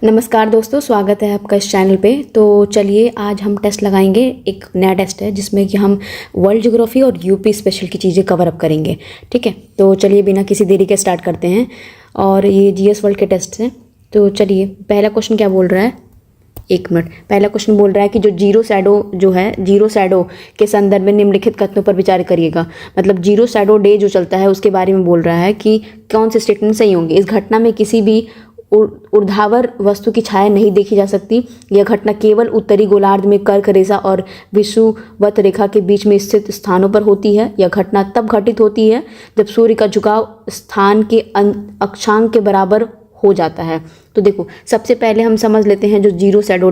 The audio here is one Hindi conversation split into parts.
नमस्कार दोस्तों, स्वागत है आपका इस चैनल पे। तो चलिए आज हम टेस्ट लगाएंगे। एक नया टेस्ट है जिसमें कि हम वर्ल्ड ज्योग्राफी और यूपी स्पेशल की चीज़ें कवर अप करेंगे। ठीक है, तो चलिए बिना किसी देरी के स्टार्ट करते हैं। और ये जीएस वर्ल्ड के टेस्ट हैं। तो चलिए पहला क्वेश्चन क्या बोल रहा है, एक मिनट। पहला क्वेश्चन बोल रहा है कि जो जीरो शैडो के संदर्भ में निम्नलिखित कथनों पर विचार करिएगा। मतलब जीरो शैडो डे जो चलता है उसके बारे में बोल रहा है कि कौन से स्टेटमेंट सही होंगे। इस घटना में किसी भी ऊर्ध्वाधर वस्तु की छाया नहीं देखी जा सकती। यह घटना केवल उत्तरी गोलार्ध में कर्क रेखा और विषुवत रेखा के बीच में स्थित स्थानों पर होती है। यह घटना तब घटित होती है जब सूर्य का झुकाव स्थान के अक्षांश के बराबर हो जाता है। तो देखो, सबसे पहले हम समझ लेते हैं जो जीरो शैडो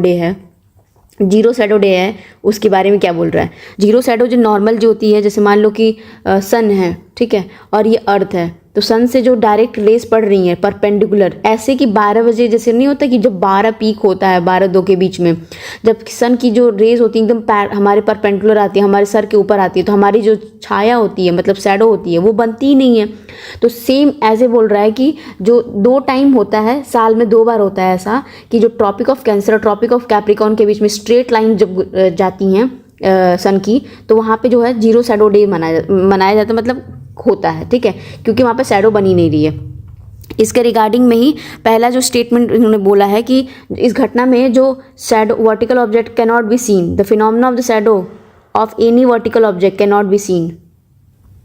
डे है उसके बारे में क्या बोल रहा है। जीरो शैडो जो नॉर्मल जो होती है, जैसे मान लो कि सन है, ठीक है, और ये अर्थ है, तो सन से जो डायरेक्ट रेस पड़ रही है परपेंडिकुलर, ऐसे कि 12 बजे जैसे नहीं होता कि जब 12 पीक होता है 12-2 के बीच में, जब सन की जो रेज होती है एकदम हमारे परपेंडिकुलर आती है, हमारे सर के ऊपर आती है, तो हमारी जो छाया होती है मतलब शैडो होती है वो बनती ही नहीं है। तो सेम ऐसे बोल रहा है कि जो 2 टाइम होता है साल में 2 बार होता है ऐसा कि जो ट्रॉपिक ऑफ कैंसर और ट्रॉपिक ऑफ कैप्रिकॉर्न के बीच में स्ट्रेट लाइन जब जाती हैं सन की, तो वहाँ पे जो है जीरो शैडो डे मनाया जाता है, मतलब होता है। ठीक है, क्योंकि वहाँ पे शैडो बनी नहीं रही है। इसके रिगार्डिंग में ही पहला जो स्टेटमेंट इन्होंने बोला है कि इस घटना में जो shadow vertical object can not be seen, the phenomena of the shadow of any vertical object can not be seen.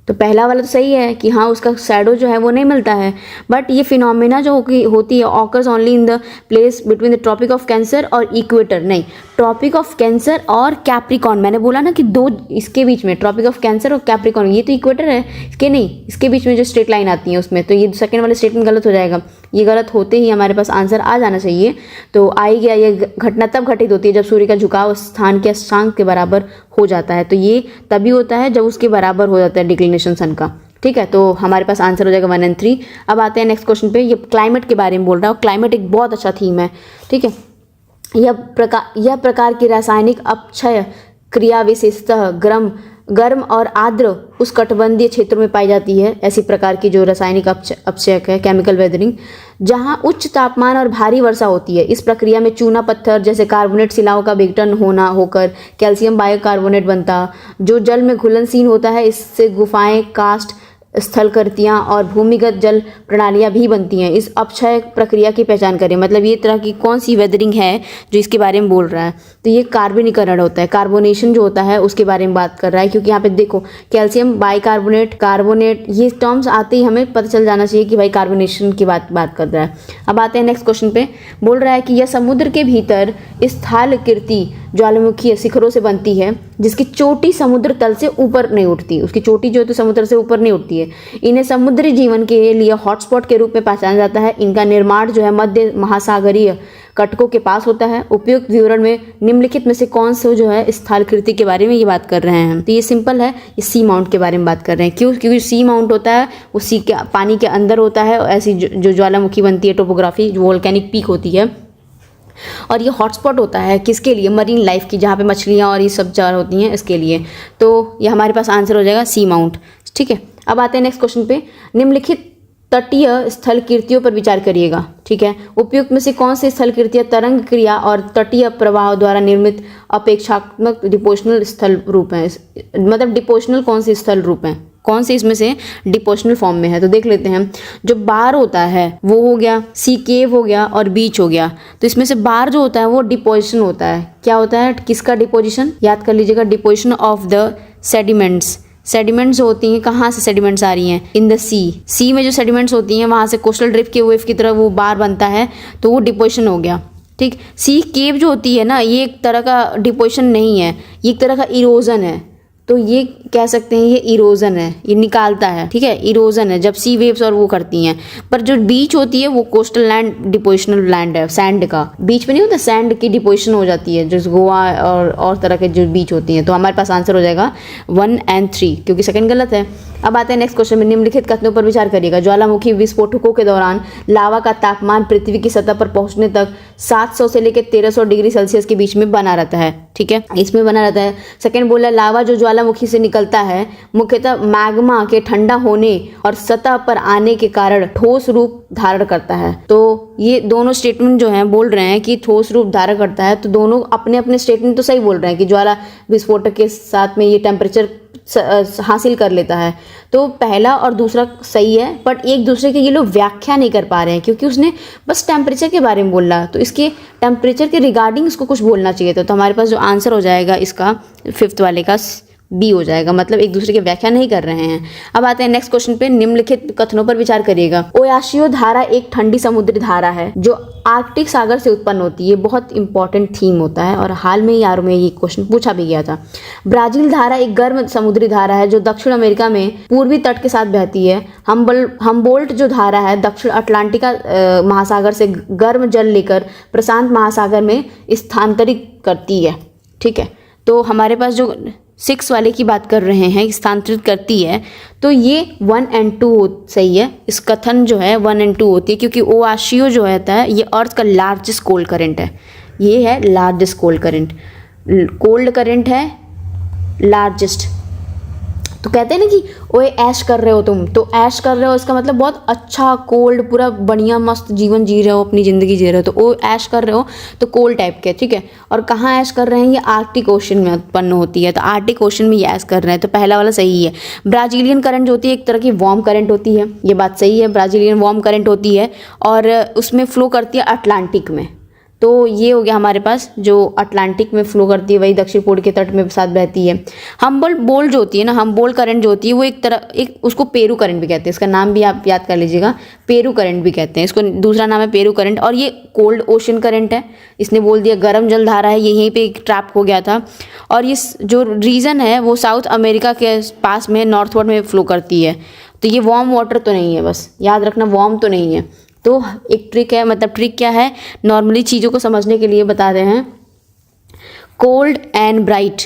तो पहला वाला तो सही है कि हाँ उसका शैडो जो है वो नहीं मिलता है, बट ये फिनोमेना जो होती है occurs only in the place between the Tropic of Cancer और इक्वेटर। नहीं, ट्रॉपिक ऑफ कैंसर और कैप्रिकॉर्न, मैंने बोला ना कि 2 इसके बीच में, ट्रॉपिक ऑफ कैंसर और कैप्रिकॉर्न, ये तो इक्वेटर है इसके, नहीं इसके बीच में जो स्ट्रेट लाइन आती है उसमें। तो ये सेकंड वाला स्टेटमेंट गलत हो जाएगा। ये गलत होते ही हमारे पास आंसर आ जाना चाहिए। तो आई गया, ये घटना तब घटित होती है जब सूर्य का झुकाव स्थान के अक्षांश के बराबर हो जाता है। तो ये तभी होता है जब उसके बराबर हो जाता है डिक्लिनेशन सन का। ठीक है, तो हमारे पास आंसर हो जाएगा 1 और 3। अब आते हैं नेक्स्ट क्वेश्चन पे। ये क्लाइमेट के बारे में बोल रहा है। क्लाइमेट एक बहुत अच्छा थीम है। ठीक है, यह प्रकार की रासायनिक अपक्षय क्रिया विशेषतः गर्म और आर्द्र उष्णकटिबंधीय क्षेत्रों में पाई जाती है। ऐसी प्रकार की जो रासायनिक अपक्षयक है, केमिकल वेदरिंग, जहां उच्च तापमान और भारी वर्षा होती है। इस प्रक्रिया में चूना पत्थर जैसे कार्बोनेट शिलाओं का विघटन होकर कैल्शियम बाइकार्बोनेट बनता, जो जल में घुलनशील होता है। इससे गुफाएं, कास्ट स्थलकृतियाँ और भूमिगत जल प्रणालियाँ भी बनती हैं। इस अपक्षय प्रक्रिया की पहचान करें। मतलब ये तरह की कौन सी वेदरिंग है जो इसके बारे में बोल रहा है। तो ये कार्बनीकरण होता है, कार्बोनेशन जो होता है उसके बारे में बात कर रहा है। क्योंकि यहाँ पे देखो कैल्शियम बाइकार्बोनेट, कार्बोनेट, ये टर्म्स आते ही हमें पता चल जाना चाहिए कि भाई कार्बोनेशन की बात कर रहा है। अब आते हैं नेक्स्ट क्वेश्चन पे। बोल रहा है कि यह समुद्र के भीतर स्थलाकृति ज्वालामुखी शिखरों से बनती है जिसकी चोटी समुद्र तल से ऊपर नहीं उठती। उसकी चोटी जो है तो समुद्र से ऊपर नहीं उठती है। इन्हें समुद्री जीवन के लिए हॉटस्पॉट के रूप में पहचाना जाता है। इनका निर्माण जो है मध्य महासागरीय कटकों के पास होता है। उपयुक्त विवरण में निम्नलिखित में से कौन से जो है स्थलाकृति के बारे में ये बात कर रहे हैं। तो ये सिंपल है, ये सी माउंट के बारे में बात कर रहे हैं। क्यों? क्योंकि सी माउंट होता है वो सी के पानी के अंदर होता है। ऐसी जो ज्वालामुखी बनती है, टोपोग्राफी जो वोल्केनिक पीक होती है, और ये हॉटस्पॉट होता है किसके लिए? मरीन लाइफ की, जहाँ पे मछलियाँ और ये सब चार होती हैं, इसके लिए। तो ये हमारे पास आंसर हो जाएगा सी माउंट। ठीक है, अब आते हैं नेक्स्ट क्वेश्चन पे। निम्नलिखित तटीय स्थलकृतियों पर विचार करिएगा। ठीक है, उपयुक्त में से कौन से स्थलकृतियाँ तरंग क्रिया और तटीय प्रवाह द्वारा निर्मित अपेक्षात्मक डिपोशनल स्थल रूप हैं? मतलब डिपोशनल कौन से स्थल रूप हैं, कौन से इसमें से डिपोशनल फॉर्म में है? तो देख लेते हैं। जो बार होता है वो हो गया, सी केव हो गया और बीच हो गया। तो इसमें से बार जो होता है वो डिपोजिशन होता है। क्या होता है? किसका डिपोजिशन? याद कर लीजिएगा, deposition of the sediments. Sediments होती हैं, कहाँ से सेडिमेंट्स आ रही हैं? इन द सी में जो सेडिमेंट्स होती हैं वहाँ से कोस्टल ड्रिफ्ट के वेव की तरह वो बार बनता है, तो वो डिपोजिशन हो गया। ठीक, सी केव जो होती है ना, ये एक तरह का डिपोजिशन नहीं है, ये एक तरह का इरोजन है। तो ये कह सकते हैं ये इरोजन है, ये निकालता है। ठीक है, इरोजन है जब सी वेव्स और वो करती हैं। पर जो बीच होती है वो कोस्टल लैंड डिपोजिशनल लैंड है, सैंड का। बीच में नहीं होता, सैंड की डिपोजिशन हो जाती है जो गोवा और तरह के जो बीच होती हैं। तो हमारे पास आंसर हो जाएगा 1 और 3, क्योंकि सेकंड गलत है। अब आते हैं नेक्स्ट क्वेश्चन में, निम्नलिखित कथनों पर विचार करिएगा। ज्वालामुखी विस्फोटकों के दौरान लावा का तापमान पृथ्वी की सतह पर पहुंचने तक 700 से लेकर 1300 डिग्री सेल्सियस के बीच में बना रहता है, ठीक है, इसमें बना रहता है। सेकंड बोला, लावा जो ज्वालामुखी से निकलता है मुख्यतः मैग्मा के ठंडा होने और सतह पर आने के कारण ठोस रूप धारण करता है। तो ये दोनों स्टेटमेंट जो हैं बोल रहे हैं कि ठोस रूप धारण करता है, तो दोनों अपने अपने स्टेटमेंट तो सही बोल रहे हैं कि ज्वाला विस्फोटक के साथ में ये टेम्परेचर हासिल कर लेता है। तो पहला और दूसरा सही है, बट एक दूसरे के ये लोग व्याख्या नहीं कर पा रहे हैं, क्योंकि उसने बस टेम्परेचर के बारे में बोला, तो इसके टेम्परेचर के रिगार्डिंग इसको कुछ बोलना चाहिए था। तो हमारे पास जो आंसर हो जाएगा इसका 5th वाले का बी हो जाएगा, मतलब एक दूसरे की व्याख्या नहीं कर रहे हैं। अब आते हैं नेक्स्ट क्वेश्चन पे, निम्नलिखित कथनों पर विचार करिएगा। ओयाशियो धारा एक ठंडी समुद्री धारा है जो आर्कटिक सागर से उत्पन्न होती है। ये बहुत इंपॉर्टेंट थीम होता है और हाल में यारों में ये क्वेश्चन पूछा भी गया था। ब्राजील धारा एक गर्म समुद्री धारा है जो दक्षिण अमेरिका में पूर्वी तट के साथ बहती है। हम्बोल्ट जो धारा है दक्षिण अटलांटिका महासागर से गर्म जल लेकर प्रशांत महासागर में स्थानांतरित करती है, ठीक है। तो हमारे पास जो 6 वाले की बात कर रहे हैं, स्थानांतरित करती है, तो ये 1 और 2 सही है। इस कथन जो है 1 और 2 होती है, क्योंकि ओआशियो जो होता है ये अर्थ का लार्जेस्ट कोल्ड करंट है। ये है largest cold current, cold current है लार्जेस्ट। तो कहते हैं ना कि ओए ऐश कर रहे हो तुम, तो ऐश कर रहे हो इसका मतलब बहुत अच्छा कोल्ड, पूरा बढ़िया मस्त जीवन जी रहे हो, अपनी ज़िंदगी जी रहे हो, तो ओ ऐश कर रहे हो तो कोल्ड टाइप के, ठीक है। और कहाँ ऐश कर रहे हैं, ये आर्कटिक ओशन में उत्पन्न होती है, तो आर्कटिक ओशन में ये ऐश कर रहे हैं, तो पहला वाला सही है। ब्राजीलियन करंट जो होती है एक तरह की वार्म करंट होती है, ये बात सही है, ब्राजीलियन वार्म करंट होती है और उसमें फ्लो करती है अटलांटिक में। तो ये हो गया हमारे पास, जो अटलांटिक में फ्लो करती है वही दक्षिण पूर्व के तट में साथ बहती है। हम्बोल्ट जो होती है ना, हम्बोल्ट करंट जो होती है वो एक उसको पेरू करंट भी कहते हैं, इसका नाम भी आप याद कर लीजिएगा, पेरू करंट भी कहते हैं इसको, दूसरा नाम है पेरू करंट। और ये कोल्ड ओशन करंट है, इसने बोल दिया गर्म जल धारा है, ये यहीं पे ट्रैप हो गया था। और ये जो रीजन है वो साउथ अमेरिका के पास में नॉर्थवर्ड में फ्लो करती है। तो ये वार्म वाटर तो नहीं है, बस याद रखना वार्म तो नहीं है। तो एक ट्रिक है, मतलब ट्रिक क्या है, नॉर्मली चीज़ों को समझने के लिए बता रहे हैं। Cold and bright,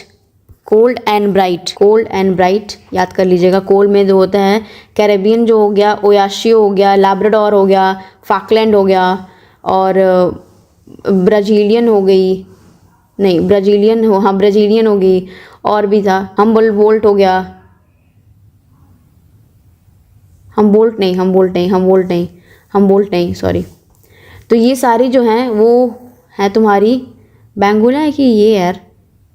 cold and bright, cold and bright याद कर लीजिएगा। कोल्ड में जो होता है कैरेबियन जो हो गया, ओयाशियो हो गया, लाब्राडोर हो गया, फाकलैंड हो गया, और ब्राजीलियन हो गई, नहीं ब्राजीलियन हो, हाँ ब्राजीलियन हो गई, और भी था हम्बोल्ट हो गया, हम्बोल्ट नहीं सॉरी। तो ये सारी जो हैं वो है तुम्हारी बैंगुला है कि ये यार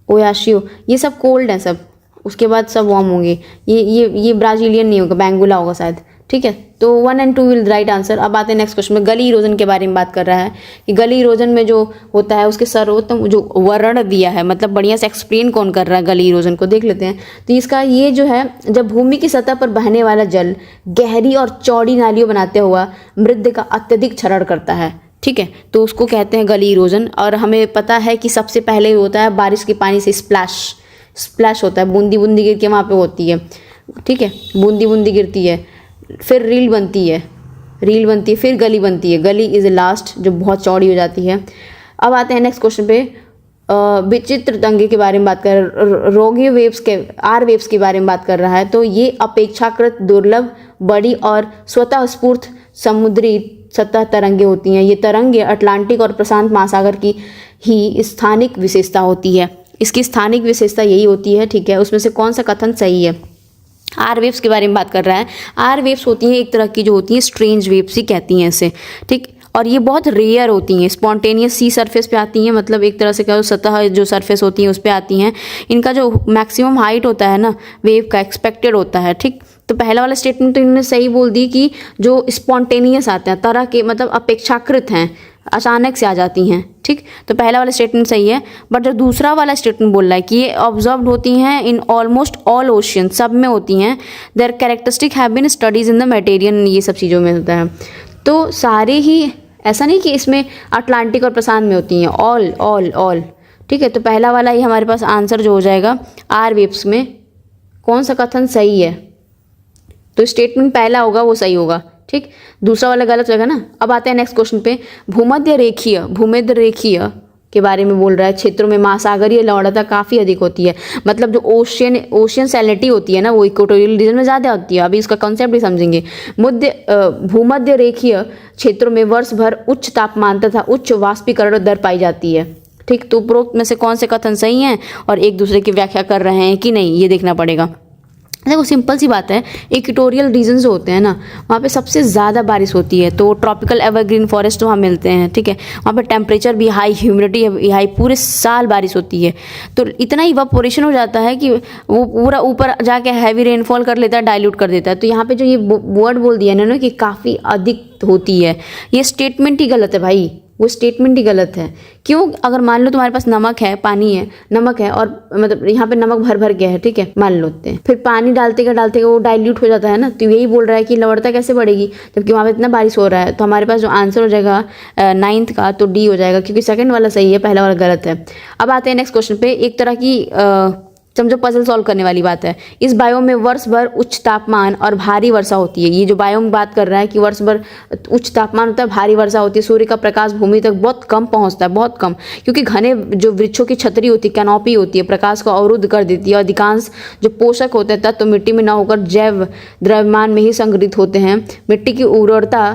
ओयाशियो, ये सब कोल्ड हैं सब, उसके बाद सब वार्म होंगे। ये ब्राजीलियन नहीं होगा, बैंगुला होगा शायद, ठीक है। तो 1 और 2 विल राइट आंसर। अब आते हैं नेक्स्ट क्वेश्चन में, गली इरोजन के बारे में बात कर रहा है कि गली इरोजन में जो होता है उसके सर्वोत्तम जो वर्ण दिया है, मतलब बढ़िया से एक्सप्लेन कौन कर रहा है गली इरोजन को, देख लेते हैं। तो इसका ये जो है, जब भूमि की सतह पर बहने वाला जल गहरी और चौड़ी नालियों बनाते हुआ मृदा का अत्यधिक क्षरण करता है, ठीक है, तो उसको कहते हैं गली इरोजन। और हमें पता है कि सबसे पहले होता है बारिश के पानी से स्प्लैश होता है, बूंदी बूंदी गिर के वहाँ पे होती है, ठीक है, बूंदी बूंदी गिरती है, फिर रील बनती है, फिर गली बनती है, गली इज लास्ट जो बहुत चौड़ी हो जाती है। अब आते हैं नेक्स्ट क्वेश्चन पे, विचित्र दंगे के बारे में बात कर, रोगी वेव्स के आर वेव्स के बारे में बात कर रहा है। तो ये अपेक्षाकृत दुर्लभ, बड़ी और स्वतः स्फूर्त समुद्री सतह तरंगे होती हैं। ये तरंगे अटलांटिक और प्रशांत महासागर की ही स्थानिक विशेषता होती है, इसकी स्थानिक विशेषता यही होती है, ठीक है। उसमें से कौन सा कथन सही है? आर वेव्स के बारे में बात कर रहा है। आर वेव्स होती हैं एक तरह की जो होती हैं स्ट्रेंज वेव्स ही कहती हैं इसे, ठीक, और ये बहुत रेयर होती हैं, स्पॉन्टेनियस सी सरफेस पे आती हैं, मतलब एक तरह से क्या सतह जो सरफेस होती है उस पर आती हैं। इनका जो मैक्सिमम हाइट होता है ना वेव का एक्सपेक्टेड होता है, ठीक। तो पहला वाला स्टेटमेंट तो इन्होंने सही बोल दी कि जो स्पॉन्टेनियस आते हैं, तरह के मतलब अपेक्षाकृत हैं, अचानक से आ जाती हैं, ठीक। तो पहला वाला स्टेटमेंट सही है। बट जो दूसरा वाला स्टेटमेंट बोल रहा है कि ये ऑब्जर्व्ड होती हैं इन ऑलमोस्ट ऑल ओशियन, सब में होती हैं, there characteristic have been studies in the materian, ये सब चीज़ों में होता है। तो सारे ही, ऐसा नहीं कि इसमें अटलांटिक और प्रशांत में होती हैं, ऑल, ठीक है। तो पहला वाला ही हमारे पास आंसर जो हो जाएगा आर वेव्स में कौन सा कथन सही है, तो स्टेटमेंट पहला होगा वो सही होगा, ठीक, दूसरा वाला गलत होगा ना। अब आते हैं नेक्स्ट क्वेश्चन पे, भूमध्य रेखीय के बारे में बोल रहा है। क्षेत्रों में महासागरीय लवणता काफ़ी अधिक होती है, मतलब जो ओशियन सैलिनिटी होती है ना, वो इक्वेटोरियल रीजन में ज़्यादा होती है। अभी इसका कॉन्सेप्ट भी समझेंगे। भूमध्य रेखीय क्षेत्रों में वर्ष भर उच्च तापमान तथा उच्च वाष्पीकरण दर पाई जाती है। ठीक, तो उपरोक्त में से कौन से कथन सही हैं और एक दूसरे की व्याख्या कर रहे हैं कि नहीं, ये देखना पड़ेगा। देखो सिंपल सी बात है, इक्वेटोरियल रीजन जो होते हैं ना, वहाँ पे सबसे ज़्यादा बारिश होती है, तो ट्रॉपिकल एवरग्रीन फॉरेस्ट वहाँ मिलते हैं। ठीक है, वहाँ पे टेम्परेचर भी हाई, ह्यूमिडिटी भी हाई, पूरे साल बारिश होती है, तो इतना इवापोरेशन हो जाता है कि वो पूरा ऊपर जाके हैवी रेनफॉल कर लेता है, डाइल्यूट कर देता है। तो यहाँ पे जो ये वर्ड बोल दिया इन्होंने कि काफ़ी अधिक होती है, ये स्टेटमेंट ही गलत है भाई, वो स्टेटमेंट ही गलत है। क्यों? अगर मान लो तुम्हारे पास नमक है, पानी है, नमक है और मतलब यहाँ पे नमक भर भर गया है, ठीक है, मान लोते हैं, फिर पानी डालते का वो डाइल्यूट हो जाता है ना, तो यही बोल रहा है कि लवणता कैसे बढ़ेगी जबकि वहाँ पे इतना बारिश हो रहा है। तो हमारे पास जो आंसर हो जाएगा 9th का, तो डी हो जाएगा, क्योंकि सेकंड वाला सही है, पहला वाला गलत है। अब आते हैं नेक्स्ट क्वेश्चन पे। एक तरह की समझो पजल सॉल्व करने वाली बात है। इस बायोम में वर्ष भर उच्च तापमान और भारी वर्षा होती है। ये जो बायोम बात कर रहा है कि वर्ष भर उच्च तापमान होता है, भारी वर्षा होती है, सूर्य का प्रकाश भूमि तक बहुत कम पहुंचता है, बहुत कम, क्योंकि घने जो वृक्षों की छतरी होती है, कैनोपी होती है, प्रकाश को अवरुद्ध कर देती है। अधिकांश जो पोषक होते हैं तत्व तो मिट्टी में न होकर जैव द्रव्यमान में ही संग्रहित होते हैं। मिट्टी की उर्वरता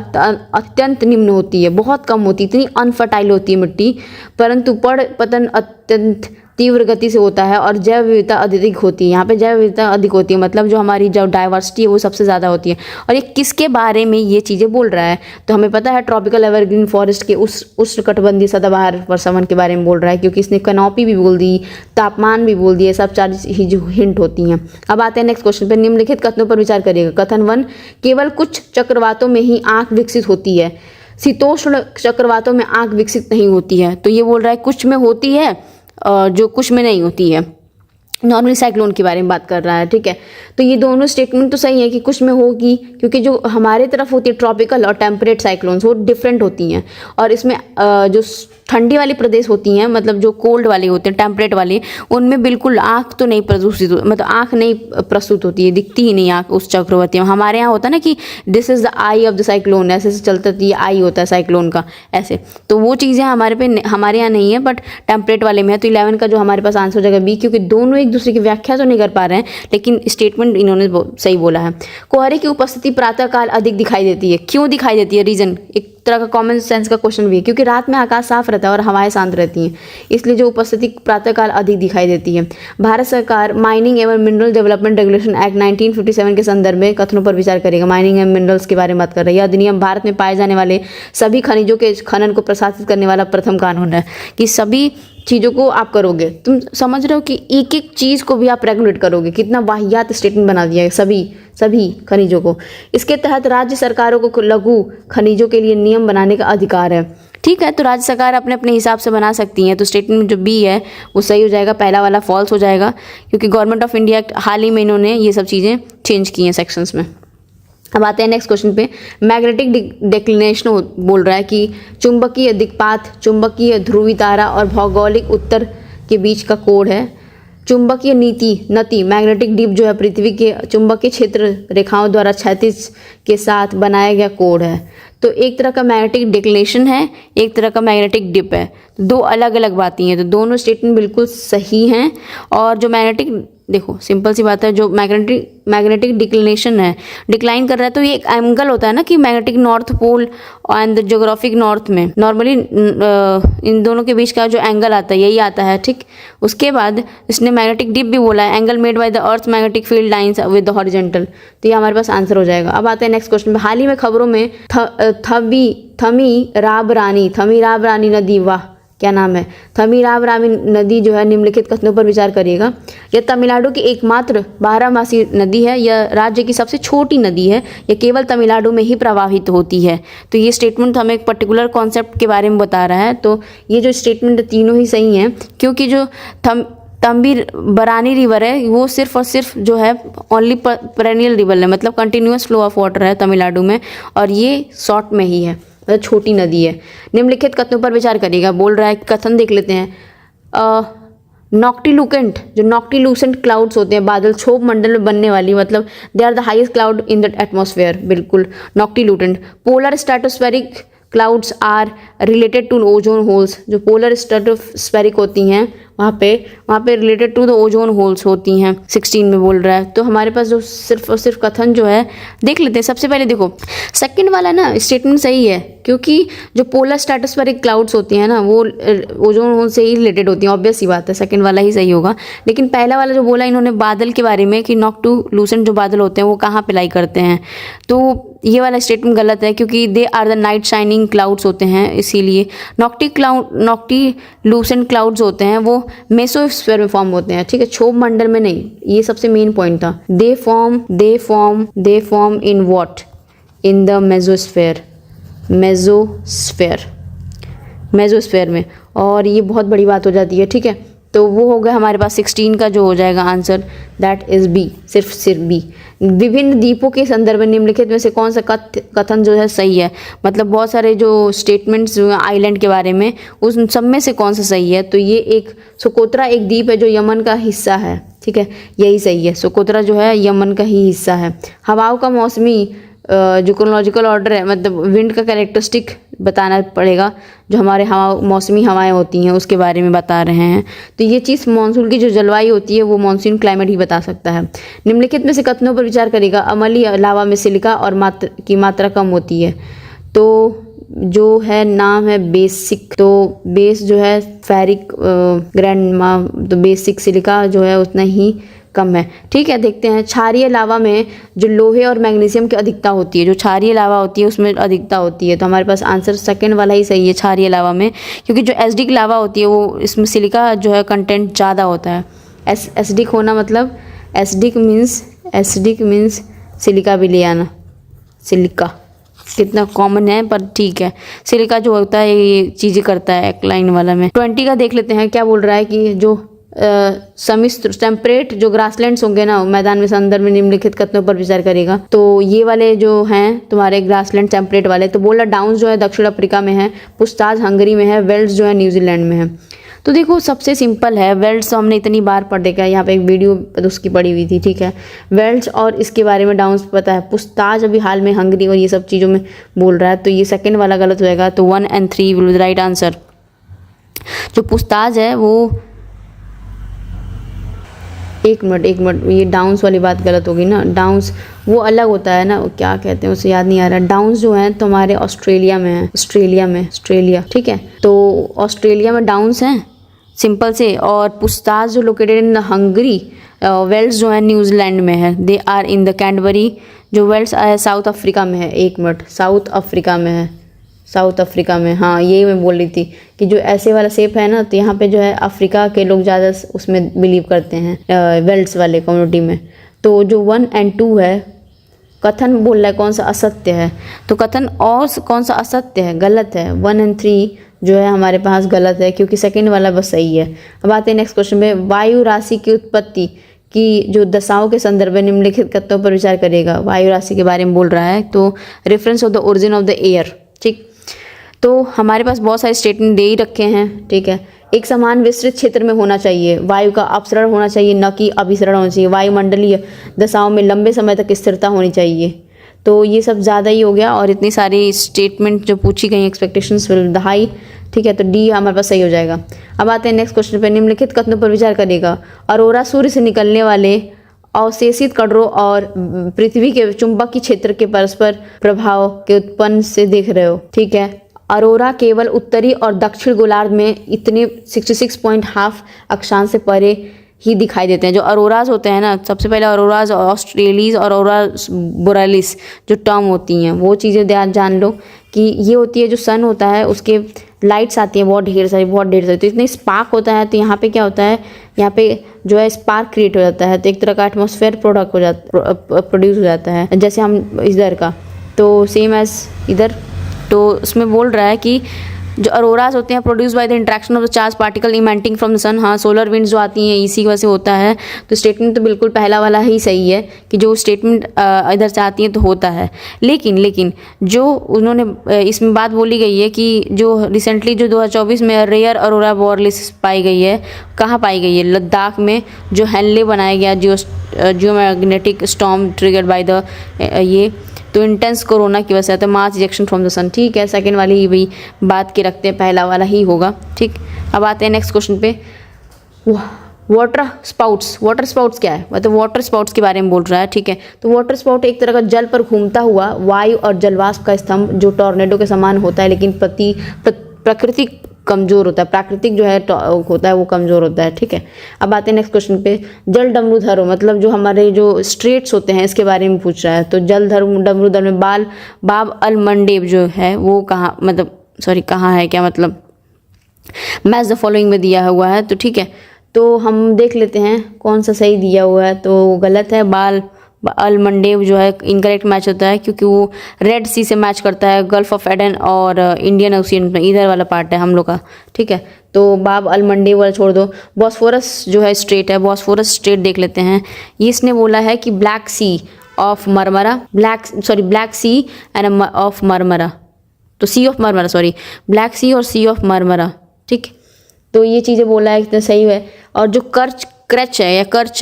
अत्यंत निम्न होती है, बहुत कम होती है, इतनी अनफर्टाइल होती है मिट्टी, परंतु पड़ पतन अत्यंत तीव्र गति से होता है और जैव विविधता अधिक होती है। यहाँ पे जैव विविधता अधिक होती है, मतलब जो हमारी जो डाइवर्सिटी है वो सबसे ज़्यादा होती है। और ये किसके बारे में ये चीज़ें बोल रहा है? तो हमें पता है ट्रॉपिकल एवरग्रीन फॉरेस्ट के उस उष्णकटिबंधीय सदाबहार वर्षावन के बारे में बोल रहा है, क्योंकि इसने कैनोपी भी बोल दी, तापमान भी बोल दिए, सब चार ही जो हिंट होती हैं। अब आते हैं नेक्स्ट क्वेश्चन पे। निम्नलिखित कथनों पर विचार करिएगा। कथन 1, केवल कुछ चक्रवातों में ही आँख विकसित होती है, शीतोष्ण चक्रवातों में आँख विकसित नहीं होती है। तो ये बोल रहा है कुछ में होती है, जो कुछ में नहीं होती है। नॉर्मली साइक्लोन के बारे में बात कर रहा है, ठीक है। तो ये दोनों स्टेटमेंट तो सही है कि कुछ में होगी, क्योंकि जो हमारे तरफ होती है ट्रॉपिकल और टेम्परेट साइक्लोन्स वो डिफरेंट होती हैं, और इसमें जो ठंडी वाली प्रदेश होती हैं, मतलब जो कोल्ड वाले होते हैं, टेम्परेट वाले, उनमें बिल्कुल आँख तो नहीं प्रदूषित, मतलब आँख नहीं प्रस्तुत होती है, दिखती ही नहीं आँख उस चक्रवाती में। हमारे यहाँ होता है ना कि this is the I of the cyclone, ऐसे से चलता ये आई होता है साइक्लोन का, ऐसे। तो वो चीज़ें हमारे यहाँ नहीं है, बट टेम्परेट वाले में है। तो 11 का जो हमारे पास आंसर हो जाएगा बी, क्योंकि दोनों एक दूसरे की व्याख्या तो नहीं कर पा रहे हैं, लेकिन स्टेटमेंट इन्होंने सही बोला है। कोहरे की उपस्थिति प्रातःकाल अधिक दिखाई देती है। क्यों दिखाई देती है? रीजन एक तरह का कॉमन सेंस का क्वेश्चन भी है, क्योंकि रात में आकाश साफ रहता है और हवाएं शांत रहती हैं, इसलिए जो उपस्थिति प्रातःकाल अधिक दिखाई देती है। भारत सरकार माइनिंग एवं मिनरल डेवलपमेंट रेगुलेशन एक्ट 1957 के संदर्भ में कथनों पर विचार करेगा। माइनिंग एवं मिनरल्स के बारे में बात कर रही है। यह अधिनियम भारत में पाए जाने वाले सभी खनिजों के खनन को प्रशासित करने वाला प्रथम कानून है, कि सभी चीज़ों को आप करोगे। तुम समझ रहे हो कि एक एक चीज़ को भी आप रेगुलेट करोगे। कितना वाहियात स्टेटमेंट बना दिया है, सभी खनिजों को। इसके तहत राज्य सरकारों को लघु खनिजों के लिए नियम बनाने का अधिकार है। ठीक है, तो राज्य सरकार अपने अपने हिसाब से बना सकती हैं। तो स्टेटमेंट जो बी है वो सही हो जाएगा, पहला वाला फॉल्स हो जाएगा, क्योंकि गवर्नमेंट ऑफ इंडिया हाल ही में इन्होंने ये सब चीज़ें चेंज की हैं सेक्शंस में। अब आते हैं नेक्स्ट क्वेश्चन पे। मैग्नेटिक डिक्लिनेशन बोल रहा है कि चुंबकीय दिक्पात, चुंबकीय ध्रुवी तारा और भौगोलिक उत्तर के बीच का कोण है। चुंबकीय नति मैग्नेटिक डिप जो है पृथ्वी के चुंबकीय क्षेत्र रेखाओं द्वारा क्षैतिज के साथ बनाया गया कोण है। तो एक तरह का मैग्नेटिक डिक्लिनेशन है, एक तरह का मैग्नेटिक डिप है, दो अलग अलग बातें हैं। तो दोनों स्टेटमेंट बिल्कुल सही हैं। और जो मैग्नेटिक, देखो सिंपल सी बात है, जो मैग्नेटिक डिक्लिनेशन है, डिक्लाइन कर रहा है, तो ये एक एंगल होता है ना कि magnetic north pole and geographic north में नॉर्मली इन दोनों के बीच का जो एंगल आता है यही आता है, ठीक। उसके बाद इसने मैग्नेटिक डिप भी बोला है, angle made by the earth magnetic field lines with the horizontal. तो ये हमारे पास आंसर हो जाएगा। अब आते हैं नेक्स्ट क्वेश्चन में। हाल ही में खबरों में थमीराबरानी नदी, वाह क्या नाम है, थमीराबरानी नदी जो है निम्नलिखित कथनों पर विचार करिएगा। यह तमिलनाडु की एकमात्र 12मासी नदी है, यह राज्य की सबसे छोटी नदी है, यह केवल तमिलनाडु में ही प्रवाहित होती है। तो ये स्टेटमेंट हमें एक पर्टिकुलर कॉन्सेप्ट के बारे में बता रहा है। तो ये जो स्टेटमेंट तीनों ही सही हैं, क्योंकि जो तंबीराबरानी रिवर है वो सिर्फ और सिर्फ जो है ओनली पेरेनियल रिवर है, मतलब कंटिन्यूअस फ्लो ऑफ वाटर है तमिलनाडु में, और ये शॉर्ट में ही है, मतलब छोटी नदी है। निम्नलिखित कथनों पर विचार करिएगा। बोल रहा है, कथन देख लेते हैं। नॉक्टिलुकेंट, जो नॉक्टिलूसेंट क्लाउड्स होते हैं, बादल क्षोभ मंडल में बनने वाली, मतलब they are the highest cloud in the atmosphere, बिल्कुल noctilucent. Polar stratospheric clouds are related to ozone holes, जो पोलर स्ट्रेटोस्फेरिक होती हैं वहाँ पे related to the ozone holes होती हैं, 16 में बोल रहा है। तो हमारे पास जो सिर्फ और सिर्फ कथन जो है देख लेते हैं। सबसे पहले देखो सेकंड वाला ना स्टेटमेंट सही है, क्योंकि जो पोलर स्ट्रेटोस्फेरिक क्लाउड्स होती हैं ना वो ओजोन होल से ही रिलेटेड होती हैं, ऑब्वियस सी बात है, सेकंड वाला ही सही होगा। लेकिन पहला वाला जो बोला इन्होंने बादल के बारे में कि नॉक्टिलूसेंट जो बादल होते हैं वो कहाँ पे लाई करते हैं, तो ये वाला स्टेटमेंट गलत है, क्योंकि they are the night shining clouds होते हैं, इसीलिए नॉक्टिलूसेंट क्लाउड्स होते हैं वो मेसोस्फीयर में फॉर्म होते हैं, ठीक है, क्षोभ मंडल में नहीं। ये सबसे मेन पॉइंट था। They form in what, in the mesosphere में, और ये बहुत बड़ी बात हो जाती है, ठीक है। तो वो हो गया हमारे पास 16 का जो हो जाएगा आंसर, दैट इज बी, सिर्फ बी। विभिन्न द्वीपों के संदर्भ में निम्नलिखित में से कौन सा कथन जो है सही है, मतलब बहुत सारे जो स्टेटमेंट्स जो आइलैंड के बारे में, उस सब में से कौन सा सही है। तो ये एक सोकोत्रा एक द्वीप है जो यमन का हिस्सा है, ठीक है, यही सही है। सोकोत्रा जो है यमन का ही हिस्सा है। हवाओं का मौसमी जो क्रोनोलॉजिकल ऑर्डर है, मतलब विंड का कैरेक्टरिस्टिक बताना पड़ेगा, जो हमारे मौसमी हवाएं होती हैं उसके बारे में बता रहे हैं। तो ये चीज़ मानसून की जो जलवायु होती है वो मानसून क्लाइमेट ही बता सकता है। निम्नलिखित में से कथनों पर विचार करेगा। अम्लीय लावा में सिलिका और मात्रा कम होती है, तो जो है नाम है बेसिक, तो बेस जो है फेरिक ग्रैंडमा, तो बेसिक सिलिका जो है उतना ही कम है, ठीक है। देखते हैं क्षारीय लावा में जो लोहे और मैग्नीशियम की अधिकता होती है, जो क्षारीय लावा होती है उसमें अधिकता होती है, तो हमारे पास आंसर सेकंड वाला ही सही है, क्षारीय लावा में, क्योंकि जो एसिडिक लावा होती है वो इसमें सिलिका जो है कंटेंट ज़्यादा होता है। एसिडिक होना मतलब एसिडिक मीन्स सिलिका भी ले आना, सिलिका कितना कॉमन है पर ठीक है, सिलिका जो होता है ये चीज़ें करता है एक्लाइन वाला में। 20 का देख लेते हैं, क्या बोल रहा है कि जो समिश्र टेम्परेट जो ग्रासलैंड्स होंगे ना मैदान में संदर्भ में निम्नलिखित कथनों पर विचार करेगा। तो ये वाले जो हैं तुम्हारे ग्रासलैंड टेम्परेट वाले, तो बोला डाउन्स जो है दक्षिण अफ्रीका में है, पुस्ताज हंगरी में है, वेल्स जो है न्यूजीलैंड में है। तो देखो सबसे सिंपल है, वेल्स तो हमने इतनी बार पढ़ देखा है, यहाँ पे एक वीडियो उसकी पड़ी हुई थी, ठीक है। वेल्स और इसके बारे में डाउन्स पता है, पुस्ताज अभी हाल में हंगरी और ये सब चीज़ों में बोल रहा है, तो ये सेकेंड वाला गलत होएगा। तो 1 और 3 will be the right answer. जो पुस्ताज है वो एक मिनट ये डाउन्स वाली बात गलत होगी ना, डाउन्स वो अलग होता है ना, क्या कहते हैं उसे याद नहीं आ रहा। डाउन्स जो है तो हमारे ऑस्ट्रेलिया में है, ऑस्ट्रेलिया, ठीक है। तो ऑस्ट्रेलिया में डाउन्स हैं सिंपल से, और पुस्ताज जो लोकेटेड इन हंगरी, वेल्स जो है न्यूजीलैंड में है, they are in the Cadbury, जो वेल्स है साउथ अफ्रीका में है, एक मिनट साउथ अफ्रीका में, हाँ यही मैं बोल रही थी कि जो ऐसे वाला शेप है ना, तो यहाँ पे जो है अफ्रीका के लोग ज़्यादा उसमें बिलीव करते हैं वेल्स वाले कम्युनिटी में। तो जो 1 और 2 है, कथन बोल रहा है कौन सा असत्य है, तो कथन और कौन सा असत्य है, गलत है। 1 और 3 जो है हमारे पास गलत है, क्योंकि सेकेंड वाला बस सही है। अब आते हैं नेक्स्ट क्वेश्चन में। वायु राशि की उत्पत्ति की जो दशाओं के संदर्भ में निम्नलिखित कथनों पर विचार करेगा। वायु राशि के बारे में बोल रहा है, तो reference of the origin of the air, ठीक। तो हमारे पास बहुत सारे स्टेटमेंट दे ही रखे हैं, ठीक है। एक समान विस्तृत क्षेत्र में होना चाहिए, वायु का अपसरण होना चाहिए न कि अभिसरण होना चाहिए, वायुमंडलीय दशाओं में लंबे समय तक स्थिरता होनी चाहिए। तो ये सब ज़्यादा ही हो गया, और इतनी सारी स्टेटमेंट जो पूछी गई एक्सपेक्टेशंस विल द हाई, ठीक है। तो डी हमारे पास सही हो जाएगा। अब आते हैं नेक्स्ट क्वेश्चन पे। निम्नलिखित कथनों पर विचार करेगा। अरोरा सूर्य से निकलने वाले अवशेषित कणों और पृथ्वी के चुंबकीय क्षेत्र के परस्पर प्रभाव के उत्पन्न से देख रहे हो, ठीक है। अरोरा केवल उत्तरी और दक्षिण गोलार्ध में इतने 66.5 अक्षांश से परे ही दिखाई देते हैं। जो अरोराज होते हैं ना, सबसे पहले अरोराज ऑस्ट्रेलिस और अरोरा बोरेलिस जो टर्म होती हैं वो चीज़ें जान लो कि ये होती है जो सन होता है उसके लाइट्स आती हैं बहुत ढेर सारी, तो इतने स्पार्क होता है, तो यहाँ पे क्या होता है, यहाँ पे जो है स्पार्क क्रिएट हो जाता है, तो एक तरह का एटमॉस्फेयर प्रोड्यूस हो जाता है, जैसे हम इधर का, तो सेम एज इधर। तो उसमें बोल रहा है कि जो अरोराज होते हैं produce by the interaction of the charge particle emanating from the sun, हाँ सोलर विंड्स जो आती हैं इसी की वजह से होता है। तो स्टेटमेंट तो बिल्कुल पहला वाला ही सही है कि जो स्टेटमेंट इधर से आती है तो होता है। लेकिन जो उन्होंने इसमें बात बोली गई है कि जो रिसेंटली जो 2024 में रेयर अरोरा बोरेलिस पाई गई है, कहाँ पाई गई है, लद्दाख में, जो हेनले बनाया गया geomagnetic storm triggered by the ये तो इंटेंस कोरोना की वजह से, तो mass ejection from the sun, ठीक है। सेकंड वाली ही भी बात के रखते हैं, पहला वाला ही होगा, ठीक। अब आते हैं नेक्स्ट क्वेश्चन पे। वाटर स्पाउट्स क्या है, मतलब वाटर स्पाउट्स के बारे में बोल रहा है, ठीक है। तो वाटर स्पाउट एक तरह का जल पर घूमता हुआ वायु और जलवाष्प का स्तंभ जो टॉर्नेडो के समान होता है, लेकिन प्रकृति कमजोर होता है, प्राकृतिक जो है होता है वो कमजोर होता है, ठीक है। अब आते हैं नेक्स्ट क्वेश्चन पे। जल डमरूधरों, मतलब जो हमारे जो स्ट्रेट्स होते हैं इसके बारे में पूछ रहा है। तो जल डमरूधर में बाब अल मंडेब जो है वो कहाँ, मतलब सॉरी कहाँ है, क्या मतलब, मैच द फॉलोइंग में दिया हुआ है, तो ठीक है। तो हम देख लेते हैं कौन सा सही दिया हुआ है। तो गलत है, बाल अल मंडेब जो है इनकरेक्ट मैच होता है, क्योंकि वो रेड सी से मैच करता है, गल्फ ऑफ एडन और इंडियन ओशियन में, इधर वाला पार्ट है हम लोग का, ठीक है। तो बाब अल मंडेब वाला छोड़ दो। बॉस्फोरस जो है स्ट्रेट है, बॉस्फोरस स्ट्रेट देख लेते हैं। ये इसने बोला है कि Black Sea of Marmara, Black Sea and of Marmara, तो Sea of Marmara, sorry Black Sea और सी ऑफ मरमरा, ठीक। तो ये चीज़ें बोला है, इतना सही है। और जो कर्च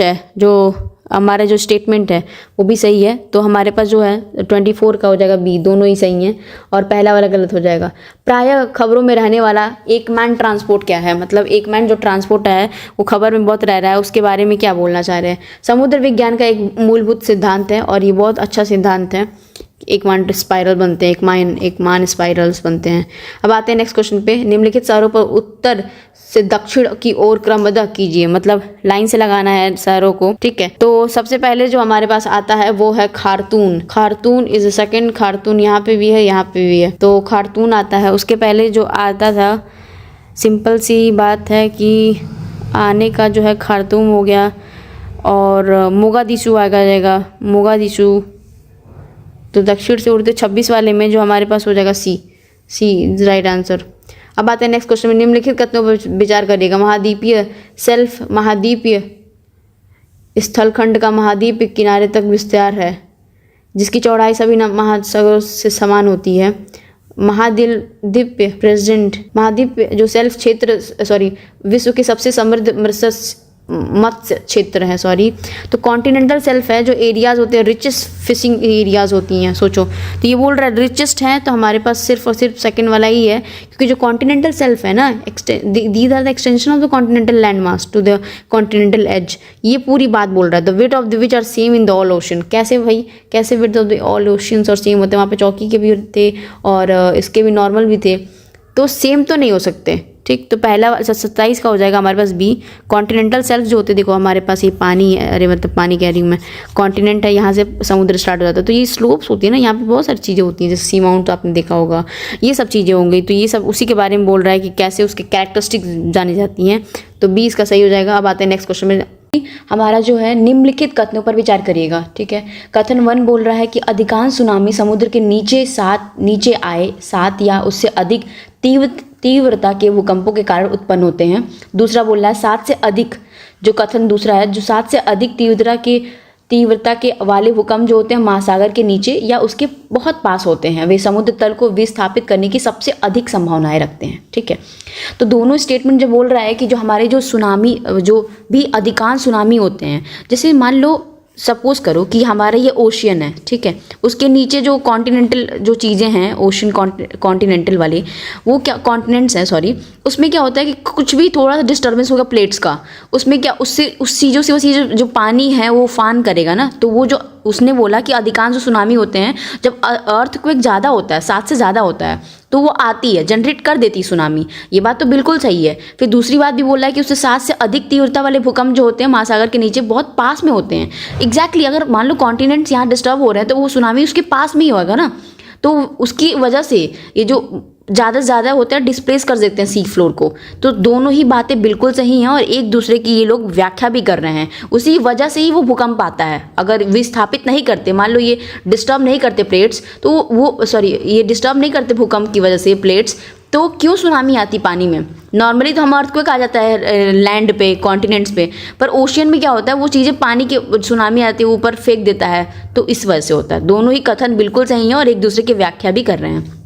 है जो हमारा जो स्टेटमेंट है वो भी सही है। तो हमारे पास जो है 24 का हो जाएगा बी, दोनों ही सही हैं, और पहला वाला गलत हो जाएगा। प्रायः खबरों में रहने वाला एक मैन ट्रांसपोर्ट क्या है, मतलब एक मैन जो ट्रांसपोर्ट है वो खबर में बहुत रह रहा है, उसके बारे में क्या बोलना चाह रहे हैं। समुद्र विज्ञान का एक मूलभूत सिद्धांत है और ये बहुत अच्छा सिद्धांत है। एक मान स्पाइरल बनते हैं, एक मान स्पाइरल्स बनते हैं। अब आते हैं नेक्स्ट क्वेश्चन पे। निम्नलिखित शहरों पर उत्तर से दक्षिण की ओर क्रमबद्ध कीजिए, मतलब लाइन से लगाना है शहरों को, ठीक है। तो सबसे पहले जो हमारे पास आता है वो है खार्तून इज अ सेकंड, खार्तून यहाँ पे भी है, यहाँ पे भी है, तो खार्तून आता है। उसके पहले जो आता था, सिंपल सी बात है कि आने का जो है खार्तूम हो गया, और मोगादिशु आ जाएगा, मोगादिशु। तो दक्षिण से उड़ते 26 वाले में जो हमारे पास हो जाएगा सी इज राइट आंसर। अब आते हैं नेक्स्ट क्वेश्चन में। निम्नलिखित कथनों पर विचार करिएगा। महाद्वीपीय स्थलखंड का महाद्वीप किनारे तक विस्तार है, जिसकी चौड़ाई सभी महासागरों से समान होती है। महाद्वीप जो सेल्फ क्षेत्र, विश्व के सबसे समृद्ध मत्स्य क्षेत्र है, तो कॉन्टिनेंटल सेल्फ है, जो एरियाज होते हैं रिचेस्ट फिशिंग एरियाज होती हैं, सोचो। तो ये बोल रहा है रिचेस्ट है, तो हमारे पास सिर्फ और सिर्फ सेकंड वाला ही है, क्योंकि जो कॉन्टिनेंटल सेल्फ है ना, these are the extension of the continental land mass to the continental edge, ये पूरी बात बोल रहा है। The width of the which are same in the all ocean. कैसे भाई, कैसे width of the all oceans और सेम होते हैं? वहाँ पे चौकी के भी थे और इसके भी नॉर्मल भी थे, तो सेम तो नहीं हो सकते, ठीक। तो पहला 27 का हो जाएगा हमारे पास बी। कॉन्टिनेंटल सेल्फ जो होते हैं, देखो हमारे पास ये पानी है, अरे मतलब पानी कह रही हूँ मैं, कॉन्टिनेंट है, यहाँ से समुद्र स्टार्ट हो जाता है, तो ये स्लोप्स होती है ना, यहाँ पे बहुत सारी चीज़ें होती हैं, जैसे सी माउंट आपने देखा होगा, ये सब चीज़ें होंगी। तो ये सब उसी के बारे में बोल रहा है कि कैसे उसके कैरेक्टरिस्टिक जानी जाती हैं, तो बी इसका सही हो जाएगा। अब आते हैं नेक्स्ट क्वेश्चन में। हमारा जो है निम्नलिखित कथनों पर विचार करिएगा, ठीक है। कथन 1 बोल रहा है कि अधिकांश सुनामी समुद्र के नीचे आए 7 या उससे अधिक तीव्रता के भूकंपों के कारण उत्पन्न होते हैं। दूसरा बोल रहा है 7 से अधिक, जो कथन दूसरा है, जो 7 से अधिक तीव्रता के वाले भूकंप जो होते हैं महासागर के नीचे या उसके बहुत पास होते हैं, वे समुद्र तल को विस्थापित करने की सबसे अधिक संभावनाएं रखते हैं, ठीक है। तो दोनों स्टेटमेंट जो बोल रहा है कि जो हमारे जो सुनामी, जो भी अधिकांश सुनामी होते हैं, जैसे मान लो सपोज करो कि हमारा ये ओशियन है, ठीक है, उसके नीचे जो कॉन्टिनेंटल जो चीज़ें हैं, ओशन कॉन्टिनेंटल वाले, वो क्या कॉन्टिनेंट्स हैं, उसमें क्या होता है कि कुछ भी थोड़ा सा डिस्टर्बेंस होगा प्लेट्स का, उसमें क्या उस चीज़ों से जो पानी है वो फान करेगा ना। तो वो जो उसने बोला कि अधिकांश जो सुनामी होते हैं, जब अर्थक्वेक ज़्यादा होता है, 7 से ज़्यादा होता है, तो वो आती है, जनरेट कर देती सुनामी, ये बात तो बिल्कुल सही है। फिर दूसरी बात भी बोल रहा है कि उससे 7 से अधिक तीव्रता वाले भूकंप जो होते हैं महासागर के नीचे बहुत पास में होते हैं। एग्जैक्टली अगर मान लो कॉन्टिनेंट्स यहाँ डिस्टर्ब हो रहे हैं, तो वो सुनामी उसके पास में ही होगा ना, तो उसकी वजह से ये जो ज़्यादा से ज़्यादा होता है डिस्प्लेस कर देते हैं सी फ्लोर को। तो दोनों ही बातें बिल्कुल सही हैं और एक दूसरे की ये लोग व्याख्या भी कर रहे हैं, उसी वजह से ही वो भूकंप आता है। अगर विस्थापित नहीं करते, मान लो ये डिस्टर्ब नहीं करते प्लेट्स, तो ये डिस्टर्ब नहीं करते भूकंप की वजह से प्लेट्स, तो क्यों सुनामी आती पानी में? नॉर्मली तो हम अर्थक्वेक आ जाता है लैंड पे, कॉन्टिनेंट्स पे, पर ओशियन में क्या होता है, वो चीज़ें पानी के सुनामी आती है ऊपर फेंक देता है, तो इस वजह से होता है। दोनों ही कथन बिल्कुल सही हैं और एक दूसरे की व्याख्या भी कर रहे हैं।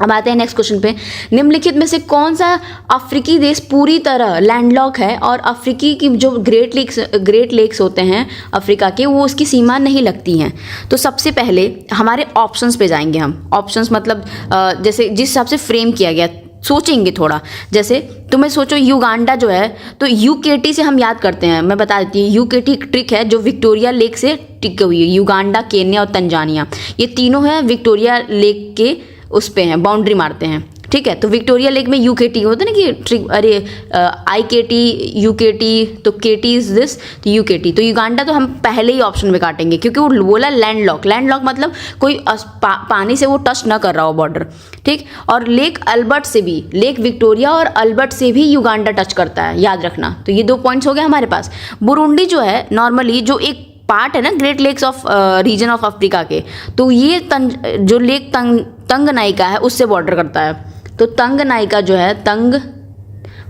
अब आते हैं नेक्स्ट क्वेश्चन पे। निम्नलिखित में से कौन सा अफ्रीकी देश पूरी तरह लैंडलॉक है और अफ्रीकी की जो ग्रेट लेक्स होते हैं अफ्रीका के, वो उसकी सीमा नहीं लगती हैं? तो सबसे पहले हमारे ऑप्शंस पे जाएंगे हम। ऑप्शंस मतलब जैसे जिस हिसाब से फ्रेम किया गया, सोचेंगे थोड़ा। जैसे तुम्हें सोचो युगांडा जो है, तो यूकेटी से हम याद करते हैं, मैं बता देती हूँ। यूकेटी एक ट्रिक है जो विक्टोरिया लेक से टिकी हुई है। युगांडा, केन्या और तंजानिया, ये तीनों हैं विक्टोरिया लेक के उस पे हैं, बाउंड्री मारते हैं, ठीक है। तो विक्टोरिया लेक में यूकेटी होता है ना कि ट्रिक, अरे IKT यूकेटी, तो केटी इज दिस, तो यूकेटी। तो युगांडा तो हम पहले ही ऑप्शन में काटेंगे क्योंकि वो बोला लैंडलॉक। लैंडलॉक मतलब कोई पानी से वो टच ना कर रहा हो बॉर्डर, ठीक। और लेक अल्बर्ट से भी, लेक विक्टोरिया और अल्बर्ट से भी युगांडा टच करता है, याद रखना। तो ये 2 पॉइंट्स हो गए हमारे पास। बुरुंडी जो है नॉर्मली जो एक पार्ट है ना great lakes of region of Africa के, तो ये जो लेक तंगनाइका है उससे बॉर्डर करता है। तो तंगनाइका जो है,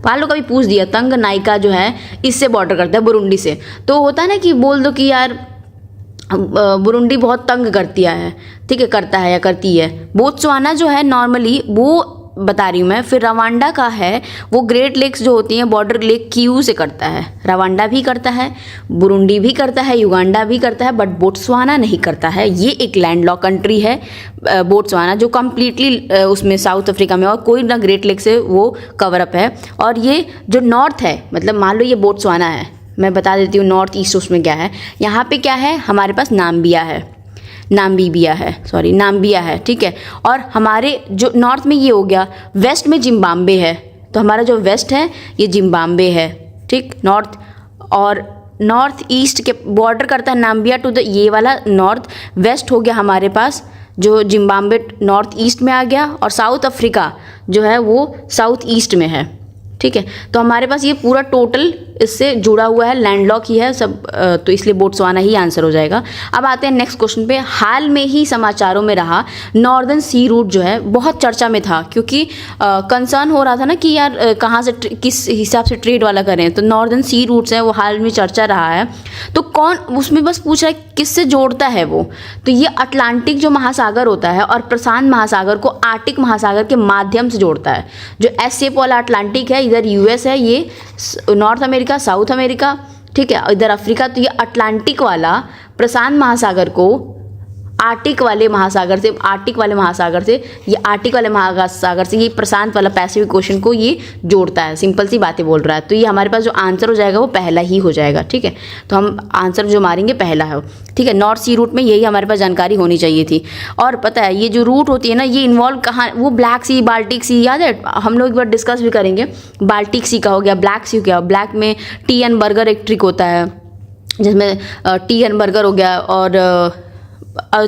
वालों का भी पूछ दिया, तंगनाइका जो है इससे बॉर्डर करता है बुरुंडी से। तो होता है ना कि बोल दो कि यार बुरुंडी बहुत तंग करती है, ठीक है, करता है या करती है। बोत्सवाना जो है नॉर्मली वो बता रही हूँ मैं। फिर रवांडा का है, वो ग्रेट लेक्स जो होती हैं बॉर्डर लेक क्यू से करता है। रवांडा भी करता है, बुरुंडी भी करता है, युगांडा भी करता है, बट बोत्सवाना नहीं करता है। ये एक लैंडलॉक कंट्री है बोत्सवाना, जो कम्प्लीटली उसमें साउथ अफ्रीका में, और कोई ना ग्रेट लेक से वो कवर अप है। और ये जो नॉर्थ है, मतलब मान लो ये बोत्सवाना है, मैं बता देती हूँ नॉर्थ ईस्ट उसमें क्या है। यहाँ पे क्या है हमारे पास, नाम्बिया है, ठीक है। और हमारे जो नॉर्थ में ये हो गया, वेस्ट में जिम्बाब्वे है। तो हमारा जो वेस्ट है ये जिम्बाब्वे है, ठीक। नॉर्थ और नॉर्थ ईस्ट के बॉर्डर करता है नाम्बिया टू द, ये वाला नॉर्थ। वेस्ट हो गया हमारे पास जो जिम्बाब्वे नॉर्थ ईस्ट में आ गया, और साउथ अफ्रीका जो है वो साउथ ईस्ट में है, ठीक है। तो हमारे पास ये पूरा टोटल इससे जुड़ा हुआ है, लैंडलॉक ही है सब, तो इसलिए बोत्सवाना ही आंसर हो जाएगा। अब आते हैं नेक्स्ट क्वेश्चन पे। हाल में ही समाचारों में रहा नॉर्दर्न सी रूट जो है बहुत चर्चा में था, क्योंकि कंसर्न हो रहा था ना कि यार कहाँ से किस हिसाब से ट्रेड वाला करें। तो नॉर्दर्न सी रूट्स है वो हाल में चर्चा रहा है। तो कौन उसमें बस पूछ रहा है किससे जोड़ता है वो, तो ये अटलांटिक जो महासागर होता है और प्रशांत महासागर को आर्टिक महासागर के माध्यम से जोड़ता है। जो एस शेप वाला अटलांटिक है, इधर US है, ये नॉर्थ अमेरिका, साउथ अमेरिका, ठीक है, इधर अफ्रीका। तो ये अटलांटिक वाला प्रशांत महासागर को आर्टिक वाले महासागर से, ये प्रशांत वाला पैसिफिक ओशन को ये जोड़ता है। सिंपल सी बातें बोल रहा है। तो ये हमारे पास जो आंसर हो जाएगा वो पहला ही हो जाएगा, ठीक है। तो हम आंसर जो मारेंगे पहला है, ठीक है। नॉर्थ सी रूट में यही हमारे पास जानकारी होनी चाहिए थी। और पता है ये जो रूट होती है ना, ये इन्वॉल्व कहाँ, वो ब्लैक सी, बाल्टिक सी, याद है हम लोग एक बार डिस्कस भी करेंगे। बाल्टिक सी का हो गया, ब्लैक सी क्या, ब्लैक में TN बर्गर एक ट्रिक होता है जिसमें TN बर्गर हो गया, और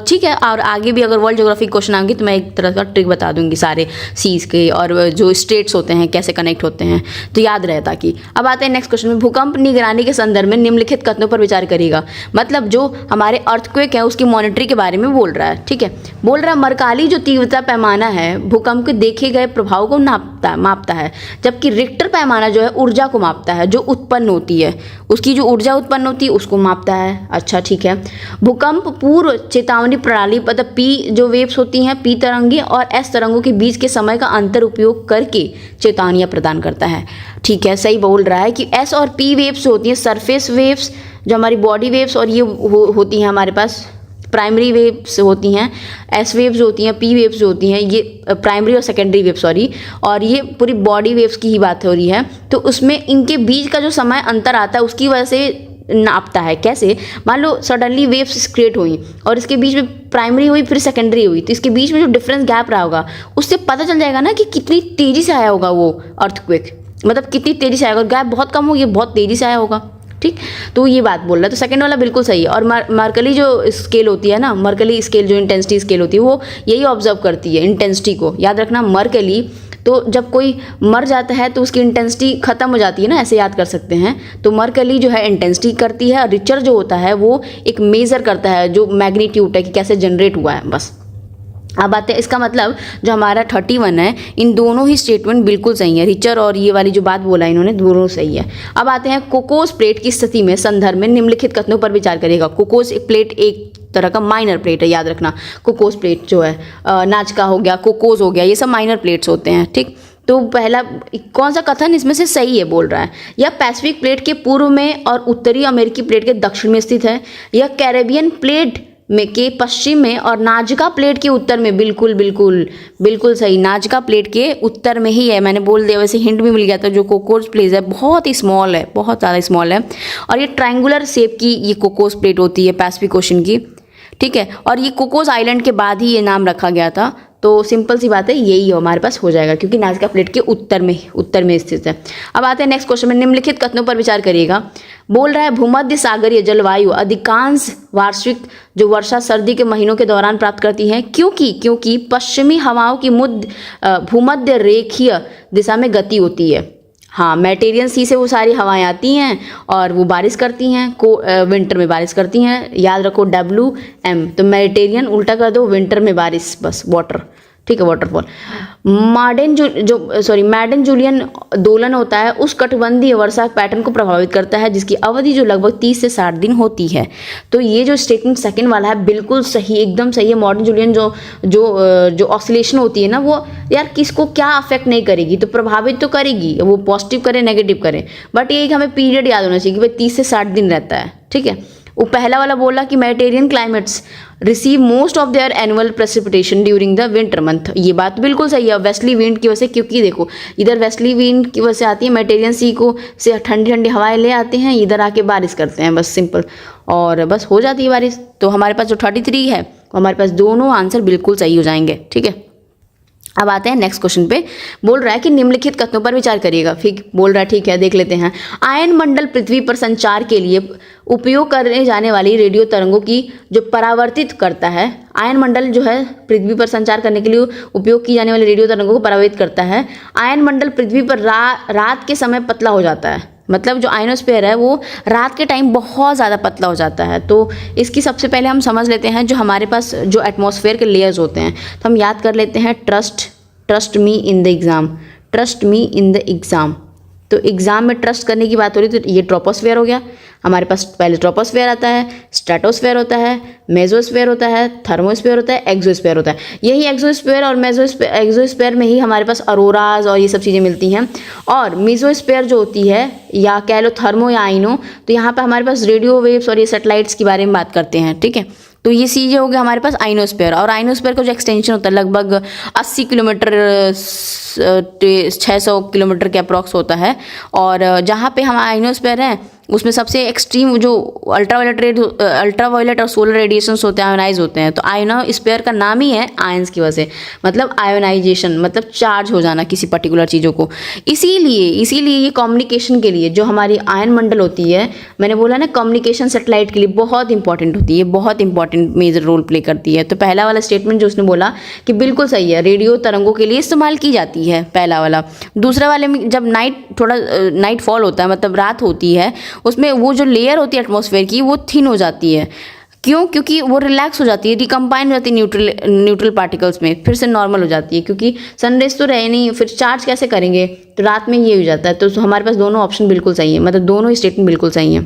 ठीक है। और आगे भी अगर वर्ल्ड ज्योग्राफी क्वेश्चन आएंगे तो मैं एक तरह का ट्रिक बता दूंगी सारे सीज के, और जो स्टेट्स होते हैं कैसे कनेक्ट होते हैं, तो याद रहे ताकि। अब आते हैं नेक्स्ट क्वेश्चन में। भूकंप निगरानी के संदर्भ में निम्नलिखित कथनों पर विचार करिएगा। मतलब जो हमारे अर्थक्वेक है उसकी मॉनिटरी के बारे में बोल रहा है, ठीक है। बोल रहा है मरकाली जो तीव्रता पैमाना है भूकंप के देखे गए प्रभाव को मापता है, जबकि रिक्टर पैमाना जो है ऊर्जा को मापता है, जो उत्पन्न होती है, उसकी जो ऊर्जा उत्पन्न होती है उसको मापता है। अच्छा, ठीक है। भूकंप पूर्व चेतावनी प्रणाली, मतलब P जो वेव्स होती हैं, P तरंगे और S तरंगों के बीच के समय का अंतर उपयोग करके चेतावनियां प्रदान करता है, ठीक है। सही बोल रहा है कि S और P वेव्स होती हैं सरफेस वेव्स, जो हमारी बॉडी वेव्स, और ये होती हैं हमारे पास प्राइमरी वेव्स होती हैं, S वेव्स होती हैं, P वेव्स होती हैं, ये प्राइमरी और सेकेंडरी वेव, सॉरी। और ये पूरी बॉडी वेव्स की ही बात हो रही है। तो उसमें इनके बीच का जो समय अंतर आता है उसकी वजह से नापता है। कैसे, मान लो सडनली वेव्स क्रिएट हुई और इसके बीच में प्राइमरी हुई फिर सेकेंडरी हुई, तो इसके बीच में जो डिफरेंस गैप रहा होगा उससे पता चल जाएगा ना कि कितनी तेज़ी से आया होगा वो अर्थक्वेक, मतलब कितनी तेज़ी से आएगा। गैप बहुत कम हो, ये बहुत तेज़ी से आया होगा, ठीक। तो ये बात बोल रहा है। तो सेकंड वाला बिल्कुल सही है। और मर्कली जो स्केल होती है ना, मर्कली स्केल जो इंटेंसिटी स्केल होती है वो यही ऑब्जर्व करती है, इंटेंसिटी को। याद रखना मर्कली, तो जब कोई मर जाता है तो उसकी इंटेंसिटी खत्म हो जाती है ना, ऐसे याद कर सकते हैं। तो मर्कली जो है इंटेंसिटी करती है, और रिचर जो होता है वो एक मेजर करता है जो मैग्नीट्यूड है कि कैसे जनरेट हुआ है, बस। अब आते हैं, इसका मतलब जो हमारा 31 है, इन दोनों ही स्टेटमेंट बिल्कुल सही है। रिचर और ये वाली जो बात बोला इन्होंने, दोनों सही है। अब आते हैं कोकोस प्लेट की स्थिति में संदर्भ में निम्नलिखित कथनों पर विचार करिएगा। कोकोस एक प्लेट एक तरह का माइनर प्लेट है, याद रखना। कोकोस प्लेट जो है, नाजका हो गया, कोकोस हो गया, ये सब माइनर प्लेट्स होते हैं, ठीक। तो पहला कौन सा कथन इसमें से सही है बोल रहा है? यह पैसिफिक प्लेट के पूर्व में और उत्तरी अमेरिकी प्लेट के दक्षिण में स्थित है, यह कैरेबियन प्लेट में के पश्चिम में और नाजका प्लेट के उत्तर में। बिल्कुल बिल्कुल बिल्कुल सही, नाजका प्लेट के उत्तर में ही है, मैंने बोल दिया। वैसे हिंट भी मिल गया था। जो कोकोस प्लेट है बहुत ही स्मॉल है, बहुत ज़्यादा स्मॉल है, और ये ट्रायंगुलर शेप की ये कोकोस प्लेट होती है पैसिफिक ओशन की, ठीक है। और ये कोकोस आइलैंड के बाद ही ये नाम रखा गया था। तो सिंपल सी बात है, यही हमारे पास हो जाएगा, क्योंकि नाजका प्लेट के उत्तर में स्थित है। अब आते हैं नेक्स्ट क्वेश्चन में। निम्नलिखित कथनों पर विचार करिएगा। बोल रहा है भूमध्य सागरीय जलवायु अधिकांश वार्षिक जो वर्षा सर्दी के महीनों के दौरान प्राप्त करती है, क्योंकि पश्चिमी हवाओं की भूमध्य रेखीय दिशा में गति होती है। हाँ, मेडिटेरियन सी से वो सारी हवाएं आती हैं और वो बारिश करती हैं, विंटर में बारिश करती हैं। याद रखो WM, तो मेडिटेरियन उल्टा कर दो, विंटर में बारिश, बस वाटर, ठीक है, वाटरफॉल। मैडन जूलियन दोलन होता है उस कटिबंधीय वर्षा पैटर्न को प्रभावित करता है जिसकी अवधि जो लगभग 30 से 60 दिन होती है। तो ये जो स्टेटमेंट सेकंड वाला है बिल्कुल सही, एकदम सही है। मॉडर्न जूलियन जो ऑसिलेशन होती है ना, वो यार किसको क्या अफेक्ट नहीं करेगी, तो प्रभावित तो करेगी, वो पॉजिटिव करे नेगेटिव करे, बट ये हमें पीरियड याद होना चाहिए कि भाई 30 से 60 दिन रहता है, ठीक है। वो पहला वाला बोला कि Mediterranean climates receive most of their annual precipitation during the winter month. ये बात बिल्कुल सही है, वेस्टली विंड की वजह से, क्योंकि देखो इधर वेस्टली विंड की वजह से आती है, मेडिटेरियन सी को से ठंडी ठंडी हवाएं ले आते हैं, इधर आके बारिश करते हैं, बस सिंपल, और बस हो जाती है बारिश। तो हमारे पास जो 33 है, हमारे पास दोनों आंसर बिल्कुल सही हो जाएंगे, ठीक है। अब आते हैं नेक्स्ट क्वेश्चन पे। बोल रहा है कि निम्नलिखित कथनों पर विचार करिएगा। फिर बोल रहा है, ठीक है, देख लेते हैं। आयन मंडल पृथ्वी पर संचार के लिए उपयोग करने जाने वाली रेडियो तरंगों की जो परावर्तित करता है, आयन मंडल जो है पृथ्वी पर संचार करने के लिए उपयोग की जाने वाली रेडियो तरंगों को परावर्तित करता है। आयन मंडल पृथ्वी पर रात के समय पतला हो जाता है, मतलब जो आयनोस्फीयर है वो रात के टाइम बहुत ज़्यादा पतला हो जाता है। तो इसकी सबसे पहले हम समझ लेते हैं जो हमारे पास जो एटमॉस्फेयर के लेयर्स होते हैं, तो हम याद कर लेते हैं trust me in the exam, trust me in the exam. तो एग्ज़ाम में ट्रस्ट करने की बात हो रही, तो ये ट्रोपोस्फेयर हो गया हमारे पास। पहले ट्रोपोस्फेयर आता है, स्ट्रेटोस्फेयर होता है, मेसोस्फेयर होता है, थर्मोस्फेयर होता है, एक्सोस्फेयर होता है। यही एक्सोस्फेयर और एक्सोस्फेयर में ही हमारे पास अरोराज और ये सब चीज़ें मिलती हैं। और मेसोस्फेयर जो होती है, या कह लो थर्मो या आइनो, तो यहाँ पर हमारे पास रेडियो वेव्स और ये सैटेलाइट्स के बारे में बात करते हैं, ठीक है। तो ये चीज़ें हो गया हमारे पास आइनोस्फेयर। और आइनोस्फेयर का जो एक्सटेंशन होता है लगभग 80 किलोमीटर 600 किलोमीटर के अप्रॉक्स होता है। और जहाँ पे हम आइनोस्फेयर हैं उसमें सबसे एक्सट्रीम जो अल्ट्रावायलेट और सोलर रेडिएशंस होते हैं, आयोनाइज होते हैं। तो आयोनोस्फीयर का नाम ही है आयंस की वजह से, मतलब आयोनाइजेशन, मतलब चार्ज हो जाना किसी पर्टिकुलर चीज़ों को। इसीलिए ये कम्युनिकेशन के लिए जो हमारी आयन मंडल होती है, मैंने बोला ना कम्युनिकेशन सैटेलाइट के लिए बहुत इंपॉर्टेंट होती है, बहुत इंपॉर्टेंट मेजर रोल प्ले करती है। तो पहला वाला स्टेटमेंट जो उसने बोला कि बिल्कुल सही है, रेडियो तरंगों के लिए इस्तेमाल की जाती है, पहला वाला। दूसरा वाले में जब नाइट फॉल होता है, मतलब रात होती है, उसमें वो जो लेयर होती है एटमॉस्फेयर की वो थिन हो जाती है। क्यों? क्योंकि वो रिलैक्स हो जाती है, रिकम्बाइन हो जाती है न्यूट्रल पार्टिकल्स में, फिर से नॉर्मल हो जाती है, क्योंकि सनरेज तो रहे नहीं, फिर चार्ज कैसे करेंगे, तो रात में ये हो जाता है। तो हमारे पास दोनों ऑप्शन बिल्कुल सही है, मतलब दोनों ही स्टेटमेंट बिल्कुल सही है।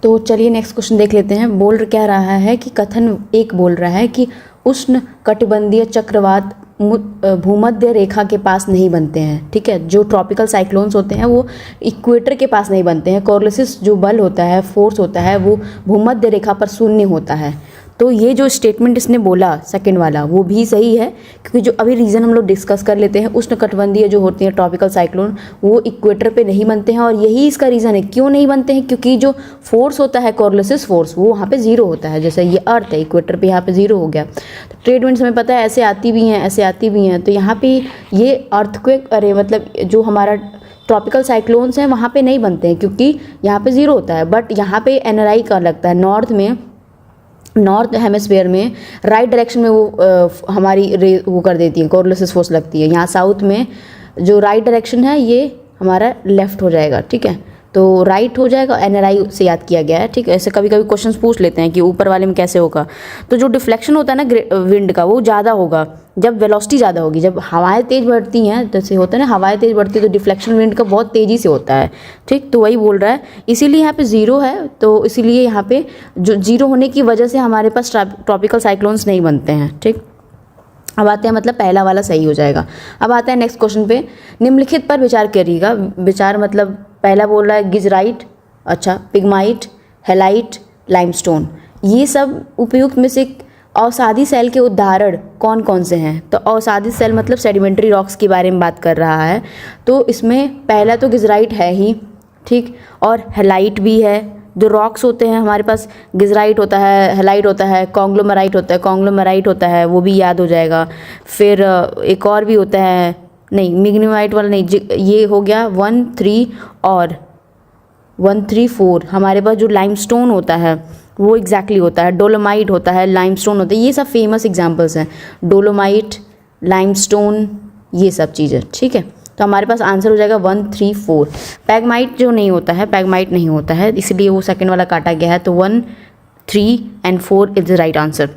तो चलिए नेक्स्ट क्वेश्चन देख लेते हैं। बोल क्या रहा है कि कथन एक बोल रहा है कि उष्ण कटिबंधीय चक्रवात भूमध्य रेखा के पास नहीं बनते हैं, ठीक है। जो ट्रॉपिकल साइक्लोन्स होते हैं वो इक्वेटर के पास नहीं बनते हैं। कोरियोलिस जो बल होता है, फोर्स होता है, वो भूमध्य रेखा पर शून्य होता है। तो ये जो स्टेटमेंट इसने बोला सेकंड वाला वो भी सही है, क्योंकि जो अभी रीज़न हम लोग डिस्कस कर लेते हैं, उष्णकटिबंधीय जो होती हैं ट्रॉपिकल साइक्लोन वो इक्वेटर पे नहीं बनते हैं। और यही इसका रीज़न है क्यों नहीं बनते हैं, क्योंकि जो फोर्स होता है कोरियोलिस फोर्स वो वहाँ पे जीरो होता है। जैसे ये अर्थ है, इक्वेटर पे यहाँ पे जीरो हो गया। तो ट्रेड विंड्स हमें पता है ऐसे आती भी हैं, ऐसे आती भी हैं। तो यहाँ पे ये अर्थक्वेक मतलब जो हमारा ट्रॉपिकल साइक्लोन्स हैं वहाँ पे नहीं बनते हैं, क्योंकि यहाँ पे जीरो होता है। बट यहाँ पे NRI का लगता है, नॉर्थ हेमिस्फीयर में राइट डायरेक्शन में वो हमारी वो कर देती है, कोरियोलिस फोर्स लगती है। यहाँ साउथ में जो राइट डायरेक्शन है ये हमारा लेफ्ट हो जाएगा, ठीक है। तो राइट हो जाएगा, NRI से याद किया गया है, ठीक है। ऐसे कभी कभी क्वेश्चंस पूछ लेते हैं कि ऊपर वाले में कैसे होगा। तो जो डिफ्लेक्शन होता है ना विंड का वो ज़्यादा होगा, जब वेलोसिटी ज़्यादा होगी, जब हवाएं तेज़ बढ़ती हैं, जैसे होता है ना हवाएं तेज़ बढ़ती है तो डिफ्लेक्शन विंड का बहुत तेज़ी से होता है, ठीक। तो वही बोल रहा है, इसीलिए यहाँ पे ज़ीरो है, तो इसीलिए यहाँ पे जो ज़ीरो होने की वजह से हमारे पास ट्रॉपिकल साइक्लोन्स नहीं बनते हैं, ठीक। अब आते हैं, मतलब पहला वाला सही हो जाएगा। अब आता है नेक्स्ट क्वेश्चन पे, निम्नलिखित पर विचार करिएगा। विचार मतलब पहला बोल रहा है गिजराइट, अच्छा पिगमाइट, हेलाइट, लाइमस्टोन, ये सब उपयुक्त में से अवसादी सेल के उदाहरण कौन कौन से हैं? तो अवसादी सेल मतलब सेडिमेंट्री रॉक्स के बारे में बात कर रहा है, तो इसमें पहला तो गिजराइट है ही, ठीक, और हेलाइट भी है। जो रॉक्स होते हैं हमारे पास, गिजराइट होता है, हेलाइट होता है, कॉन्ग्लोमेराइट होता है, कॉन्ग्लोमेराइट होता है, वो भी याद हो जाएगा। फिर एक और भी होता है, नहीं मिग्नेमाइट वाला नहीं, ये हो गया 1 3 और 1 3 4। हमारे पास जो लाइमस्टोन होता है वो एग्जैक्टली होता है, डोलोमाइट होता है, लाइमस्टोन होता है, ये सब फेमस एग्जांपल्स हैं, डोलोमाइट, लाइमस्टोन, ये सब चीज़ें, ठीक है। तो हमारे पास आंसर हो जाएगा 1 3 4। पैगमाइट जो नहीं होता है, पैगमाइट नहीं होता है, इसलिए वो सेकंड वाला काटा गया है, तो 1 3 and 4 is the right answer.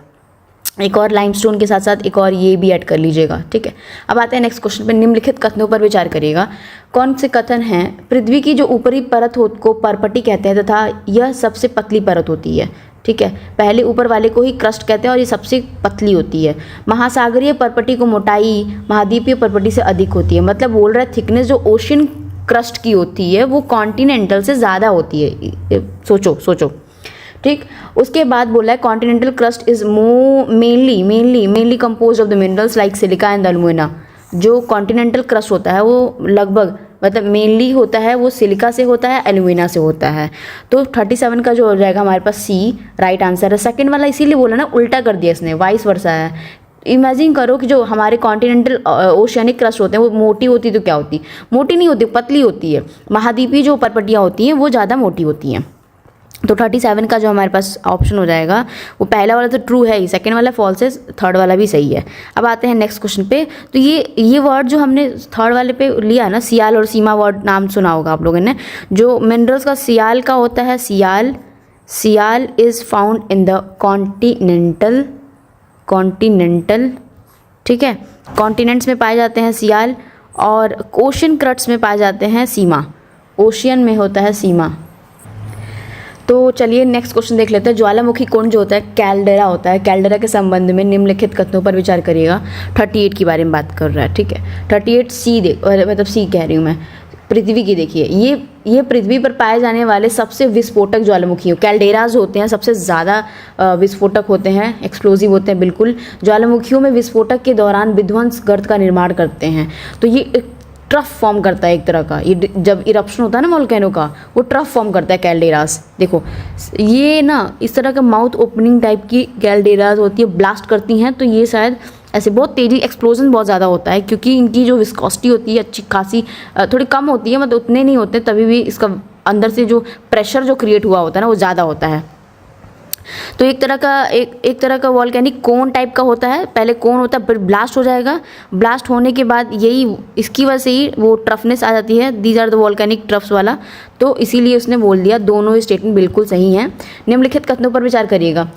एक और लाइमस्टोन के साथ साथ एक और ये भी ऐड कर लीजिएगा, ठीक है। अब आते हैं नेक्स्ट क्वेश्चन पे, निम्नलिखित कथनों पर विचार करिएगा। कौन से कथन हैं? पृथ्वी की जो ऊपरी परत को पर्पटी कहते हैं तथा यह सबसे पतली परत होती है, ठीक है। पहले ऊपर वाले को ही क्रस्ट कहते हैं और ये सबसे पतली होती है। महासागरीय पर्पटी को मोटाई महाद्वीपीय पर्पटी से अधिक होती है, मतलब बोल रहा है थिकनेस जो ओशियन क्रस्ट की होती है वो कॉन्टिनेंटल से ज़्यादा होती है। सोचो, ठीक। उसके बाद बोला है continental crust is mainly compose of the minerals like silica and alumina. जो कॉन्टिनेंटल क्रस्ट होता है वो लगभग मतलब मेनली होता है वो सिलिका से होता है, एल्यूमिना से होता है। तो 37 का जो हो जाएगा हमारे पास सी राइट आंसर है। सेकंड वाला इसीलिए बोला ना, उल्टा कर दिया इसने, वाइस वर्सा है। इमेजिन करो कि जो हमारे कॉन्टिनेंटल ओशियनिक क्रस्ट होते हैं वो मोटी होती तो क्या होती? मोटी नहीं होती, पतली होती है। महाद्वीपीय जो पर्पटियाँ होती हैं वो ज़्यादा मोटी होती हैं। तो 37 का जो हमारे पास ऑप्शन हो जाएगा वो पहला वाला तो ट्रू है ही, सेकंड वाला फॉल्स है, थर्ड वाला भी सही है। अब आते हैं नेक्स्ट क्वेश्चन पे। तो ये वर्ड जो हमने थर्ड वाले पे लिया ना, सियाल और सीमा वर्ड नाम सुना होगा आप लोगों ने। जो मिनरल्स का सियाल का होता है, sial is found in the continental, ठीक है, कॉन्टिनेंट्स में पाए जाते हैं सियाल, और ओशियन क्रट्स में पाए जाते हैं सीमा, ओशियन में होता है सीमा। तो चलिए नेक्स्ट क्वेश्चन देख लेते हैं। ज्वालामुखी कुंड जो होता है कैल्डेरा होता है, कैल्डेरा के संबंध में निम्नलिखित कथनों पर विचार करिएगा। 38 के बारे में बात कर रहा है, ठीक है। 38 सी मतलब सी कह रही हूँ मैं, पृथ्वी की देखिए, ये पृथ्वी पर पाए जाने वाले सबसे विस्फोटक ज्वालामुखी कैल्डेराज होते हैं, सबसे ज़्यादा विस्फोटक होते हैं, एक्सप्लोजिव होते हैं बिल्कुल। ज्वालामुखियों में विस्फोटक के दौरान विध्वंस गर्त का निर्माण करते हैं। तो ये एक ट्रफ फॉर्म करता है एक तरह का, ये जब इरप्शन होता है ना वोल्केनो का, वो ट्रफ फॉर्म करता है कैल्डेरास। देखो ये ना इस तरह का माउथ ओपनिंग टाइप की कैल्डेरास होती है, ब्लास्ट करती हैं, तो ये शायद ऐसे बहुत तेज़ी एक्सप्लोजन बहुत ज़्यादा होता है, क्योंकि इनकी जो विस्कोसिटी होती है अच्छी खासी थोड़ी कम होती है, मतलब उतने नहीं होते, तभी भी इसका अंदर से जो प्रेशर जो क्रिएट हुआ होता है ना वो ज़्यादा होता है। तो एक तरह का वॉल्केनिक कोन टाइप का होता है, पहले कोन होता है फिर ब्लास्ट हो जाएगा, ब्लास्ट होने के बाद यही इसकी वजह से ही वो ट्रफनेस आ जाती है, these are the volcanic troughs वाला। तो इसीलिए उसने बोल दिया, दोनों स्टेटमेंट बिल्कुल सही हैं। निम्नलिखित कथनों पर विचार करिएगा।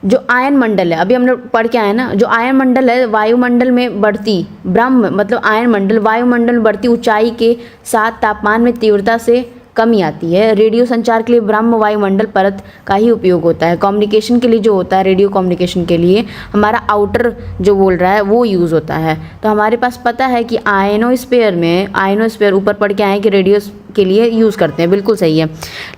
जो आयन मंडल है, अभी हमने पढ़ के आए ना, जो आयन मंडल है वायुमंडल में बढ़ती मतलब आयन मंडल वायुमंडल में बढ़ती ऊंचाई के साथ तापमान में तीव्रता से कमी आती है। रेडियो संचार के लिए ब्रह्म वायुमंडल परत का ही उपयोग होता है। कम्युनिकेशन के लिए जो होता है, रेडियो कम्युनिकेशन के लिए हमारा आउटर जो बोल रहा है वो यूज़ होता है। तो हमारे पास पता है कि आयनोस्फीयर ऊपर पढ़ के आए कि रेडियो के लिए यूज़ करते हैं, बिल्कुल सही है।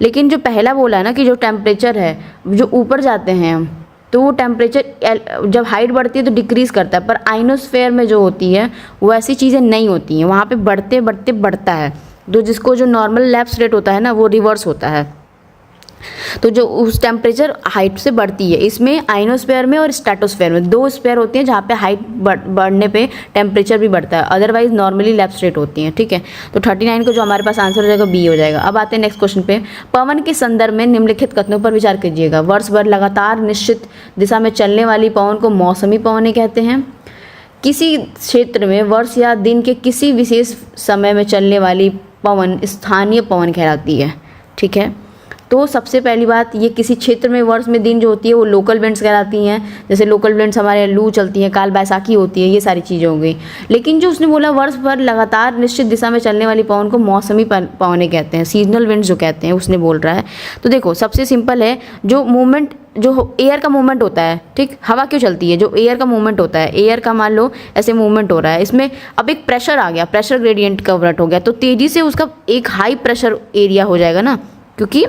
लेकिन जो पहला बोला है ना कि जो टेम्परेचर है जो ऊपर जाते हैं हम, तो वो टेम्परेचर जब हाइट बढ़ती है तो डिक्रीज़ करता है, पर आयनोस्फीयर में जो होती है वो ऐसी चीज़ें नहीं होती हैं, वहाँ पे बढ़ते बढ़ते बढ़ता है। तो जिसको जो नॉर्मल लैप्स रेट होता है ना वो रिवर्स होता है। तो जो उस टेम्परेचर हाइट से बढ़ती है, इसमें आइनोस्फीयर में और स्ट्रेटोस्फीयर में दो स्फीयर होती हैं जहाँ पे हाइट बढ़ने पे टेम्परेचर भी बढ़ता है, अदरवाइज नॉर्मली लैप्स रेट होती हैं, ठीक है। तो 39 को जो हमारे पास आंसर हो जाएगा बी हो जाएगा। अब आते हैं नेक्स्ट क्वेश्चन पे। पवन के संदर्भ में निम्नलिखित कथनों पर विचार कीजिएगा। वर्ष भर लगातार निश्चित दिशा में चलने वाली पवन को मौसमी पवनें कहते हैं। किसी क्षेत्र में वर्ष या दिन के किसी विशेष समय में चलने वाली पवन स्थानीय पवन कहलाती है, ठीक है। तो सबसे पहली बात, ये किसी क्षेत्र में वर्ष में दिन जो होती है वो लोकल विंड्स कहलाती हैं। जैसे लोकल विंड्स हमारे लू चलती हैं, काल बैसाखी होती है, ये सारी चीज़ें हो गई। लेकिन जो उसने बोला वर्ष भर लगातार निश्चित दिशा में चलने वाली पवन को मौसमी पवनें कहते हैं, सीजनल विंड्स जो कहते हैं, उसने बोल रहा है। तो देखो सबसे सिंपल है, जो मूवमेंट, जो एयर का मूवमेंट होता है, ठीक, हवा क्यों चलती है, जो एयर का मूवमेंट होता है, एयर का मान लो ऐसे मूवमेंट हो रहा है, इसमें अब एक प्रेशर आ गया, प्रेशर ग्रेडियंट कन्वर्ट हो गया, तो तेज़ी से उसका एक हाई प्रेशर एरिया हो जाएगा ना, क्योंकि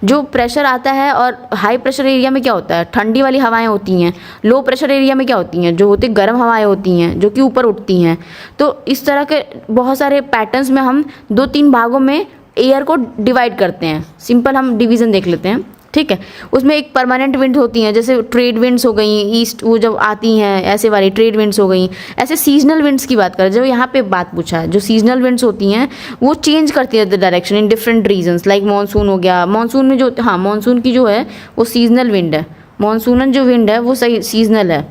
जो प्रेशर आता है, और हाई प्रेशर एरिया में क्या होता है, ठंडी वाली हवाएं होती हैं। लो प्रेशर एरिया में क्या होती हैं, जो होती गर्म हवाएं होती हैं, जो कि ऊपर उठती हैं। तो इस तरह के बहुत सारे पैटर्न्स में हम 2-3 भागों में एयर को डिवाइड करते हैं। सिंपल हम डिवीज़न देख लेते हैं, ठीक है। उसमें एक परमानेंट विंड होती हैं, जैसे ट्रेड विंड्स हो गई, ईस्ट वो जब आती हैं ऐसे वाली ट्रेड विंड्स हो गई। ऐसे सीजनल विंड्स की बात करें, जो यहाँ पे बात पूछा है, जो सीजनल विंड्स होती हैं वो चेंज करती है the direction in different regions, like monsoon हो गया। मानसून में जो, हाँ, मानसून की जो है वो सीजनल विंड है, मानसूनन जो विंड है वो सही सीजनल है,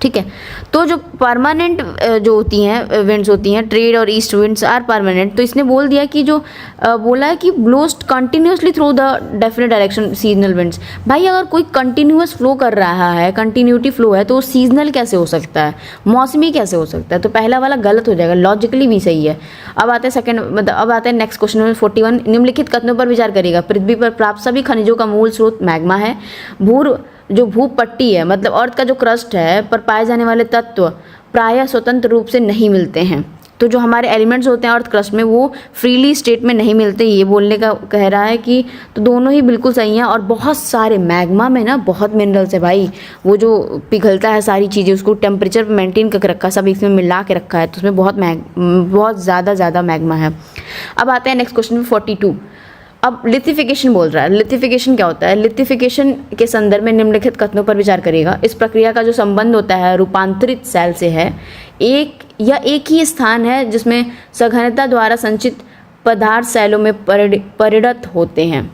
ठीक है। तो जो परमानेंट जो होती हैं विंड्स होती हैं, ट्रेड और ईस्ट विंड्स आर परमानेंट। तो इसने बोल दिया कि जो बोला है कि blows continuously through the definite direction seasonal winds. भाई अगर कोई कंटिन्यूस फ्लो कर रहा है, कंटिन्यूटी फ्लो है, तो वो सीजनल कैसे हो सकता है, मौसमी कैसे हो सकता है? तो पहला वाला गलत हो जाएगा, लॉजिकली भी सही है। अब आते हैं सेकंड, मतलब अब आते हैं नेक्स्ट क्वेश्चन नंबर 41। निम्नलिखित कथनों पर विचार करिएगा। पृथ्वी पर प्राप्त सभी खनिजों का मूल स्रोत मैग्मा है। जो भूपट्टी है, मतलब अर्थ का जो क्रस्ट है, पर पाए जाने वाले तत्व प्रायः स्वतंत्र रूप से नहीं मिलते हैं। तो जो हमारे एलिमेंट्स होते हैं अर्थ क्रस्ट में, वो फ्रीली स्टेट में नहीं मिलते, ये बोलने का कह रहा है कि तो दोनों ही बिल्कुल सही हैं। और बहुत सारे मैग्मा में ना बहुत मिनरल्स है भाई, वो जो पिघलता है सारी चीज़ें, उसको टेम्परेचर मेंटेन करके रखा है, सब इसमें मिला के रखा है, तो उसमें बहुत ज़्यादा मैग्मा है। अब आते हैं नेक्स्ट क्वेश्चन में 42। अब लिथिफिकेशन बोल रहा है। लिथिफिकेशन क्या होता है? लिथिफिकेशन के संदर्भ में निम्नलिखित कथनों पर विचार करिएगा। इस प्रक्रिया का जो संबंध होता है रूपांतरित सेल से है। एक ही स्थान है जिसमें सघनता द्वारा संचित पदार्थ सेलों में परिणत होते हैं।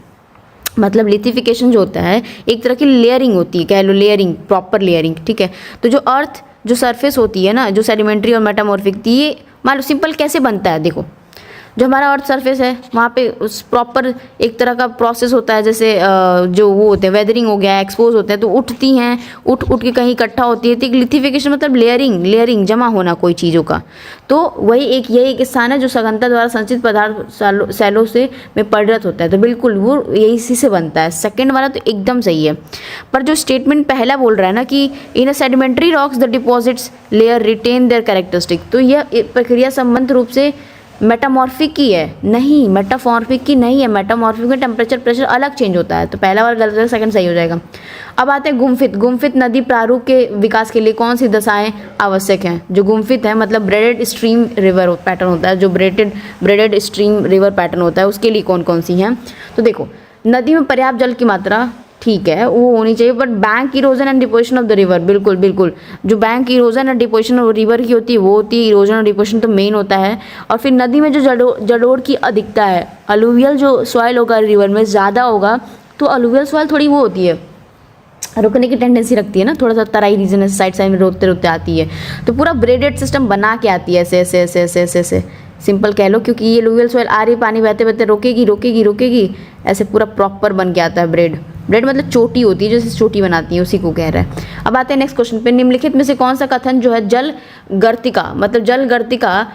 मतलब लिथिफिकेशन जो होता है एक तरह की लेयरिंग होती है, कह लो लेयरिंग, प्रॉपर लेयरिंग, ठीक है। तो जो अर्थ जो सरफेस होती है ना, जो सेडिमेंट्री और मेटामॉर्फिक थी, ये मान लो सिंपल कैसे बनता है, देखो जो हमारा अर्थ सरफेस है वहाँ पे उस प्रॉपर एक तरह का प्रोसेस होता है, जैसे जो वो होते हैं वेदरिंग हो गया, एक्सपोज होते हैं, तो उठती हैं, उठ के कहीं इकट्ठा होती है। तो एक लिथिफिकेशन मतलब लेयरिंग जमा होना कोई चीज़ों का। तो वही यही एक स्थान है जो सघनता द्वारा संचित पदार्थ सेलों से में परिणत होता है। तो बिल्कुल वो यही इसी से बनता है। सेकेंड वाला तो एकदम सही है, पर जो स्टेटमेंट पहला बोल रहा है ना कि in a sedimentary rocks the deposits layer retain their characteristic, तो यह प्रक्रिया संबंध रूप से मेटामॉर्फिक की है, नहीं मेटामॉर्फिक की नहीं है। मेटामॉर्फिक में टेम्परेचर प्रेशर अलग चेंज होता है। तो पहला वाला गलत है, सेकंड सही हो जाएगा। अब आते हैं गुम्फित नदी प्रारूप के विकास के लिए कौन सी दशाएं आवश्यक हैं? जो गुम्फित है मतलब ब्रेडेड स्ट्रीम रिवर पैटर्न होता है, जो ब्रेडेड स्ट्रीम रिवर पैटर्न होता है, उसके लिए कौन कौन सी हैं? तो देखो, नदी में पर्याप्त जल की मात्रा, ठीक है, वो होनी चाहिए, but bank erosion and deposition of the river, बिल्कुल जो bank erosion and deposition of river की होती है वो होती है, इरोजन और डिपोजिशन तो मेन होता है। और फिर नदी में जो जड़ोड़ की अधिकता है, अलुवियल जो सॉइल होगा रिवर में ज़्यादा होगा, तो अलुवियल सॉइल थोड़ी वो होती है, रुकने की टेंडेंसी रखती है ना, थोड़ा सा तराई रीजन है, साइड में रोकते आती है, तो पूरा ब्रेडेड सिस्टम बना के आती है ऐसे सिंपल कह लो, क्योंकि ये लुवियल सॉइल आ रही, पानी बहते बहते रोकेगी, ऐसे पूरा प्रॉपर बन के आता है। ब्रेड मतलब चोटी होती है, जैसे चोटी बनाती है, उसी को कह रहा है। अब आते हैं नेक्स्ट क्वेश्चन पे। निम्नलिखित में से कौन सा कथन जो है जल गर्तिका, मतलब जल गर्तिका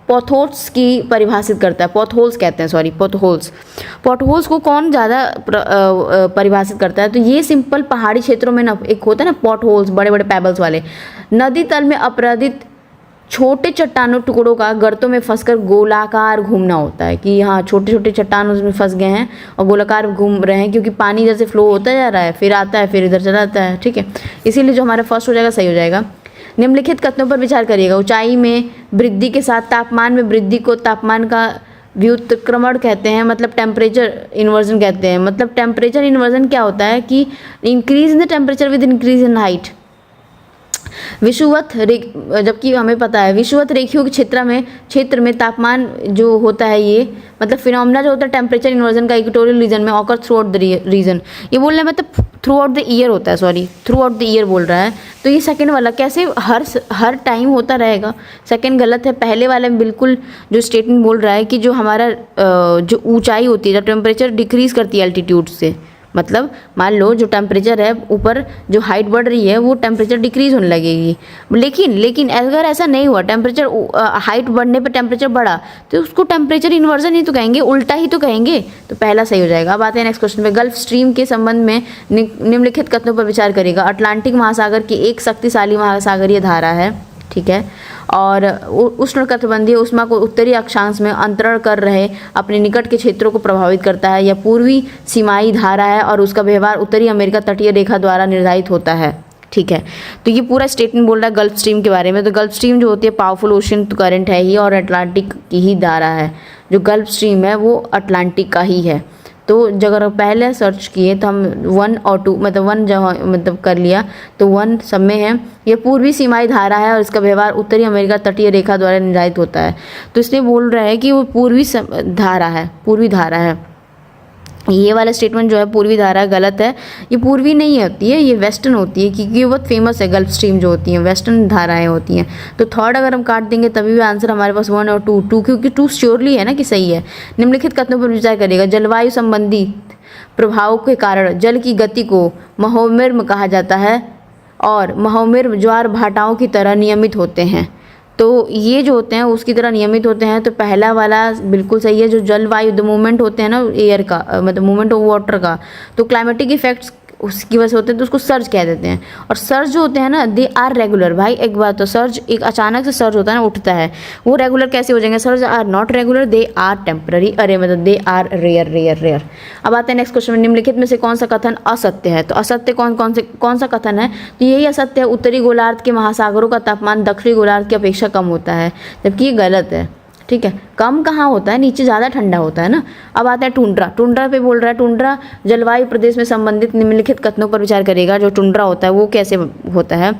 पॉथहोल्स की परिभाषित करता है? पॉथहोल्स कहते हैं, सॉरी, पॉथहोल्स को कौन ज़्यादा परिभाषित करता है? तो ये सिंपल पहाड़ी क्षेत्रों में ना एक होता है ना पॉथहोल्स, बड़े बड़े पैबल्स वाले, नदी तल में अपराधित छोटे चट्टानों टुकड़ों का गर्तों में फंसकर गोलाकार घूमना होता है, कि हाँ छोटे छोटे चट्टान उसमें फंस गए हैं और गोलाकार घूम रहे हैं, क्योंकि पानी इधर से फ्लो होता जा रहा है, फिर आता है, फिर इधर चला जाता है, ठीक है। इसीलिए जो हमारा फर्स्ट हो जाएगा सही हो जाएगा। निम्नलिखित कथनों पर विचार करिएगा। ऊंचाई में वृद्धि के साथ तापमान में वृद्धि को तापमान का व्युत्क्रमण कहते हैं, मतलब टेम्परेचर इन्वर्जन कहते हैं। मतलब टेम्परेचर इन्वर्जन क्या होता है कि increase in the temperature with increase in height. जबकि हमें पता है विषुवत रेखीय क्षेत्र में तापमान जो होता है, ये मतलब फिनोमेना जो होता है टेम्परेचर इन्वर्जन का इक्वेटोरियल रीजन में occur throughout the region, ये बोल रहे हैं मतलब थ्रू आउट द ईयर होता है, sorry through out the year बोल रहा है। तो ये सेकंड वाला कैसे हर टाइम होता रहेगा, सेकंड गलत है। पहले वाले में बिल्कुल जो स्टेटमेंट बोल रहा है कि जो हमारा जो ऊंचाई होती है, जब टेम्परेचर डिक्रीज करती है एल्टीट्यूड से, मतलब मान लो जो टेम्परेचर है ऊपर जो हाइट बढ़ रही है वो टेम्परेचर डिक्रीज होने लगेगी। लेकिन अगर ऐसा नहीं हुआ, टेम्परेचर हाइट बढ़ने पर टेम्परेचर बढ़ा, तो उसको टेम्परेचर इन्वर्जन ही तो कहेंगे, उल्टा ही तो कहेंगे। तो पहला सही हो जाएगा। अब आते हैं नेक्स्ट क्वेश्चन पे। गल्फ स्ट्रीम के संबंध में निम्नलिखित कथनों पर विचार करेगा। अटलांटिक महासागर की एक शक्तिशाली महासागरीय धारा है, ठीक है, और उष्णकटिबंधीय ऊष्मा को उत्तरी अक्षांश में अंतरण कर रहे अपने निकट के क्षेत्रों को प्रभावित करता है। यह पूर्वी सीमाई धारा है और उसका व्यवहार उत्तरी अमेरिका तटीय रेखा द्वारा निर्धारित होता है, ठीक है। तो ये पूरा स्टेटमेंट बोल रहा है गल्फ स्ट्रीम के बारे में। तो गल्फ स्ट्रीम जो होती है पावरफुल ओशन करंट है ही और अटलांटिक की ही धारा है। जो गल्फ स्ट्रीम है वो अटलांटिक का ही है। तो अगर पहले सर्च किए तो हम 1 और 2 मतलब 1 जहाँ मतलब कर लिया तो 1 सब में है। यह पूर्वी सीमाई धारा है और इसका व्यवहार उत्तरी अमेरिका तटीय रेखा द्वारा निर्धारित होता है। तो इसलिए बोल रहा है कि वो पूर्वी धारा है। ये वाला स्टेटमेंट जो है पूर्वी धारा गलत है। ये पूर्वी नहीं होती है, ये वेस्टर्न होती है, क्योंकि ये बहुत फेमस है। गल्फ स्ट्रीम जो होती हैं वेस्टर्न धाराएं होती हैं। तो थर्ड अगर हम काट देंगे तभी भी आंसर हमारे पास 1 और 2 क्योंकि 2 श्योरली है ना कि सही है। निम्नलिखित कथनों पर विचार करेगा। जलवायु संबंधी प्रभावों के कारण जल की गति को महोमिर्म कहा जाता है और महोमिर्म ज्वार भाटाओं की तरह नियमित होते हैं। तो ये जो होते हैं उसकी तरह नियमित होते हैं। तो पहला वाला बिल्कुल सही है। जो जलवायु द मूवमेंट होते हैं ना एयर का, मतलब मूवमेंट ऑफ वाटर का, तो क्लाइमेटिक इफेक्ट्स उसकी वजह से होते हैं, तो उसको सर्ज कह देते हैं। और सर्ज जो होते हैं ना दे आर रेगुलर। भाई एक बात तो सर्ज एक अचानक से सर्ज होता है ना, उठता है, वो रेगुलर कैसे हो जाएंगे? Surge are not regular, they are temporary, अरे मतलब दे आर रेयर। अब आते हैं नेक्स्ट क्वेश्चन में। निम्नलिखित में से कौन सा कथन असत्य है? तो असत्य कौन सा कथन है? तो यही असत्य है, उत्तरी गोलार्ध के महासागरों का तापमान दक्षिणी गोलार्ध की अपेक्षा कम होता है, जबकि ये गलत है, ठीक है। कम कहाँ होता है, नीचे ज़्यादा ठंडा होता है ना। अब आता है टुंड्रा पे बोल रहा है। टुंड्रा जलवायु प्रदेश में संबंधित निम्नलिखित कथनों पर विचार करेगा। जो टुंड्रा होता है वो कैसे होता है?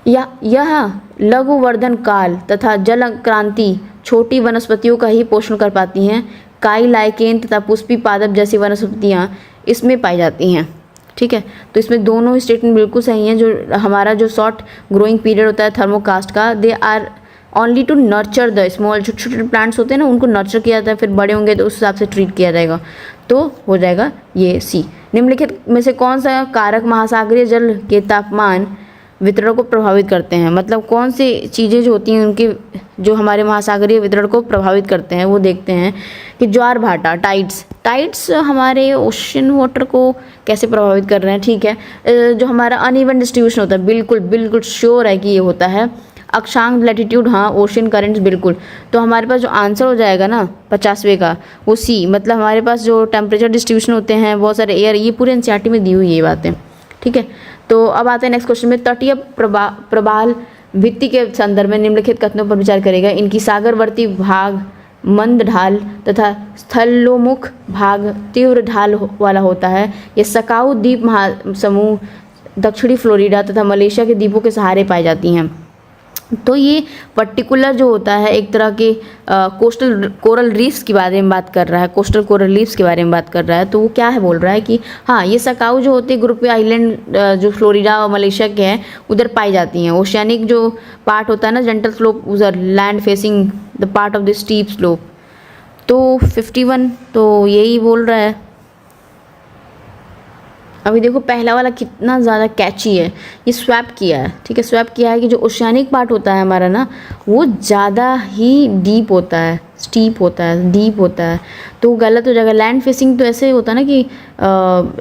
यह लघु वर्धन काल तथा जल क्रांति छोटी वनस्पतियों का ही पोषण कर पाती हैं। काई, लाइकेन तथा पुष्पी पादप जैसी वनस्पतियाँ इसमें पाई जाती हैं, ठीक है। तो इसमें दोनों स्टेटमेंट बिल्कुल सही हैं। जो हमारा जो शॉर्ट ग्रोइंग पीरियड होता है थर्मोकास्ट का, they are only to nurture the small, छोटे छोटे प्लांट्स होते हैं ना उनको नर्चर किया जाता है, फिर बड़े होंगे तो उस हिसाब से ट्रीट किया जाएगा। तो हो जाएगा ये सी। निम्नलिखित में से कौन सा कारक महासागरीय जल के तापमान वितरण को प्रभावित करते हैं? मतलब कौन सी चीज़ें जो होती हैं उनके जो हमारे महासागरीय वितरण को प्रभावित करते हैं वो देखते हैं कि ज्वार भाटा, टाइड्स हमारे ओशन वाटर को कैसे प्रभावित कर रहे हैं, ठीक है। जो हमारा अनइवन डिस्ट्रीब्यूशन होता है, बिल्कुल श्योर है कि ये होता है। अक्षांश लैटिट्यूड, हाँ, ओशन करेंट्स, बिल्कुल। तो हमारे पास जो आंसर हो जाएगा ना 50वें का वो सी। मतलब हमारे पास जो टेम्परेचर डिस्ट्रीब्यूशन होते हैं, बहुत सारे एयर, ये पूरे एनसीईआरटी में दी हुई ये बातें, ठीक है। तो अब आते हैं नेक्स्ट क्वेश्चन में। तटीय प्रबाल भित्ति के संदर्भ में निम्नलिखित कथनों पर विचार करेगा। इनकी सागरवर्ती भाग मंद ढाल तथा स्थलोमुख भाग तीव्र ढाल वाला होता है। यह सकाउ द्वीप महासमूह दक्षिणी फ्लोरिडा तथा मलेशिया के द्वीपों के सहारे पाई जाती हैं। तो ये पर्टिकुलर जो होता है एक तरह के कोस्टल कोरल रीफ्स के बारे में बात कर रहा है, कोस्टल कोरल रीफ्स के बारे में बात कर रहा है। तो वो क्या है बोल रहा है कि हाँ, ये सकाउ जो होते हैं ग्रुप आइलैंड जो फ्लोरिडा और मलेशिया के हैं उधर पाई जाती हैं। ओशियानिक जो पार्ट होता है ना, जेंटल स्लोप उधर, land facing the part of the steep slope. तो 51 तो यही बोल रहा है। अभी देखो पहला वाला कितना ज़्यादा कैची है, ये स्वैप किया है, ठीक है। स्वैप किया है कि जो ओशियानिक पार्ट होता है हमारा ना वो ज़्यादा ही डीप होता है, स्टीप होता है, डीप होता है, तो गलत हो जाएगा। लैंड फेसिंग तो ऐसे होता है ना कि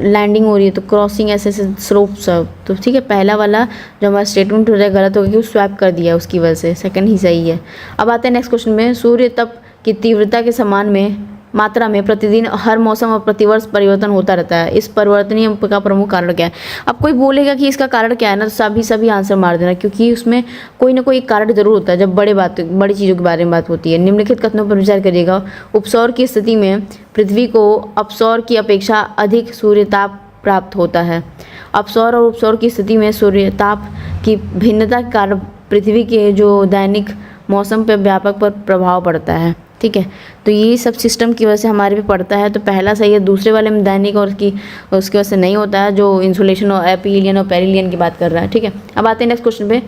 लैंडिंग हो रही है तो क्रॉसिंग ऐसे स्लोप सब, तो ठीक है। पहला वाला जो हमारा स्टेटमेंट हो जाएगा गलत होगा कि वो स्वैप कर दिया उसकी वजह से, सेकंड ही सही है। अब आते हैं नेक्स्ट क्वेश्चन में। सूर्य तप की तीव्रता के समान में मात्रा में प्रतिदिन हर मौसम और प्रतिवर्ष परिवर्तन होता रहता है। इस परिवर्तनीय का प्रमुख कारण क्या है? अब कोई बोलेगा कि इसका कारण क्या है ना, तो सभी आंसर मार देना, क्योंकि उसमें कोई ना कोई कारण जरूर होता है जब बड़ी चीज़ों के बारे में बात होती है। निम्नलिखित कथनों पर विचार करिएगा। उपसौर की स्थिति में पृथ्वी को अपसौर की अपेक्षा अधिक सूर्य ताप प्राप्त होता है। अपसौर और उपसौर की स्थिति में सूर्यताप की भिन्नता के कारण पृथ्वी के जो दैनिक मौसम पर व्यापक पर प्रभाव पड़ता है। ठीक है, तो ये सब सिस्टम की वजह से हमारे पे पड़ता है। तो पहला सही है, दूसरे वाले में दैनिक और उसकी वजह से नहीं होता है, जो इंसुलेशन और एपीलियन और पेरिलियन की बात कर रहा है। ठीक है, अब आते हैं नेक्स्ट क्वेश्चन पे।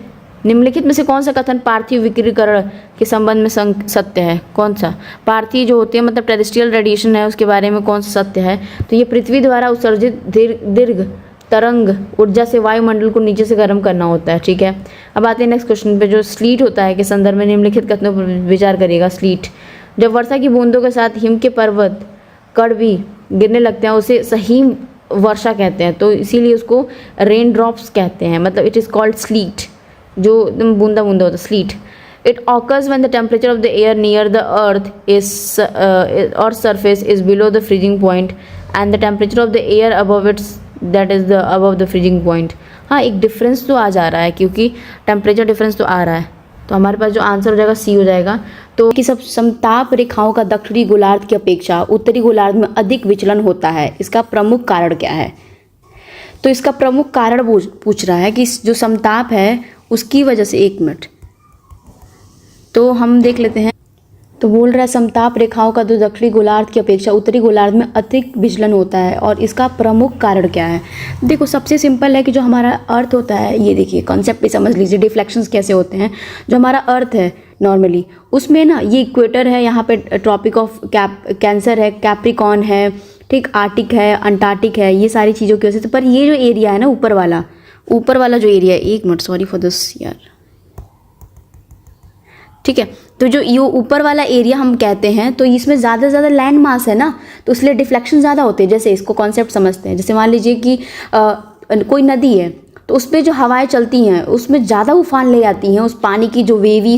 निम्नलिखित में से कौन सा कथन पार्थिव विकिरणकरण के संबंध में सत्य है? कौन सा? पार्थिव जो होती है मतलब टेरेस्ट्रियल रेडिएशन है, उसके बारे में कौन सा सत्य है? तो ये पृथ्वी द्वारा उत्सर्जित दीर्घ तरंग ऊर्जा से वायुमंडल को नीचे से गर्म करना होता है। ठीक है, अब आते हैं नेक्स्ट क्वेश्चन पे, जो स्लीट होता है के संदर्भ में निम्नलिखित कथनों पर विचार करिएगा। स्लीट जब वर्षा की बूंदों के साथ हिम के पर्वत कण भी गिरने लगते हैं, उसे सहीम वर्षा कहते हैं। तो इसीलिए उसको रेन ड्रॉप्स कहते हैं, मतलब इट इज़ कॉल्ड स्लीट, जो एकदम बूंदा बूंदा होता है, sleet. It occurs when the temperature of the air near the earth is और surface is below the freezing point and the temperature of the air above its that is the above the freezing point. हाँ, एक डिफरेंस तो आ जा रहा है, क्योंकि टेम्परेचर डिफरेंस तो आ रहा है। तो हमारे पास जो आंसर हो जाएगा सी हो जाएगा। तो कि सब समताप रेखाओं का दक्षिणी गोलार्ध की अपेक्षा उत्तरी गोलार्ध में अधिक विचलन होता है, इसका प्रमुख कारण क्या है? तो इसका प्रमुख कारण पूछ रहा है कि जो समताप है उसकी वजह से, एक मिनट तो हम देख लेते हैं। तो बोल रहा है समताप रेखाओं का जो दक्षिणी गोलार्ध की अपेक्षा उत्तरी गोलार्ध में अधिक विचलन होता है, और इसका प्रमुख कारण क्या है? देखो, सबसे सिंपल है कि जो हमारा अर्थ होता है, ये देखिए कॉन्सेप्ट भी समझ लीजिए, डिफ्लेक्शंस कैसे होते हैं। जो हमारा अर्थ है नॉर्मली, उसमें ना ये इक्वेटर है, यहाँ पे ट्रॉपिक ऑफ कैंसर है, कैप्रिकॉन है, ठीक, आर्टिक है, अंटार्कटिक है, ये सारी चीज़ों की वजह से। पर ये जो एरिया है ना ऊपर वाला जो एरिया है, एक मिनट सॉरी फॉर दिस यार, ठीक है, तो जो ये ऊपर वाला एरिया हम कहते हैं, तो इसमें ज़्यादा से ज़्यादा लैंड मास है ना, तो इसलिए डिफ्लेक्शन ज़्यादा होते हैं। जैसे इसको कॉन्सेप्ट समझते हैं, जैसे मान लीजिए कि कोई नदी है, तो उस पर जो हवाएं चलती हैं उसमें ज़्यादा उफान ले आती हैं, उस पानी की जो वेवी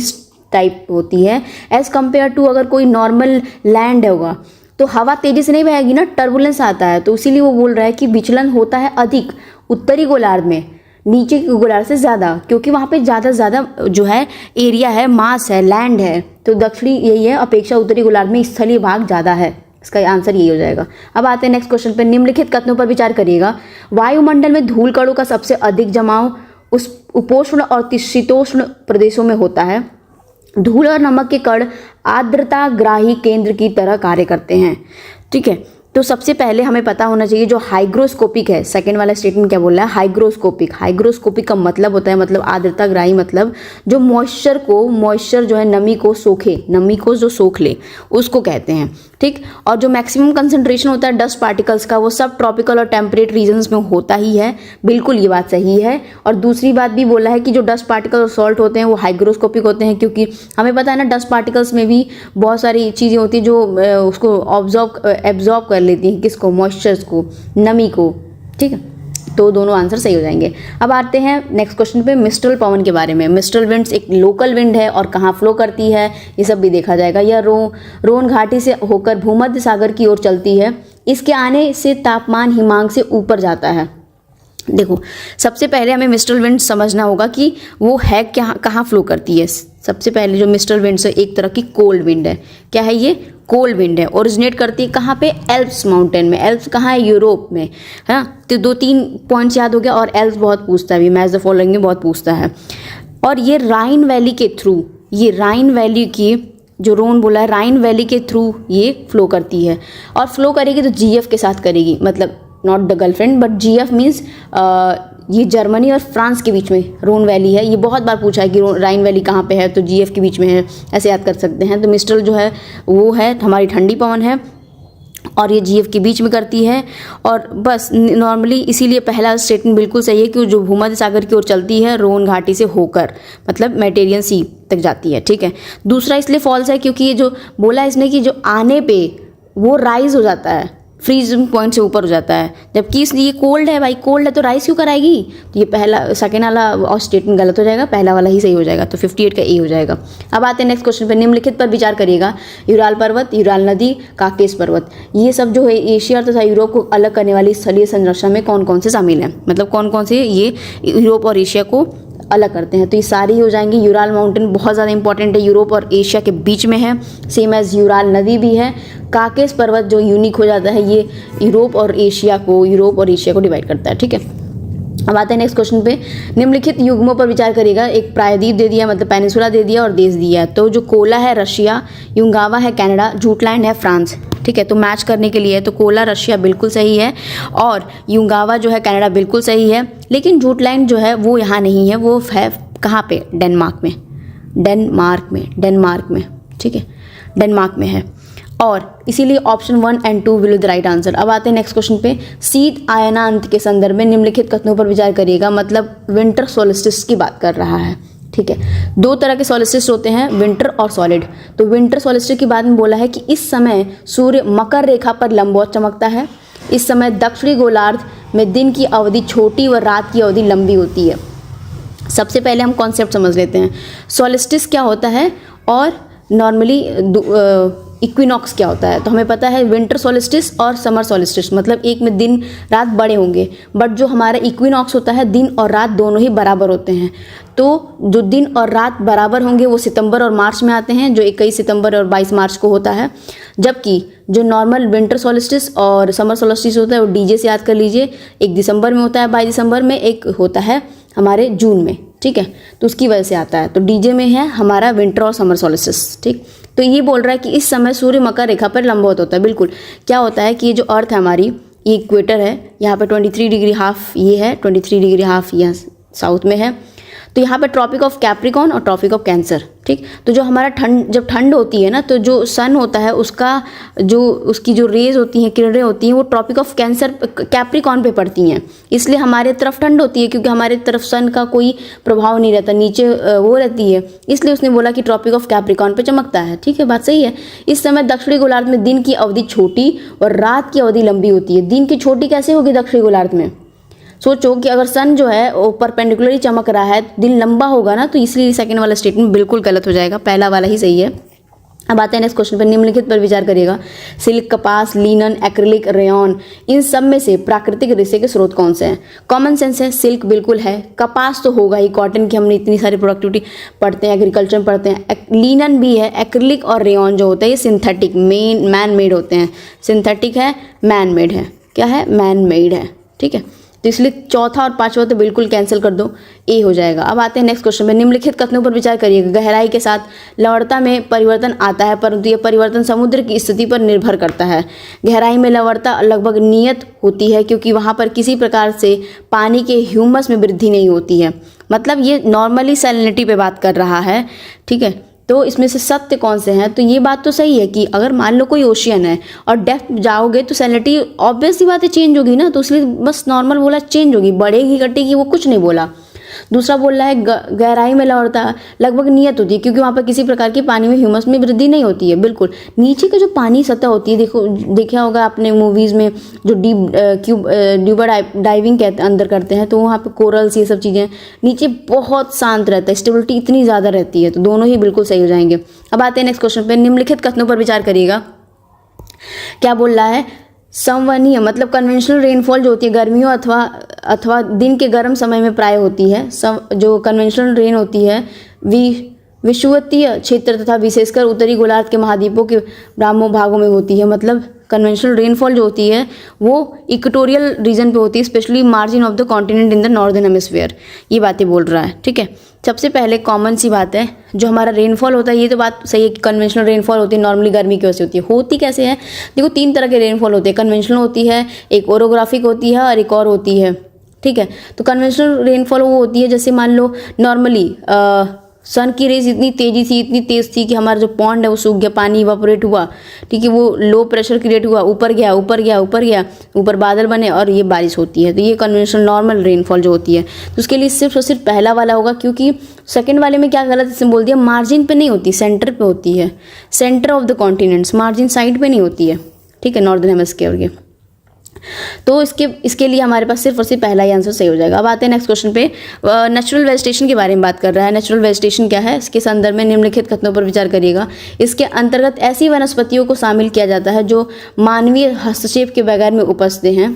टाइप होती है, एज़ कम्पेयर टू अगर कोई नॉर्मल लैंड होगा तो हवा तेज़ी से नहीं बहेगी ना, टर्बुलेंस आता है। तो इसीलिए वो बोल रहा है कि विचलन होता है अधिक उत्तरी गोलार्ध में, नीचे की गोलार्ध से ज़्यादा, क्योंकि वहाँ पे ज़्यादा जो है एरिया है, मास है, लैंड है। तो दक्षिणी यही है, अपेक्षा उत्तरी गोलार्ध में स्थलीय भाग ज़्यादा है। इसका आंसर यही हो जाएगा। अब आते हैं नेक्स्ट क्वेश्चन पे। निम्नलिखित कथनों पर विचार करिएगा। वायुमंडल में धूल कणों का सबसे अधिक जमाव उस उपोष्ण और शीतोष्ण प्रदेशों में होता है। धूल और नमक के कण आर्द्रता ग्राही केंद्र की तरह कार्य करते हैं। ठीक है, तो सबसे पहले हमें पता होना चाहिए जो हाइग्रोस्कोपिक है, सेकंड वाला स्टेटमेंट क्या बोल रहा है? हाइग्रोस्कोपिक का मतलब होता है, मतलब आर्द्रता ग्राही, मतलब जो मॉइस्चर जो है नमी को जो सोख ले, उसको कहते हैं। ठीक, और जो मैक्सिमम कंसंट्रेशन होता है डस्ट पार्टिकल्स का, वो सब ट्रॉपिकल और टेम्परेट रीजन्स में होता ही है। बिल्कुल ये बात सही है। और दूसरी बात भी बोला है कि जो डस्ट पार्टिकल और सॉल्ट होते हैं वो हाइग्रोस्कोपिक होते हैं, क्योंकि हमें पता है ना डस्ट पार्टिकल्स में भी बहुत सारी चीज़ें होती हैं जो उसको एब्जॉर्ब कर लेती हैं, किसको? मॉइस्चर्स को, नमी को। ठीक है, तो दोनों आंसर सही हो जाएंगे। अब आते हैं नेक्स्ट क्वेश्चन पे, मिस्ट्रल पवन के बारे में। मिस्ट्रल विंड्स एक लोकल विंड है और कहाँ फ्लो करती है ये सब भी देखा जाएगा। यह रोन घाटी से होकर भूमध्य सागर की ओर चलती है। इसके आने से तापमान हिमांक से ऊपर जाता है। देखो, सबसे पहले हमें मिस्ट्रल विंड समझना होगा कि वो है क्या, कहाँ फ्लो करती है। सबसे पहले जो मिस्ट्रल विंड्स है एक तरह की कोल्ड विंड है। क्या है ये? कोल्ड विंड है। ओरिजिनेट करती है कहाँ पे? एल्प्स माउंटेन में। एल्प्स कहाँ है? यूरोप में, है ना। तो 2-3 पॉइंट्स याद हो गया। और एल्प्स बहुत पूछता है, मैच द फॉलोइंग में बहुत पूछता है। और ये राइन वैली के थ्रू, ये राइन वैली की जो रोन बोला है, राइन वैली के थ्रू ये फ्लो करती है। और फ्लो करेगी तो जीएफ के साथ करेगी, मतलब not the girlfriend but GF means ये जर्मनी और फ्रांस के बीच में रोन वैली है। ये बहुत बार पूछा है कि राइन वैली कहाँ पे है, तो जीएफ के बीच में है, ऐसे याद कर सकते हैं। तो मिस्ट्रल जो है वो है हमारी ठंडी पवन है और ये जीएफ के बीच में करती है। और बस नॉर्मली इसीलिए पहला स्टेटमेंट बिल्कुल सही है कि जो भूमध्य सागर की ओर चलती है रोन घाटी से होकर, मतलब मेडिटेरियन सी तक जाती है। ठीक है, दूसरा इसलिए फॉल्स है क्योंकि ये जो बोला इसने कि जो आने पे वो राइज हो जाता है, फ्रीजिंग पॉइंट से ऊपर हो जाता है, जबकि इसलिए ये कोल्ड है भाई, कोल्ड है तो राइस क्यों कराएगी। तो ये पहला सेकेंड वाला और स्टेटमेंट गलत हो जाएगा, पहला वाला ही सही हो जाएगा। तो 58 का ए हो जाएगा। अब आते हैं नेक्स्ट क्वेश्चन पर। निम्नलिखित पर विचार करिएगा। यूराल पर्वत, यूराल नदी, काकेश पर्वत, ये सब जो है एशिया तथा यूरोप को अलग करने वाली स्थलीय संरचना में कौन कौन से शामिल हैं, मतलब कौन कौन से ये यूरोप और एशिया को अलग करते हैं। तो ये सारी हो जाएंगी। यूराल माउंटेन बहुत ज़्यादा इंपॉर्टेंट है, यूरोप और एशिया के बीच में है, सेम एज यूराल नदी भी है। काकेस पर्वत जो यूनिक हो जाता है, ये यूरोप और एशिया को डिवाइड करता है, ठीक है। अब आते हैं नेक्स्ट क्वेश्चन पे। निम्नलिखित युग्मों पर विचार करिएगा। एक प्रायद्वीप दे दिया, मतलब पेनिनसुला दे दिया, और देश दिया है। तो जो कोला है रशिया, युंगावा है कनाडा, जूटलैंड है फ्रांस, ठीक है। तो मैच करने के लिए तो कोला रशिया बिल्कुल सही है, और युंगावा जो है कनाडा बिल्कुल सही है। लेकिन जूटलैंड जो है वो यहाँ नहीं है, वो है कहाँ पे, डेनमार्क में, ठीक है, डेनमार्क में है। और इसीलिए ऑप्शन 1 और 2 will be the right answer. अब आते हैं नेक्स्ट क्वेश्चन पे। शीत आयनांत के संदर्भ में निम्नलिखित कथनों पर विचार करिएगा। मतलब विंटर सोल्स्टिस की बात कर रहा है, ठीक है। दो तरह के सोल्स्टिस होते हैं, विंटर और सॉलिड। तो विंटर सोल्स्टिस के बाद में बोला है कि इस समय सूर्य मकर रेखा पर लंबवत चमकता है। इस समय दक्षिणी गोलार्ध में दिन की अवधि छोटी व रात की अवधि लंबी होती है। सबसे पहले हम कॉन्सेप्ट समझ लेते हैं, सोल्स्टिस क्या होता है और नॉर्मली इक्विनॉक्स क्या होता है। तो हमें पता है विंटर सोल्स्टिस और समर सोल्स्टिस, मतलब एक में दिन रात बड़े होंगे, बट जो हमारा इक्विनॉक्स होता है दिन और रात दोनों ही बराबर होते हैं। तो जो दिन और रात बराबर होंगे वो सितंबर और मार्च में आते हैं, जो 21 सितंबर और 22 मार्च को होता है। जबकि जो नॉर्मल विंटर सोल्स्टिस और समर सोल्स्टिस होता है वो डीजे से याद कर लीजिए, एक दिसंबर में होता है 22 दिसंबर में, एक होता है हमारे जून में, ठीक है। तो उसकी वजह से आता है। तो डीजे में है हमारा विंटर और समर सोल्स्टिस, ठीक। तो ये बोल रहा है कि इस समय सूर्य मकर रेखा पर लंबवत होता है। बिल्कुल, क्या होता है कि ये जो अर्थ है हमारी, ये इक्वेटर है, यहाँ पे 23 डिग्री हाफ ये है, 23 डिग्री हाफ यहाँ साउथ में है। तो यहाँ पे ट्रॉपिक ऑफ कैप्रिकॉर्न और ट्रॉपिक ऑफ कैंसर, ठीक। तो जो हमारा जब ठंड होती है ना, तो जो सन होता है उसकी जो रेज होती हैं, किरणें होती हैं, वो ट्रॉपिक ऑफ कैप्रिकॉर्न पे पड़ती हैं। इसलिए हमारे तरफ ठंड होती है, क्योंकि हमारे तरफ सन का कोई प्रभाव नहीं रहता, नीचे वो रहती है। इसलिए उसने बोला कि ट्रॉपिक ऑफ कैप्रिकॉर्न पे चमकता है, ठीक है, बात सही है। इस समय दक्षिणी गोलार्ध में दिन की अवधि छोटी और रात की अवधि लंबी होती है। दिन की छोटी कैसे होगी दक्षिणी गोलार्ध में? सोचो कि अगर सन जो है वो परपेंडिकुलरली चमक रहा है, दिन लंबा होगा ना, तो इसलिए सेकंड वाला स्टेटमेंट बिल्कुल गलत हो जाएगा, पहला वाला ही सही है। अब आते हैं नेक्स्ट क्वेश्चन पर। निम्नलिखित पर विचार करिएगा। सिल्क, कपास, लिनन, एक्रिलिक, रेयॉन, इन सब में से प्राकृतिक रेशे के स्रोत कौन से हैं? कॉमन सेंस है, सिल्क बिल्कुल है, कपास तो होगा ही, कॉटन की हमने इतनी सारी प्रोडक्टिविटी पढ़ते हैं, एग्रीकल्चर में पढ़ते हैं। लिनन भी है, एक्रिलिक और रेयॉन जो होता है ये सिंथेटिक मैन मेड होते हैं। सिंथेटिक है, मैन मेड है, क्या है, मैन मेड है, ठीक है। तो इसलिए चौथा और पांचवा तो बिल्कुल कैंसिल कर दो, ए हो जाएगा। अब आते हैं नेक्स्ट क्वेश्चन में। निम्नलिखित कथनों पर विचार करिएगा। गहराई के साथ लवणता में परिवर्तन आता है, परंतु यह परिवर्तन समुद्र की स्थिति पर निर्भर करता है। गहराई में लवणता लगभग नियत होती है, क्योंकि वहाँ पर किसी प्रकार से पानी के ह्यूमस में वृद्धि नहीं होती है। मतलब ये नॉर्मली सैलिनिटी पे बात कर रहा है, ठीक है। तो इसमें से सत्य कौन से हैं? तो ये बात तो सही है कि अगर मान लो कोई ओशियन है और डेप्थ जाओगे तो सैलिनिटी ऑब्वियस सी बात है चेंज होगी ना, तो इसलिए बस नॉर्मल बोला चेंज होगी, बढ़ेगी घटेगी वो कुछ नहीं बोला। दूसरा बोल रहा है गहराई में लवणता लगभग नियत होती है, क्योंकि वहाँ पर किसी प्रकार की पानी में ह्यूमस में वृद्धि नहीं होती है। बिल्कुल नीचे का जो पानी सतह होती है, देखा होगा आपने मूवीज़ में जो डीप डाइविंग के अंदर करते हैं, तो वहाँ पे कोरल्स ये सब चीज़ें नीचे बहुत शांत रहता है, स्टेबिलिटी इतनी ज़्यादा रहती है। तो दोनों ही बिल्कुल सही हो जाएंगे। अब आते हैं नेक्स्ट क्वेश्चन पे। निम्नलिखित कथनों पर विचार करिएगा। क्या बोल रहा है? संवहनीय मतलब कन्वेंशनल रेनफॉल जो होती है गर्मियों अथवा दिन के गर्म समय में प्राय होती है। जो कन्वेंशनल रेन होती है विषुवतीय क्षेत्र तथा विशेषकर उत्तरी गोलार्ध के महाद्वीपों के ब्राह्मो भागों में होती है। मतलब कन्वेंशनल रेनफॉल जो होती है वो इक्वेटोरियल रीजन पे होती है, specially margin of the continent in the northern hemisphere. ये बातें बोल रहा है, ठीक है। सबसे पहले कॉमन सी बात है, जो हमारा रेनफॉल होता है ये तो बात सही है कि कन्वेंशनल रेनफॉल होती है, नॉर्मली गर्मी की वजह से होती कैसे है? देखो 3 तरह के रेनफॉल होते हैं, कन्वेंशनल होती है, एक ओरोग्राफिक होती है और एक और होती है, ठीक है। तो कन्वेंशनल रेनफॉल वो होती है जैसे मान लो नॉर्मली सन की रेज इतनी तेज़ थी कि हमारा जो पॉन्ड है वो सूख गया, पानी इवापोरेट हुआ, ठीक है, वो लो प्रेशर क्रिएट हुआ, ऊपर गया, ऊपर बादल बने और ये बारिश होती है। तो ये कन्वेंशनल नॉर्मल रेनफॉल जो होती है, तो उसके लिए सिर्फ और सिर्फ पहला वाला होगा, क्योंकि सेकंड वाले में क्या गलत इसने बोल दिया, मार्जिन पे नहीं होती, सेंटर पे होती है, centre of the continents, margin side पे नहीं होती है, ठीक है, नॉर्दर्न हेमिस्फीयर के। तो इसके लिए हमारे पास सिर्फ और सिर्फ पहला ही आंसर सही हो जाएगा। अब आते हैं नेक्स्ट क्वेश्चन पे। नेचुरल वेजिटेशन के बारे में बात कर रहा है। नेचुरल वेजिटेशन क्या है? इसके संदर्भ में निम्नलिखित कथनों पर विचार करिएगा। इसके अंतर्गत ऐसी वनस्पतियों को शामिल किया जाता है जो मानवीय हस्तक्षेप के बगैर में उपजते हैं,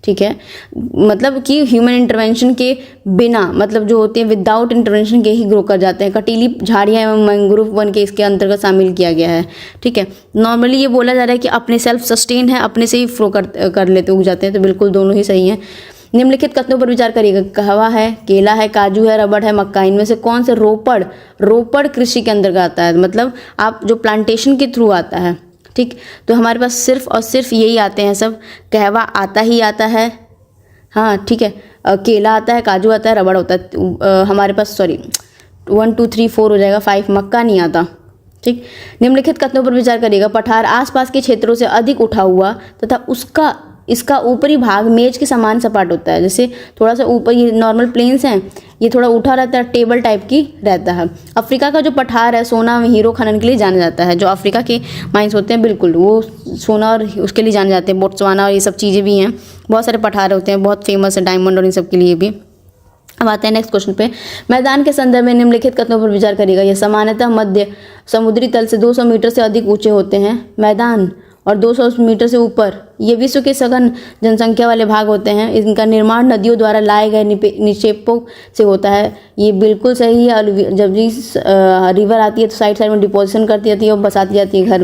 ठीक है, मतलब कि ह्यूमन इंटरवेंशन के बिना, मतलब जो होते हैं विदाउट इंटरवेंशन के ही ग्रो कर जाते हैं। कटीली झाड़ियाँ एवं मैंग्रोव वन के इसके अंतर्गत शामिल किया गया है। ठीक है, नॉर्मली ये बोला जा रहा है कि अपने सेल्फ सस्टेन है, अपने से ही फ्लो कर लेते उग जाते हैं, तो बिल्कुल दोनों ही सही हैं। निम्नलिखित कथनों पर विचार करिएगा। कहवा है, केला है, काजू है, रबड़ है, मक्का, इनमें से कौन से रोपड़ कृषि के अंतर्गत आता है, मतलब आप जो प्लांटेशन के थ्रू आता है। ठीक, तो हमारे पास सिर्फ और सिर्फ यही आते हैं सब। कहवा आता ही आता है, हाँ ठीक है, केला आता है, काजू आता है, रबड़ होता है हमारे पास, सॉरी 1 2 3 4 हो जाएगा 5, मक्का नहीं आता। ठीक, निम्नलिखित कथनों पर विचार करिएगा। पठार आसपास के क्षेत्रों से अधिक उठा हुआ तथा इसका ऊपरी भाग मेज के समान सपाट होता है। जैसे थोड़ा सा ऊपर, ये नॉर्मल प्लेन्स हैं, ये थोड़ा उठा रहता है, टेबल टाइप की रहता है। अफ्रीका का जो पठार है सोना में हीरो खनन के लिए जाना जाता है। जो अफ्रीका के माइंस होते हैं बिल्कुल वो सोना और उसके लिए जाने जाते हैं। बोट्सवाना और ये सब चीज़ें भी हैं, बहुत सारे पठार होते हैं, बहुत फेमस है डायमंड और इन सब के लिए भी। अब आते हैं नेक्स्ट क्वेश्चन पे। मैदान के संदर्भ में निम्नलिखित कथनों पर विचार करिएगा। यह सामान्यतः मध्य समुद्री तल से 200 मीटर से अधिक ऊंचे होते हैं। मैदान और 200 मीटर से ऊपर ये विश्व के सघन जनसंख्या वाले भाग होते हैं। इनका निर्माण नदियों द्वारा लाए गए निक्षेपों से होता है। ये बिल्कुल सही है। जब भी रिवर आती है तो साइड साइड में डिपोजिशन करती जाती है और बसाती जाती है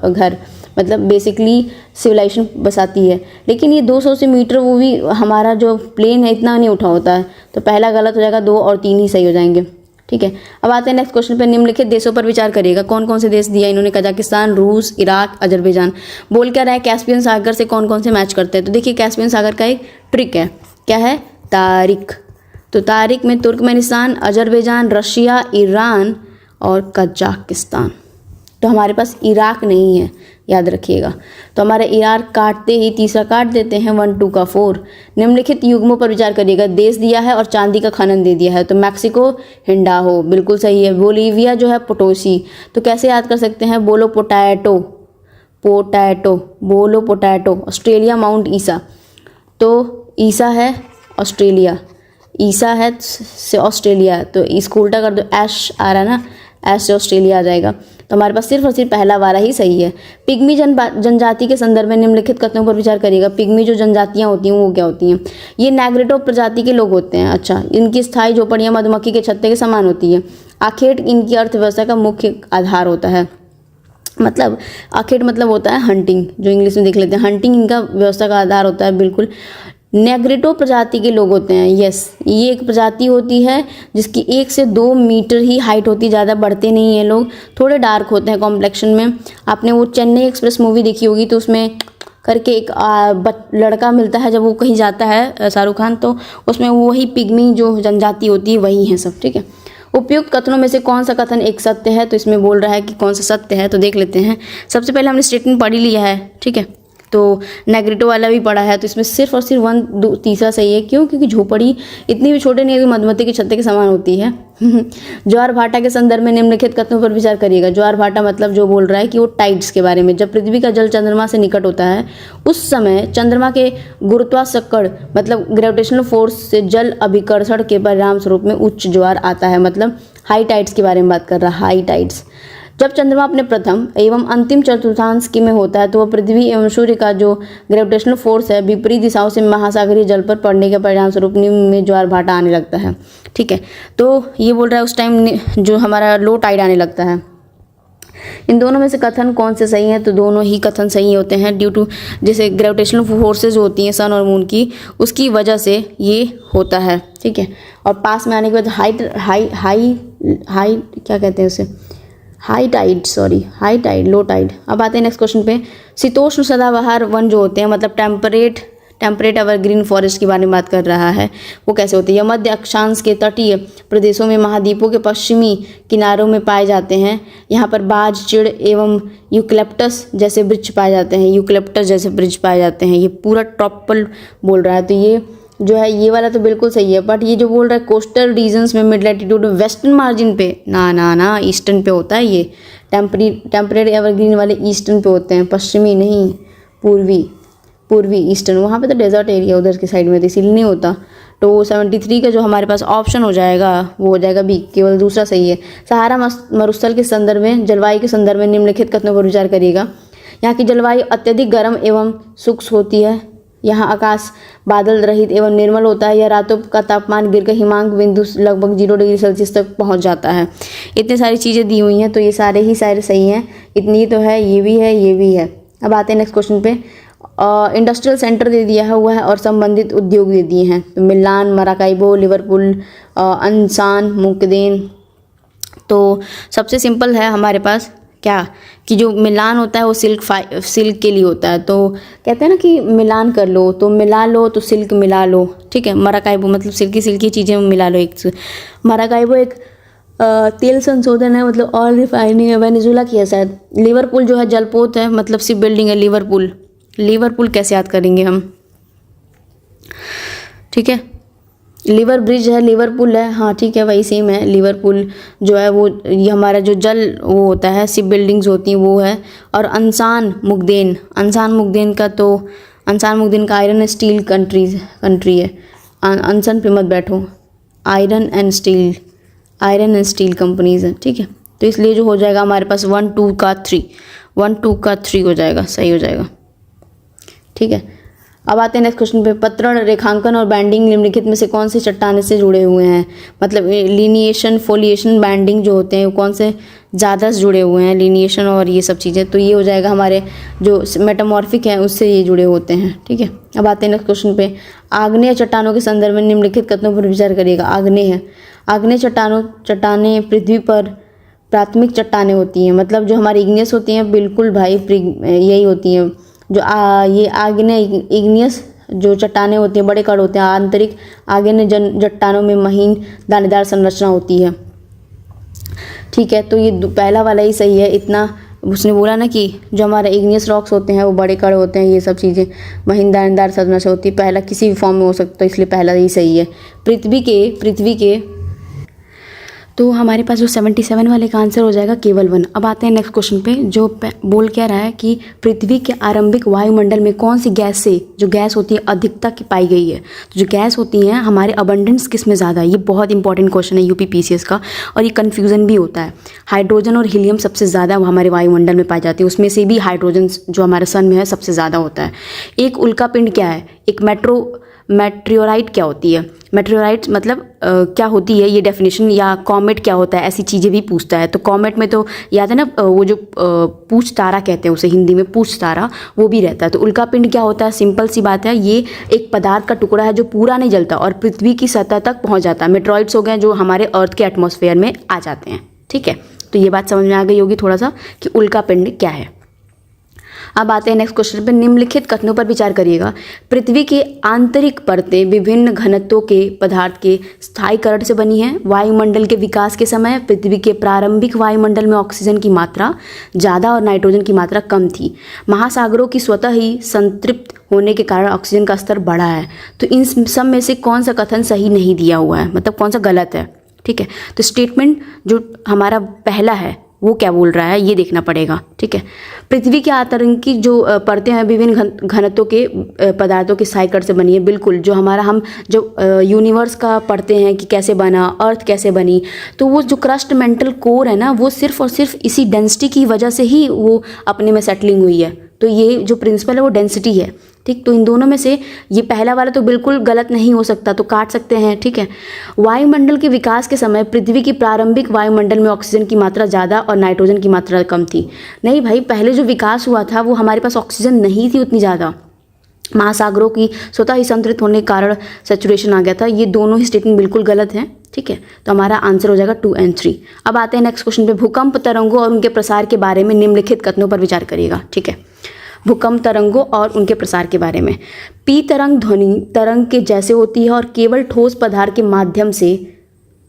घर, मतलब बेसिकली सिविलाइजेशन बसाती है। लेकिन ये 200 से मीटर, वो भी हमारा जो प्लेन है इतना नहीं उठा होता है, तो पहला गलत हो जाएगा, 2 और 3 ही सही हो जाएंगे। ठीक है, अब आते हैं नेक्स्ट क्वेश्चन पे। निम्नलिखित देशों पर विचार करिएगा। कौन कौन से देश दिया इन्होंने? कजाकिस्तान, रूस, इराक, अजरबैजान। बोल क्या रहा है? कैस्पियन सागर से कौन कौन से मैच करते हैं? तो देखिए कैस्पियन सागर का एक ट्रिक है, क्या है? तारीख। तो तारीख में तुर्कमेनिस्तान, अजरबैजान, रशिया, ईरान और कजाकिस्तान। तो हमारे पास इराक नहीं है, याद रखिएगा। तो हमारा इराक काटते ही तीसरा काट देते हैं, 1 2 का 4। निम्नलिखित युग्मों पर विचार करिएगा। देश दिया है और चांदी का खनन दे दिया है। तो मैक्सिको हिंडाहो, बिल्कुल सही है। बोलीविया जो है पोटोसी। तो कैसे याद कर सकते हैं? बोलो पोटैटो, बोलो पोटैटो। ऑस्ट्रेलिया माउंट ईसा। तो ईसा है ऑस्ट्रेलिया, ईसा है से ऑस्ट्रेलिया, तो इसको उल्टा कर दो, ऐश आ रहा है ना, ऐश से ऑस्ट्रेलिया आ जाएगा। तो हमारे पास सिर्फ और सिर्फ पहला वाला ही सही है। पिग्मी जनजाति के संदर्भ में निम्नलिखित कथनों पर विचार करिएगा। पिग्मी जो जनजातियां होती हैं वो क्या होती हैं? ये नेग्रिटो प्रजाति के लोग होते हैं। अच्छा, इनकी स्थायी झोपड़ियां मधुमक्खी के छत्ते के समान होती है। आखेट इनकी अर्थव्यवस्था का मुख्य आधार होता है। मतलब आखेट मतलब होता है हंटिंग, जो इंग्लिश में देख लेते हैं, हंटिंग इनका व्यवस्था का आधार होता है। बिल्कुल नेग्रिटो प्रजाति के लोग होते हैं। यस, ये एक प्रजाति होती है जिसकी 1 से 2 मीटर ही हाइट होती है, ज़्यादा बढ़ते नहीं हैं लोग, थोड़े डार्क होते हैं कॉम्प्लेक्शन में। आपने वो चेन्नई एक्सप्रेस मूवी देखी होगी, तो उसमें करके एक लड़का मिलता है जब वो कहीं जाता है, शाहरुख खान, तो उसमें वही पिग्मी जो जनजाति होती है वही है सब। ठीक है, उपयुक्त कथनों में से कौन सा कथन एक सत्य है? तो इसमें बोल रहा है कि कौन सा सत्य है, तो देख लेते हैं। सबसे पहले हमने स्टेटमेंट पढ़ ही लिया है, ठीक है, तो नेग्रिटो वाला भी पढ़ा है, तो इसमें सिर्फ और सिर्फ 1 2 तीसरा सही है। क्यों? क्योंकि झोपड़ी इतनी भी छोटे नहीं है, मधुमक्खी के छत्ते के समान होती है। ज्वार भाटा के संदर्भ में निम्नलिखित कथनों पर विचार करिएगा। ज्वार भाटा मतलब जो बोल रहा है कि वो टाइड्स के बारे में। जब पृथ्वी का जल चंद्रमा से निकट होता है उस समय चंद्रमा के गुरुत्वाकर्षण मतलब ग्रेविटेशनल फोर्स से जल अभिकर्षण के परिणाम स्वरूप में उच्च ज्वार आता है। मतलब हाई टाइड्स के बारे में बात कर रहा है, हाई टाइड्स। जब चंद्रमा अपने प्रथम एवं अंतिम चतुर्थांश में होता है तो वह पृथ्वी एवं सूर्य का जो ग्रेविटेशनल फोर्स है विपरीत दिशाओं से महासागरीय जल पर पड़ने के परिणाम स्वरूप निम्न में ज्वार भाटा आने लगता है। ठीक है, तो ये बोल रहा है उस टाइम जो हमारा लो टाइड आने लगता है। इन दोनों में से कथन कौन से सही हैं? तो दोनों ही कथन सही होते हैं। ड्यू टू जैसे ग्रेविटेशनल फोर्सेज होती हैं सन और मून की, उसकी वजह से ये होता है। ठीक है, और पास में आने के बाद हाई क्या कहते हैं उसे, हाई टाइड, लो टाइड। अब आते हैं नेक्स्ट क्वेश्चन पे। शीतोष्ण सदाबहार वन जो होते हैं, मतलब टेम्परेट एवरग्रीन फॉरेस्ट के बारे में बात कर रहा है, वो कैसे होते हैं? यह मध्य अक्षांश के तटीय प्रदेशों में महाद्वीपों के पश्चिमी किनारों में पाए जाते हैं। यहाँ पर बाज, चिड़ एवं यूकलिप्टस जैसे वृक्ष पाए जाते हैं। ये पूरा ट्रॉपिकल बोल रहा है, तो ये जो है ये वाला तो बिल्कुल सही है। बट ये जो बोल रहा है कोस्टल रीजन्स में मिड लैटिट्यूड वेस्टर्न मार्जिन पे, ना ईस्टर्न पे होता है। ये टेम्परेट एवरग्रीन वाले ईस्टर्न पे होते हैं, पश्चिमी नहीं, पूर्वी ईस्टर्न। वहाँ पे तो डेजर्ट एरिया उधर की साइड में, तो इसीलिए नहीं होता। तो 73 का जो हमारे पास ऑप्शन हो जाएगा वो हो जाएगा बी, केवल दूसरा सही है। सहारा मरुस्थल के संदर्भ में, जलवायु के संदर्भ में निम्नलिखित कथनों पर विचार करिएगा। यहाँ की जलवायु अत्यधिक गर्म एवं शुष्क होती है। यहाँ आकाश बादल रहित एवं निर्मल होता है। यह रातों का तापमान गिरकर हिमांक बिंदु लगभग 0 डिग्री सेल्सियस तक पहुँच जाता है। इतनी सारी चीज़ें दी हुई हैं, तो ये सारे ही सारे सही हैं। इतनी तो है, ये भी है, ये भी है। अब आते हैं नेक्स्ट क्वेश्चन पे। इंडस्ट्रियल सेंटर दे दिया हुआ है और संबंधित उद्योग दे दिए हैं। तो मिलान, मराकाइबो, लिवरपूल, अंसान, मुकदेन। तो सबसे सिंपल है हमारे पास क्या कि जो मिलान होता है वो सिल्क के लिए होता है। तो कहते हैं ना कि मिलान कर लो, तो मिला लो, तो सिल्क मिला लो, ठीक है। मराकाइबो मतलब सिल्की चीज़ें मिला लो एक से। मराकाइबो एक तेल संशोधन है, मतलब ऑयल रिफाइनिंग है, वेनेजुला की है शायद। लिवरपूल जो है जलपोत है, मतलब शिप बिल्डिंग है। लिवरपूल कैसे याद करेंगे हम, ठीक है। लिवर ब्रिज है, लिवरपूल है, हाँ ठीक है, वही सेम है। लिवरपूल जो है वो ये हमारा जो जल वो होता है, शिप बिल्डिंग्स होती हैं वो है। और अंसान मुकदेन का आयरन एंड स्टील कंट्री है। अनशन पे मत बैठो, आयरन एंड स्टील कंपनीज है, ठीक है। तो इसलिए जो हो जाएगा हमारे पास 1 2 का 3 हो जाएगा, सही हो जाएगा, ठीक है। अब आते हैं नेक्स्ट क्वेश्चन पे। पत्रण, रेखांकन और बैंडिंग निम्नलिखित में से कौन से चट्टाने से जुड़े हुए हैं? मतलब लिनिएशन, फोलिएशन, बैंडिंग जो होते हैं वो कौन से ज़्यादा से जुड़े हुए हैं, लिनिएशन और ये सब चीज़ें। तो ये हो जाएगा हमारे जो मेटामॉर्फिक हैं उससे ये जुड़े होते हैं, ठीक है। अब आते हैं नेक्स्ट क्वेश्चन पे। आग्नेय चट्टानों के संदर्भ में निम्नलिखित कथनों पर विचार करिएगा। आग्नेय चट्टानें पृथ्वी पर प्राथमिक चट्टानें होती हैं, मतलब जो हमारी इग्नियस होती हैं, बिल्कुल भाई यही होती हैं। जो ये आग्नेय इग्नियस जो चट्टानें होती हैं, बड़े कण होते हैं, आंतरिक आग्नेय चट्टानों में महीन दानेदार संरचना होती है, ठीक है। तो ये पहला वाला ही सही है। इतना उसने बोला ना कि जो हमारे इग्नियस रॉक्स होते हैं वो बड़े कण होते हैं, ये सब चीज़ें महीन दानेदार संरचना होती है। पहला किसी भी फॉर्म में हो सकता है, इसलिए पहला ही सही है। पृथ्वी के तो हमारे पास जो 77 वाले का आंसर हो जाएगा केवल 1। अब आते हैं नेक्स्ट क्वेश्चन पे, जो बोल क्या रहा है कि पृथ्वी के आरंभिक वायुमंडल में कौन सी गैस से जो गैस होती है अधिकता की पाई गई है। तो जो गैस होती हैं हमारे अबंडेंस किस में ज़्यादा है, ये बहुत इंपॉर्टेंट क्वेश्चन है यूपी पीसीएस का, और ये कन्फ्यूज़न भी होता है। हाइड्रोजन और हीलियम सबसे ज़्यादा हमारे वायुमंडल में पाई जाती है, उसमें से भी हाइड्रोजन जो हमारे सन में है सबसे ज़्यादा होता है। एक उल्का पिंड क्या है, एक मेट्रियोराइट क्या होती है। मेट्रियोराइट मतलब क्या होती है ये डेफिनेशन, या कॉमेट क्या होता है, ऐसी चीज़ें भी पूछता है। तो कॉमेट में तो याद है ना वो जो पूछ तारा कहते हैं उसे हिंदी में पूछ तारा, वो भी रहता है। तो उल्का पिंड क्या होता है, सिंपल सी बात है, ये एक पदार्थ का टुकड़ा है जो पूरा नहीं जलता और पृथ्वी की सतह तक पहुँच जाता है। मेट्रॉइड्स हो गए जो हमारे अर्थ के एटमॉस्फेयर में आ जाते हैं, ठीक है। तो ये बात समझ में आ गई होगी थोड़ा सा कि उल्का पिंड क्या है। अब आते हैं नेक्स्ट क्वेश्चन पे। निम्नलिखित कथनों पर विचार करिएगा। पृथ्वी की आंतरिक परतें विभिन्न घनत्वों के पदार्थ के स्थायीकरण से बनी हैं। वायुमंडल के विकास के समय पृथ्वी के प्रारंभिक वायुमंडल में ऑक्सीजन की मात्रा ज़्यादा और नाइट्रोजन की मात्रा कम थी। महासागरों की स्वतः ही संतृप्त होने के कारण ऑक्सीजन का स्तर बढ़ा है। तो इन सब में से कौन सा कथन सही नहीं दिया हुआ है, मतलब कौन सा गलत है, ठीक है। तो स्टेटमेंट जो हमारा पहला है वो क्या बोल रहा है ये देखना पड़ेगा, ठीक है। पृथ्वी के आतंक की जो परतें हैं विभिन्न घनत्वों के पदार्थों के साइकल से बनी है, बिल्कुल। जो हमारा हम जो यूनिवर्स का पढ़ते हैं कि कैसे बना, अर्थ कैसे बनी, तो वो जो क्रस्ट मेंटल कोर है ना, वो सिर्फ और सिर्फ इसी डेंसिटी की वजह से ही वो अपने में सेटलिंग हुई है। तो ये जो प्रिंसिपल है वो डेंसिटी है, ठीक। तो इन दोनों में से ये पहला वाला तो बिल्कुल गलत नहीं हो सकता, तो काट सकते हैं, ठीक है। वायुमंडल के विकास के समय पृथ्वी की प्रारंभिक वायुमंडल में ऑक्सीजन की मात्रा ज़्यादा और नाइट्रोजन की मात्रा कम थी। नहीं भाई, पहले जो विकास हुआ था वो हमारे पास ऑक्सीजन नहीं थी उतनी ज़्यादा, महासागरों की स्वतः ही संतृप्त होने के कारण सैचुरेशन आ गया था। ये दोनों ही स्टेटमेंट बिल्कुल गलत हैं, ठीक है। तो हमारा आंसर हो जाएगा 2 और 3। अब आते हैं नेक्स्ट क्वेश्चन पे। भूकंप तरंगों और उनके प्रसार के बारे में निम्नलिखित कथनों पर विचार करिएगा, ठीक है। भूकंप तरंगों और उनके प्रसार के बारे में। पी तरंग ध्वनि तरंग के जैसे होती है और केवल ठोस पदार्थ के माध्यम से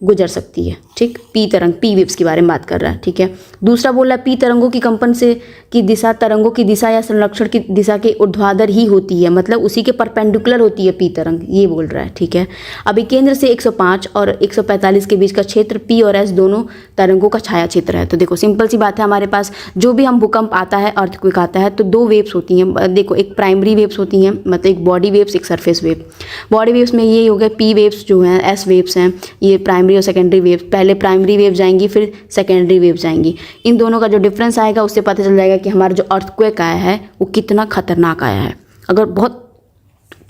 गुजर सकती है, ठीक। पी तरंग, पी वेव्स के बारे में बात कर रहा है, ठीक है। दूसरा बोल रहा है पी तरंगों की कंपन से की दिशा तरंगों की दिशा या संरक्षण की दिशा के ऊर्ध्वाधर ही होती है, मतलब उसी के परपेंडिकुलर होती है पी तरंग, ये बोल रहा है, ठीक है। अभी केंद्र से 105 और 145 के बीच का क्षेत्र पी और एस दोनों तरंगों का छाया क्षेत्र है। तो देखो सिंपल सी बात है, हमारे पास जो भी हम भूकंप आता है, अर्थक्वेक आता है, तो 2 वेव्स होती हैं। देखो एक प्राइमरी वेव्स होती हैं, मतलब एक बॉडी वेव्स, एक सरफेस वेव। बॉडी वेव्स में ये हो गया पी वेव्स जो हैं, एस वेव्स हैं, ये प्राइमरी और सेकेंडरी वेव। पहले प्राइमरी वेव जाएंगी फिर सेकेंडरी वेव जाएंगी। इन दोनों का जो डिफरेंस आएगा उससे पता चल जाएगा कि हमारा जो अर्थक्वेक आया है वो कितना खतरनाक आया है। अगर बहुत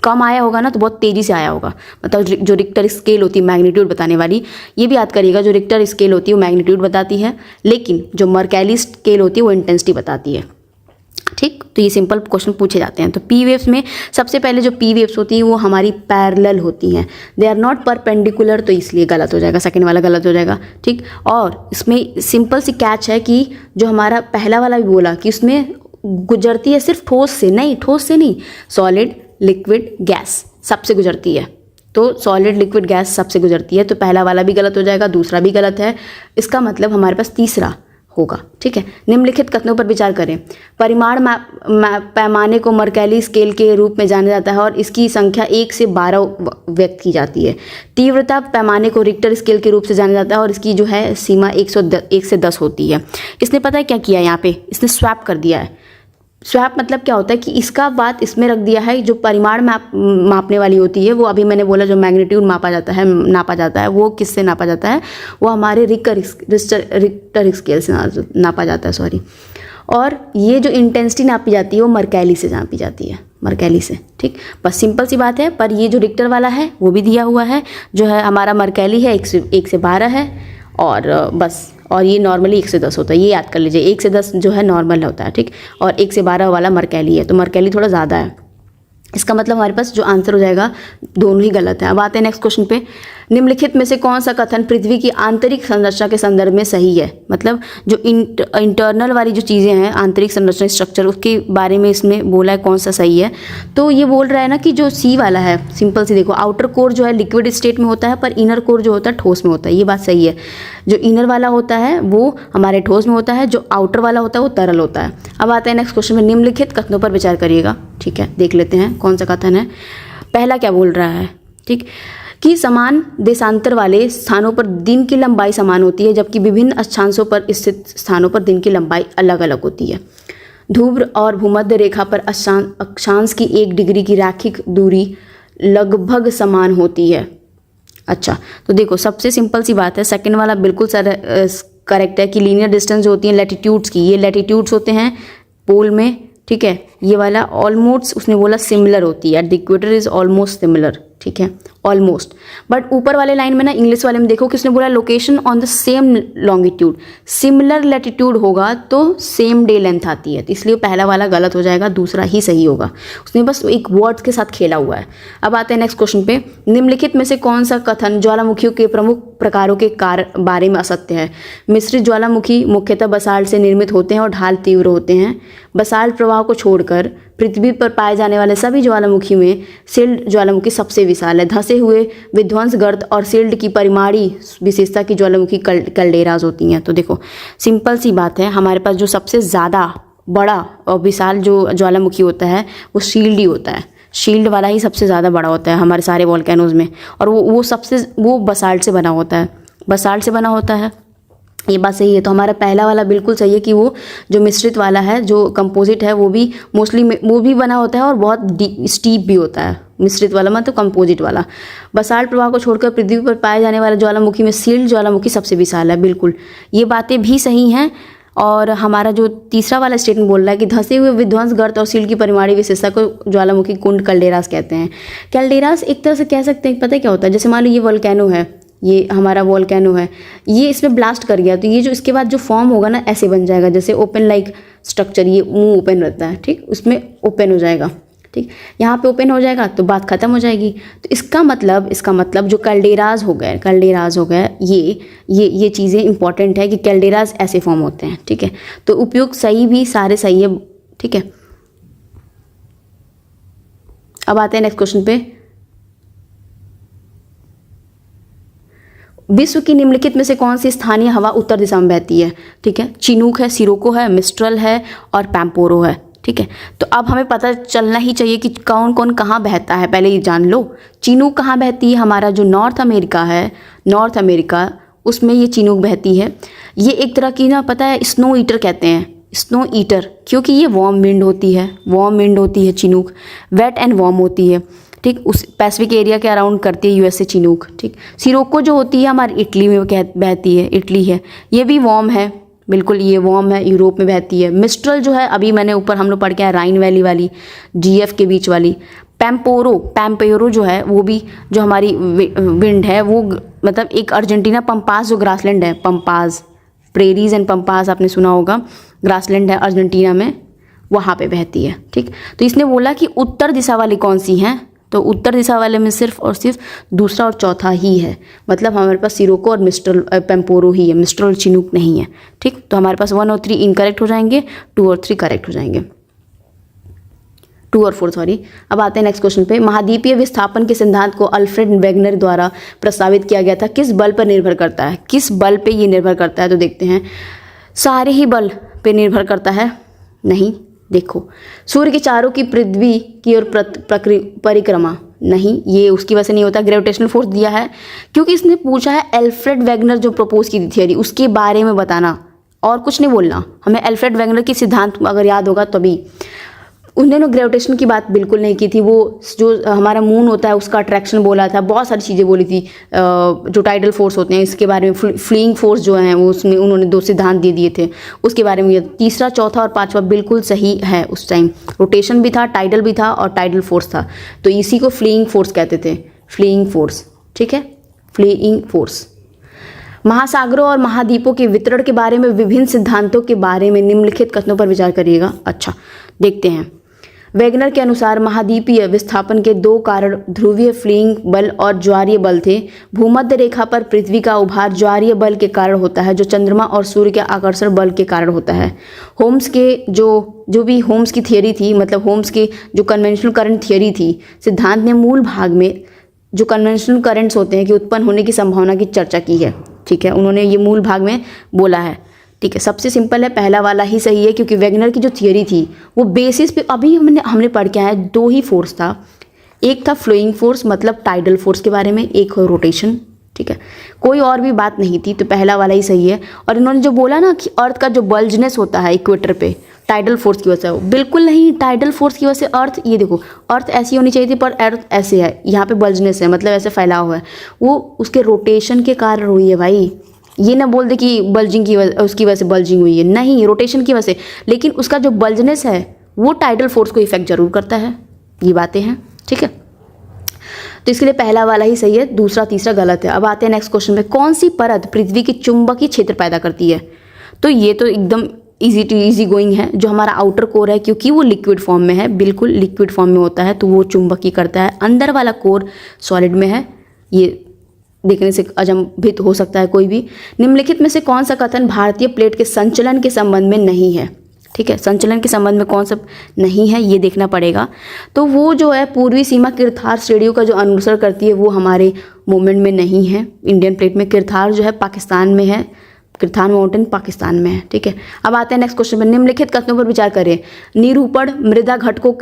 कम आया होगा ना तो बहुत तेज़ी से आया होगा। मतलब जो रिक्टर स्केल होती है मैग्नीट्यूड बताने वाली, ये भी याद करिएगा, जो रिक्टर स्केल होती है वो मैग्नीट्यूड बताती है, लेकिन जो मर्कैली स्केल होती है वो इंटेंसिटी बताती है। ठीक, तो ये सिंपल क्वेश्चन पूछे जाते हैं। तो पी वेव्स में सबसे पहले जो पी वेव्स होती हैं वो हमारी पैरेलल होती हैं, दे आर नॉट परपेंडिकुलर, तो इसलिए गलत हो जाएगा, सेकंड वाला गलत हो जाएगा। ठीक, और इसमें सिंपल सी कैच है कि जो हमारा पहला वाला भी बोला कि उसमें गुजरती है सिर्फ ठोस से नहीं, सॉलिड लिक्विड गैस सबसे गुजरती है। तो सॉलिड लिक्विड गैस सबसे गुजरती है, तो पहला वाला भी गलत हो जाएगा, दूसरा भी गलत है। इसका मतलब हमारे पास तीसरा होगा। ठीक है, निम्नलिखित कथनों पर विचार करें। परिमाण पैमाने को मर्कैली स्केल के रूप में जाना जाता है और इसकी संख्या 1 से 12 व्यक्त की जाती है। तीव्रता पैमाने को रिक्टर स्केल के रूप से जाना जाता है और इसकी जो है सीमा 1 से 10 होती है। इसने पता है क्या किया, यहाँ पे इसने स्वैप कर दिया है। स्वैप मतलब क्या होता है कि इसका बात इसमें रख दिया है, जो परिमाण मापने वाली होती है वो अभी मैंने बोला जो मैग्नीट्यूड नापा जाता है वो किससे नापा जाता है, वो हमारे रिक्टर स्केल से नापा जाता है, सॉरी। और ये जो इंटेंसिटी नापी जाती है वो मर्कैली से नापी जाती है, मर्कैली से। ठीक, बस सिंपल सी बात है। पर ये जो रिक्टर वाला है वो भी दिया हुआ है, जो है हमारा मर्कैली है 1 से 12 है, और बस, और ये नॉर्मली 1 से 10 होता है, ये याद कर लीजिए। 1 से 10 जो है नॉर्मल होता है, ठीक, और 1 से 12 वाला मर्कैली है, तो मर्कैली थोड़ा ज़्यादा है। इसका मतलब हमारे पास जो आंसर हो जाएगा दोनों ही गलत है। अब आते हैं नेक्स्ट क्वेश्चन पे। निम्नलिखित में से कौन सा कथन पृथ्वी की आंतरिक संरचना के संदर्भ में सही है? मतलब जो इंटरनल वाली जो चीज़ें हैं, आंतरिक संरचना स्ट्रक्चर, उसके बारे में इसमें बोला है कौन सा सही है। तो ये बोल रहा है ना कि जो सी वाला है, सिंपल सी देखो, आउटर कोर जो है लिक्विड स्टेट में होता है पर इनर कोर जो होता है ठोस में होता है, ये बात सही है। जो इनर वाला होता है वो हमारे ठोस में होता है, जो आउटर वाला होता है वो तरल होता है। अब आते हैं नेक्स्ट क्वेश्चन में। निम्नलिखित कथनों पर विचार करिएगा। ठीक है, देख लेते हैं कौन सा कथन है। पहला क्या बोल रहा है, ठीक, कि समान देशांतर वाले स्थानों पर दिन की लंबाई समान होती है, जबकि विभिन्न अक्षांशों पर स्थित स्थानों पर दिन की लंबाई अलग अलग होती है। ध्रुव और भूमध्य रेखा पर अक्षांश की 1 डिग्री की रैखिक दूरी लगभग समान होती है। अच्छा, तो देखो सबसे सिंपल सी बात है, सेकंड वाला बिल्कुल करेक्ट है कि लीनियर डिस्टेंस जो होती है लैटिट्यूड्स की, ये लैटिट्यूड्स होते हैं पोल में। ठीक है, ये वाला ऑलमोस्ट उसने बोला सिमिलर होती है, the equator is almost similar. ठीक है, ऑलमोस्ट। बट ऊपर वाले लाइन में ना, इंग्लिश वाले में देखो किसने बोला, location on the same longitude. Similar latitude होगा तो सेम डे लेंथ आती है, तो इसलिए पहला वाला गलत हो जाएगा, दूसरा ही सही होगा। उसने बस एक वर्ड्स के साथ खेला हुआ है। अब आते हैं नेक्स्ट क्वेश्चन पे। निम्नलिखित में से कौन सा कथन ज्वालामुखियों के प्रमुख प्रकारों के बारे में असत्य है? मिश्रित ज्वालामुखी मुख्यतः बसाल्ट से निर्मित होते हैं और ढाल तीव्र होते हैं। बसाल्ट प्रवाह को छोड़कर पृथ्वी पर पाए जाने वाले सभी ज्वालामुखी में सील्ड ज्वालामुखी सबसे विशाल है। धंसे हुए विध्वंस गर्त और सील्ड की परिमाणी विशेषता की ज्वालामुखी कैल्डेराज होती हैं। तो देखो सिंपल सी बात है, हमारे पास जो सबसे ज़्यादा बड़ा और विशाल जो ज्वालामुखी होता है वो शील्ड ही होता है। शील्ड वाला ही सबसे ज़्यादा बड़ा होता है हमारे सारे वोल्केनोज में, और वो बसाल्ट से बना होता है, बसाल्ट से बना होता है। ये बात सही है। तो हमारा पहला वाला बिल्कुल सही है कि वो जो मिश्रित वाला है, जो कंपोजिट है, वो भी मोस्टली वो भी बना होता है और बहुत स्टीप भी होता है। मिश्रित वाला मतलब कंपोजिट वाला। बसाल्ट प्रवाह को छोड़कर पृथ्वी पर पाए जाने वाले ज्वालामुखी में सील्ड ज्वालामुखी सबसे विशाल है। बिल्कुल ये बातें भी सही हैं। और हमारा जो तीसरा वाला स्टेटमेंट बोल रहा है कि धंसे हुए विध्वंस गर्त और सील्ड की परिमाणी विशेषता को ज्वालामुखी कुंड कैल्डेरास कहते हैं। कैल्डेरास एक तरह से कह सकते हैं, पता है क्या होता है, जैसे मान लो ये वोल्केनो है, ये हमारा वोल्केनो है, ये इसमें ब्लास्ट कर गया तो ये जो इसके बाद जो फॉर्म होगा ना ऐसे बन जाएगा, जैसे ओपन लाइक स्ट्रक्चर, ये मुंह ओपन रहता है, ठीक, उसमें ओपन हो जाएगा। ठीक, यहाँ पे ओपन हो जाएगा तो बात खत्म हो जाएगी। तो इसका मतलब जो कैल्डेराज हो गए ये चीज़ें इंपॉर्टेंट है कि कैल्डेराज ऐसे फॉर्म होते हैं। ठीक है, तो उपयुक्त सही भी सारे सही है। ठीक है, अब आते हैं नेक्स्ट क्वेश्चन पे। विश्व की निम्नलिखित में से कौन सी स्थानीय हवा उत्तर दिशा में बहती है? ठीक है, चिनूक है, सिरोको है, मिस्ट्रल है और पैम्पोरो है। ठीक है, तो अब हमें पता चलना ही चाहिए कि कौन कौन कहाँ बहता है, पहले ये जान लो। चिनूक कहाँ बहती है? हमारा जो नॉर्थ अमेरिका उसमें ये चिनूक बहती है। ये एक तरह की ना, पता है, स्नो ईटर कहते हैं, स्नो ईटर, क्योंकि ये वार्म विंड होती है चिनूक, वेट एंड वार्म होती है। ठीक, उस पैसिफिक एरिया के अराउंड करती है यूएस से चिनूक। ठीक, सिरोको जो होती है हमारी इटली में बहती है, इटली है, ये भी वार्म है, बिल्कुल ये वार्म है, यूरोप में बहती है। मिस्ट्रल जो है अभी मैंने ऊपर हम लोग पढ़ के आए, राइन वैली वाली, जीएफ के बीच वाली। पैम्पेरो जो है वो भी जो हमारी विंड है वो मतलब एक अर्जेंटीना पंपास जो ग्रासलैंड है, पंपास प्रेरीज एंड पंपास आपने सुना होगा, ग्रासलैंड है अर्जेंटीना में, वहाँ पे बहती है। ठीक, तो इसने बोला कि उत्तर दिशा वाली कौन सी हैं, तो उत्तर दिशा वाले में सिर्फ और सिर्फ दूसरा और चौथा ही है, मतलब हमारे पास सिरोको और मिस्ट्रल पैम्पेरो ही है, मिस्ट्रल और चिनूक नहीं है। ठीक, तो हमारे पास 1 और 3 इनकरेक्ट हो जाएंगे, 2 और 3 करेक्ट हो जाएंगे, 2 और 4 सॉरी। अब आते हैं नेक्स्ट क्वेश्चन पे। महाद्वीपीय विस्थापन के सिद्धांत को अल्फ्रेड वेगनर द्वारा प्रस्तावित किया गया था, किस बल पर निर्भर करता है, किस बल पे ये निर्भर करता है, तो देखते हैं। सारे ही बल पे निर्भर करता है, नहीं, देखो सूर्य के चारों की पृथ्वी की ओर परिक्रमा, नहीं, ये उसकी वजह से नहीं होता। ग्रेविटेशनल फोर्स दिया है क्योंकि इसने पूछा है अल्फ्रेड वेगनर जो प्रपोज की थी थियरी, उसके बारे में बताना और कुछ नहीं बोलना हमें। अल्फ्रेड वेगनर की सिद्धांत अगर याद होगा तभी, उन्होंने ग्रेविटेशन की बात बिल्कुल नहीं की थी, वो जो हमारा मून होता है उसका अट्रैक्शन बोला था, बहुत सारी चीज़ें बोली थी, जो टाइडल फोर्स होते हैं इसके बारे में, फ्लीइंग फोर्स जो है वो उसमें उन्होंने 2 सिद्धांत दे दिए थे उसके बारे में। तीसरा, चौथा और पांचवा बिल्कुल सही है उस टाइम, रोटेशन भी था, टाइडल भी था और टाइडल फोर्स था, तो इसी को फ्लीइंग फोर्स कहते थे, फ्लीइंग फोर्स। ठीक है, फ्लीइंग फोर्स। महासागरों और महाद्वीपों के वितरण के बारे में विभिन्न सिद्धांतों के बारे में निम्नलिखित कथनों पर विचार करिएगा। अच्छा, देखते हैं। वेगनर के अनुसार महाद्वीपीय विस्थापन के 2 कारण ध्रुवीय फ्लीइंग बल और ज्वारीय बल थे। भूमध्य रेखा पर पृथ्वी का उभार ज्वारीय बल के कारण होता है, जो चंद्रमा और सूर्य के आकर्षण बल के कारण होता है। होम्स के जो भी होम्स की थियरी थी, मतलब होम्स के जो कन्वेंशनल करंट थियरी थी, सिद्धांत ने मूल भाग में जो कन्वेंशनल करंट्स होते हैं कि उत्पन्न होने की संभावना की चर्चा की है। ठीक है, उन्होंने ये मूल भाग में बोला है। ठीक है, सबसे सिंपल है, पहला वाला ही सही है क्योंकि वेगनर की जो थियरी थी वो बेसिस पे, अभी हमने पढ़ के आए 2 ही फोर्स था, एक था फ्लोइंग फोर्स मतलब टाइडल फोर्स के बारे में, एक रोटेशन। ठीक है, कोई और भी बात नहीं थी, तो पहला वाला ही सही है। और इन्होंने जो बोला ना कि अर्थ का जो बल्जनेस होता है इक्वेटर पे टाइडल फोर्स की वजह से, बिल्कुल नहीं, टाइडल फोर्स की वजह से अर्थ, ये देखो अर्थ ऐसी होनी चाहिए थी पर अर्थ ऐसे है, यहाँ पे बल्जनेस है मतलब ऐसे फैला हुआ है, वो उसके रोटेशन के कारण हुई है भाई। ये ना बोल दे कि बल्जिंग की उसकी वजह से बल्जिंग हुई है, नहीं, रोटेशन की वजह से, लेकिन उसका जो बल्जनेस है वो टाइडल फोर्स को इफेक्ट जरूर करता है, ये बातें हैं। ठीक है, तो इसके लिए पहला वाला ही सही है, दूसरा तीसरा गलत है। अब आते हैं नेक्स्ट क्वेश्चन में। कौन सी परत पृथ्वी की चुंबकीय क्षेत्र पैदा करती है, तो ये तो एकदम इजी गोइंग है, जो हमारा आउटर कोर है क्योंकि वो लिक्विड फॉर्म में है, बिल्कुल लिक्विड फॉर्म में होता है तो वो चुंबकीय करता है। अंदर वाला कोर सॉलिड में है, ये देखने से अचंभित हो सकता है कोई भी। निम्नलिखित में से कौन सा कथन भारतीय प्लेट के संचलन के संबंध में नहीं है। ठीक है, संचलन के संबंध में कौन सा नहीं है ये देखना पड़ेगा। तो वो जो है पूर्वी सीमा किरथार श्रेणियों का जो अनुसरण करती है वो हमारे मूवमेंट में नहीं है। इंडियन प्लेट में किरथार जो है पाकिस्तान में है, किरथार माउंटेन पाकिस्तान में है। ठीक है, अब आते हैं नेक्स्ट क्वेश्चन में। निम्नलिखित कथनों पर विचार करें। निरूपण मृदा घटकों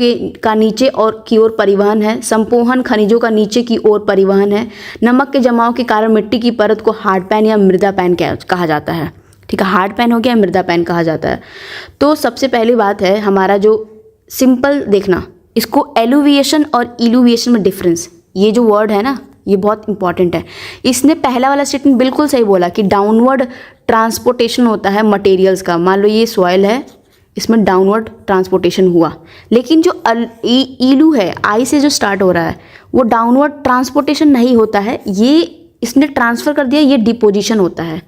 का नीचे और की ओर परिवहन है। संपोहन खनिजों का नीचे की ओर परिवहन है। नमक के जमाव के कारण मिट्टी की परत को हार्ड पैन या मृदा पैन कहा जाता है। ठीक है, हार्ड पैन हो गया, मृदा पैन कहा जाता है। तो सबसे पहली बात है हमारा जो सिंपल देखना, इसको एलुविएशन और इलुविएशन में डिफरेंस, ये जो वर्ड है ना ये बहुत इंपॉर्टेंट है। इसने पहला वाला स्टेटमेंट बिल्कुल सही बोला कि डाउनवर्ड ट्रांसपोर्टेशन होता है मटेरियल्स का। मान लो ये सॉइल है, इसमें डाउनवर्ड ट्रांसपोर्टेशन हुआ, लेकिन जो इलू है, आई से जो स्टार्ट हो रहा है, वो डाउनवर्ड ट्रांसपोर्टेशन नहीं होता है, ये इसने ट्रांसफर कर दिया, ये डिपोजिशन होता है,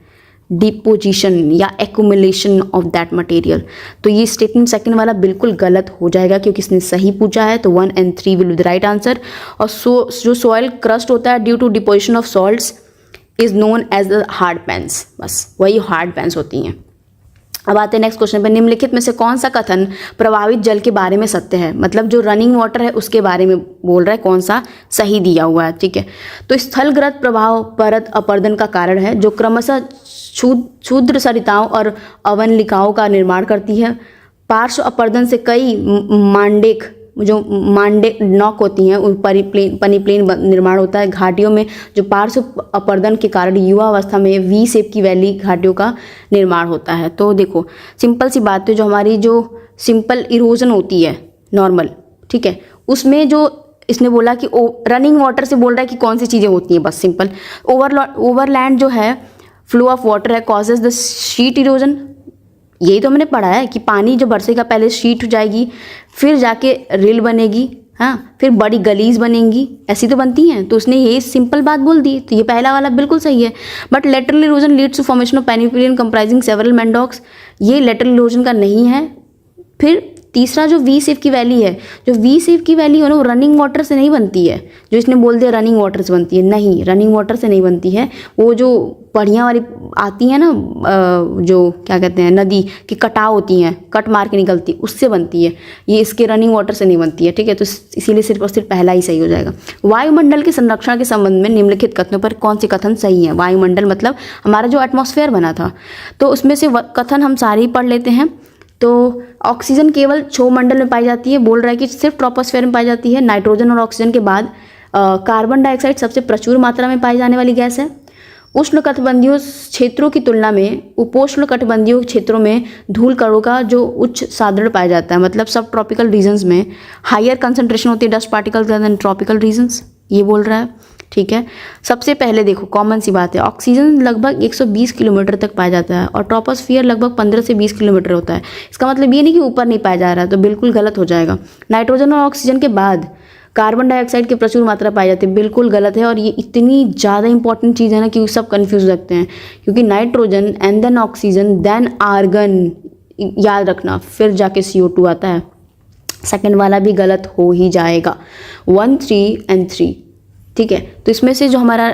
डिपोजिशन या एक्यूमुलेशन ऑफ दैट मटेरियल। तो ये स्टेटमेंट सेकंड वाला बिल्कुल गलत हो जाएगा क्योंकि इसने सही पूछा है, तो 1 and 3 will be the right answer. और जो सॉइल क्रस्ट होता है due to deposition of salts is known as the hard pans, बस वही हार्ड पैन्स होती हैं। अब आते हैं नेक्स्ट क्वेश्चन पे। निम्नलिखित में से कौन सा कथन प्रभावित जल के बारे में सत्य है, मतलब जो रनिंग वाटर है उसके बारे में बोल रहा है, कौन सा सही दिया हुआ है। ठीक है, तो स्थलग्रत प्रभाव परत अपरदन का कारण है जो क्रमशः क्षुद्र सरिताओं और अवनलिकाओं का निर्माण करती है। पार्श्व अपरदन से कई मांडे नॉक होती हैं, पनीप्लेन निर्माण होता है। घाटियों में जो पार्श्व अपरदन के कारण युवा अवस्था में वी शेप की वैली घाटियों का निर्माण होता है। तो देखो सिंपल सी बात है, जो हमारी जो सिंपल इरोजन होती है नॉर्मल, ठीक है, उसमें जो इसने बोला कि रनिंग वाटर से बोल रहा है कि कौन सी चीज़ें होती हैं, बस सिंपल। ओवरलैंड जो है फ्लो ऑफ वाटर है कॉजेज द शीट इरोजन, यही तो हमने पढ़ा है कि पानी जो बरसेगा पहले शीट हो जाएगी, फिर जाके रिल बनेगी, हाँ, फिर बड़ी गलीज बनेंगी, ऐसी तो बनती हैं। तो उसने ये सिंपल बात बोल दी, तो ये पहला वाला बिल्कुल सही है। But lateral erosion leads to formation of peneplain comprising several monadnocks, ये लेटरल इरोजन का नहीं है। फिर तीसरा जो वी शेप की वैली है, जो वी शेप की वैली है ना, वो रनिंग वाटर से नहीं बनती है। जो इसने बोल दिया रनिंग वाटर से बनती है, नहीं, रनिंग वाटर से नहीं बनती है। वो जो बढ़िया वाली आती है ना, जो क्या कहते हैं, नदी की कटाव होती हैं, कट मार के निकलती, उससे बनती है। ये इसके रनिंग वाटर से नहीं बनती है, ठीक है। तो इसीलिए सिर्फ और सिर्फ पहला ही सही हो जाएगा। वायुमंडल के संरक्षण के संबंध में निम्नलिखित कथनों पर कौन से कथन सही है? वायुमंडल मतलब हमारा जो एटमॉस्फेयर बना था, तो उसमें से कथन हम सारे ही पढ़ लेते हैं। तो ऑक्सीजन केवल क्षोभमंडल में पाई जाती है, बोल रहा है कि सिर्फ ट्रोपोस्फेयर में पाई जाती है। नाइट्रोजन और ऑक्सीजन के बाद कार्बन डाइऑक्साइड सबसे प्रचुर मात्रा में पाई जाने वाली गैस है। उष्णकटिबंधीय क्षेत्रों की तुलना में उपोष्णकटिबंधीय क्षेत्रों में धूल कणों का जो उच्च सादृढ़ पाया जाता है, मतलब सब ट्रॉपिकल रीजन्स में हायर कंसंट्रेशन होती है dust particles than tropical regions, ये बोल रहा है, ठीक है। सबसे पहले देखो कॉमन सी बात है, ऑक्सीजन लगभग 120 किलोमीटर तक पाया जाता है और ट्रोपोस्फियर लगभग 15 से 20 किलोमीटर होता है। इसका मतलब ये नहीं कि ऊपर नहीं पाया जा रहा है, तो बिल्कुल गलत हो जाएगा। नाइट्रोजन और ऑक्सीजन के बाद कार्बन डाइऑक्साइड की प्रचुर मात्रा पाई जाती है, बिल्कुल गलत है। और ये इतनी ज़्यादा इंपॉर्टेंट चीज़ है ना कि सब कंफ्यूज रखते हैं, क्योंकि nitrogen and then oxygen then argon, याद रखना, फिर जाके CO2 आता है। सेकेंड वाला भी गलत हो ही जाएगा, 1, 3 and 3, ठीक है। तो इसमें से जो हमारा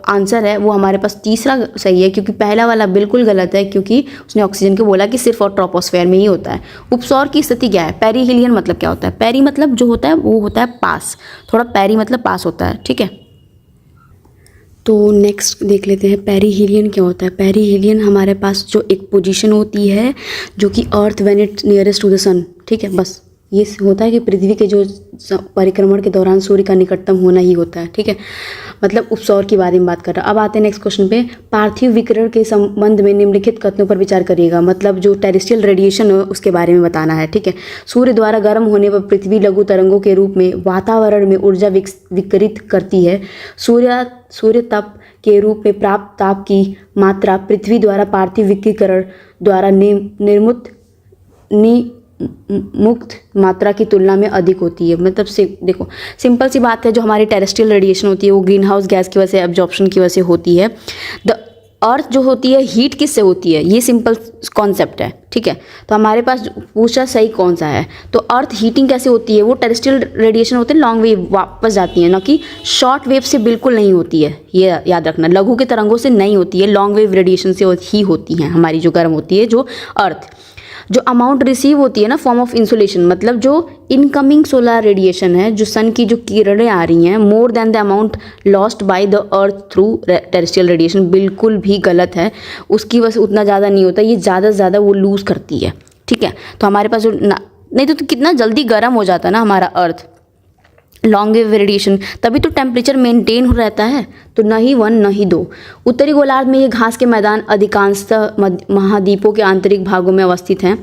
आंसर है वो हमारे पास तीसरा सही है, क्योंकि पहला वाला बिल्कुल गलत है, क्योंकि उसने ऑक्सीजन को बोला कि सिर्फ और ट्रोपोस्फेयर में ही होता है। उपसौर की स्थिति क्या है? पेरीहिलियन मतलब क्या होता है? पेरी मतलब जो होता है वो होता है पास, थोड़ा पेरी मतलब पास होता है, ठीक है। तो नेक्स्ट देख लेते हैं पेरीहिलियन क्या होता है। पेरीहिलियन हमारे पास जो एक पोजीशन होती है जो कि earth when it nearest to the sun, ठीक है, बस ये होता है कि पृथ्वी के जो परिक्रमण के दौरान सूर्य का निकटतम होना ही होता है, ठीक है। मतलब उपसौर की बारे में बात कर रहा है। अब आते हैं नेक्स्ट क्वेश्चन पे, पार्थिव विकिरण के संबंध में निम्नलिखित कथनों पर विचार करिएगा। मतलब जो टेरेस्ट्रियल रेडिएशन है उसके बारे में बताना है, ठीक है। सूर्य द्वारा गर्म होने पर पृथ्वी लघु तरंगों के रूप में वातावरण में ऊर्जा विकिरित करती है। सूर्य तप के रूप में प्राप्त ताप की मात्रा पृथ्वी द्वारा पार्थिव विकिरण द्वारा निर्मित मुक्त मात्रा की तुलना में अधिक होती है। मतलब से देखो सिंपल सी बात है, जो हमारी टेरेस्ट्रियल रेडिएशन होती है वो ग्रीन हाउस गैस की वजह से, एब्जॉर्प्शन की वजह से होती है। द अर्थ जो होती है हीट किससे होती है, ये सिंपल कॉन्सेप्ट है, ठीक है। तो हमारे पास पूछा सही कौन सा है, तो अर्थ हीटिंग कैसे होती है? वो टेरेस्ट्रियल रेडिएशन होते हैं, लॉन्ग वेव वापस जाती है, ना कि शॉर्ट वेव से बिल्कुल नहीं होती है, ये याद रखना। लघु के तरंगों से नहीं होती है, लॉन्ग वेव रेडिएशन से ही होती है हमारी जो गर्म होती है जो अर्थ। जो अमाउंट रिसीव होती है ना फॉर्म ऑफ इंसुलेशन, मतलब जो इनकमिंग सोलर रेडिएशन है, जो सन की जो किरणें आ रही हैं, more than the amount lost by the earth through terrestrial radiation, बिल्कुल भी गलत है। उसकी वजह से उतना ज़्यादा नहीं होता, ये ज़्यादा से ज़्यादा वो लूज़ करती है, ठीक है। तो हमारे पास जो नहीं तो कितना जल्दी गर्म हो जाता ना हमारा अर्थ, लॉन्ग वेव रेडिएशन, तभी तो टेम्परेचर मेंटेन रहता है। तो न ही 1 न ही 2। उत्तरी गोलार्ध में ये घास के मैदान अधिकांशतः महाद्वीपों के आंतरिक भागों में अवस्थित हैं।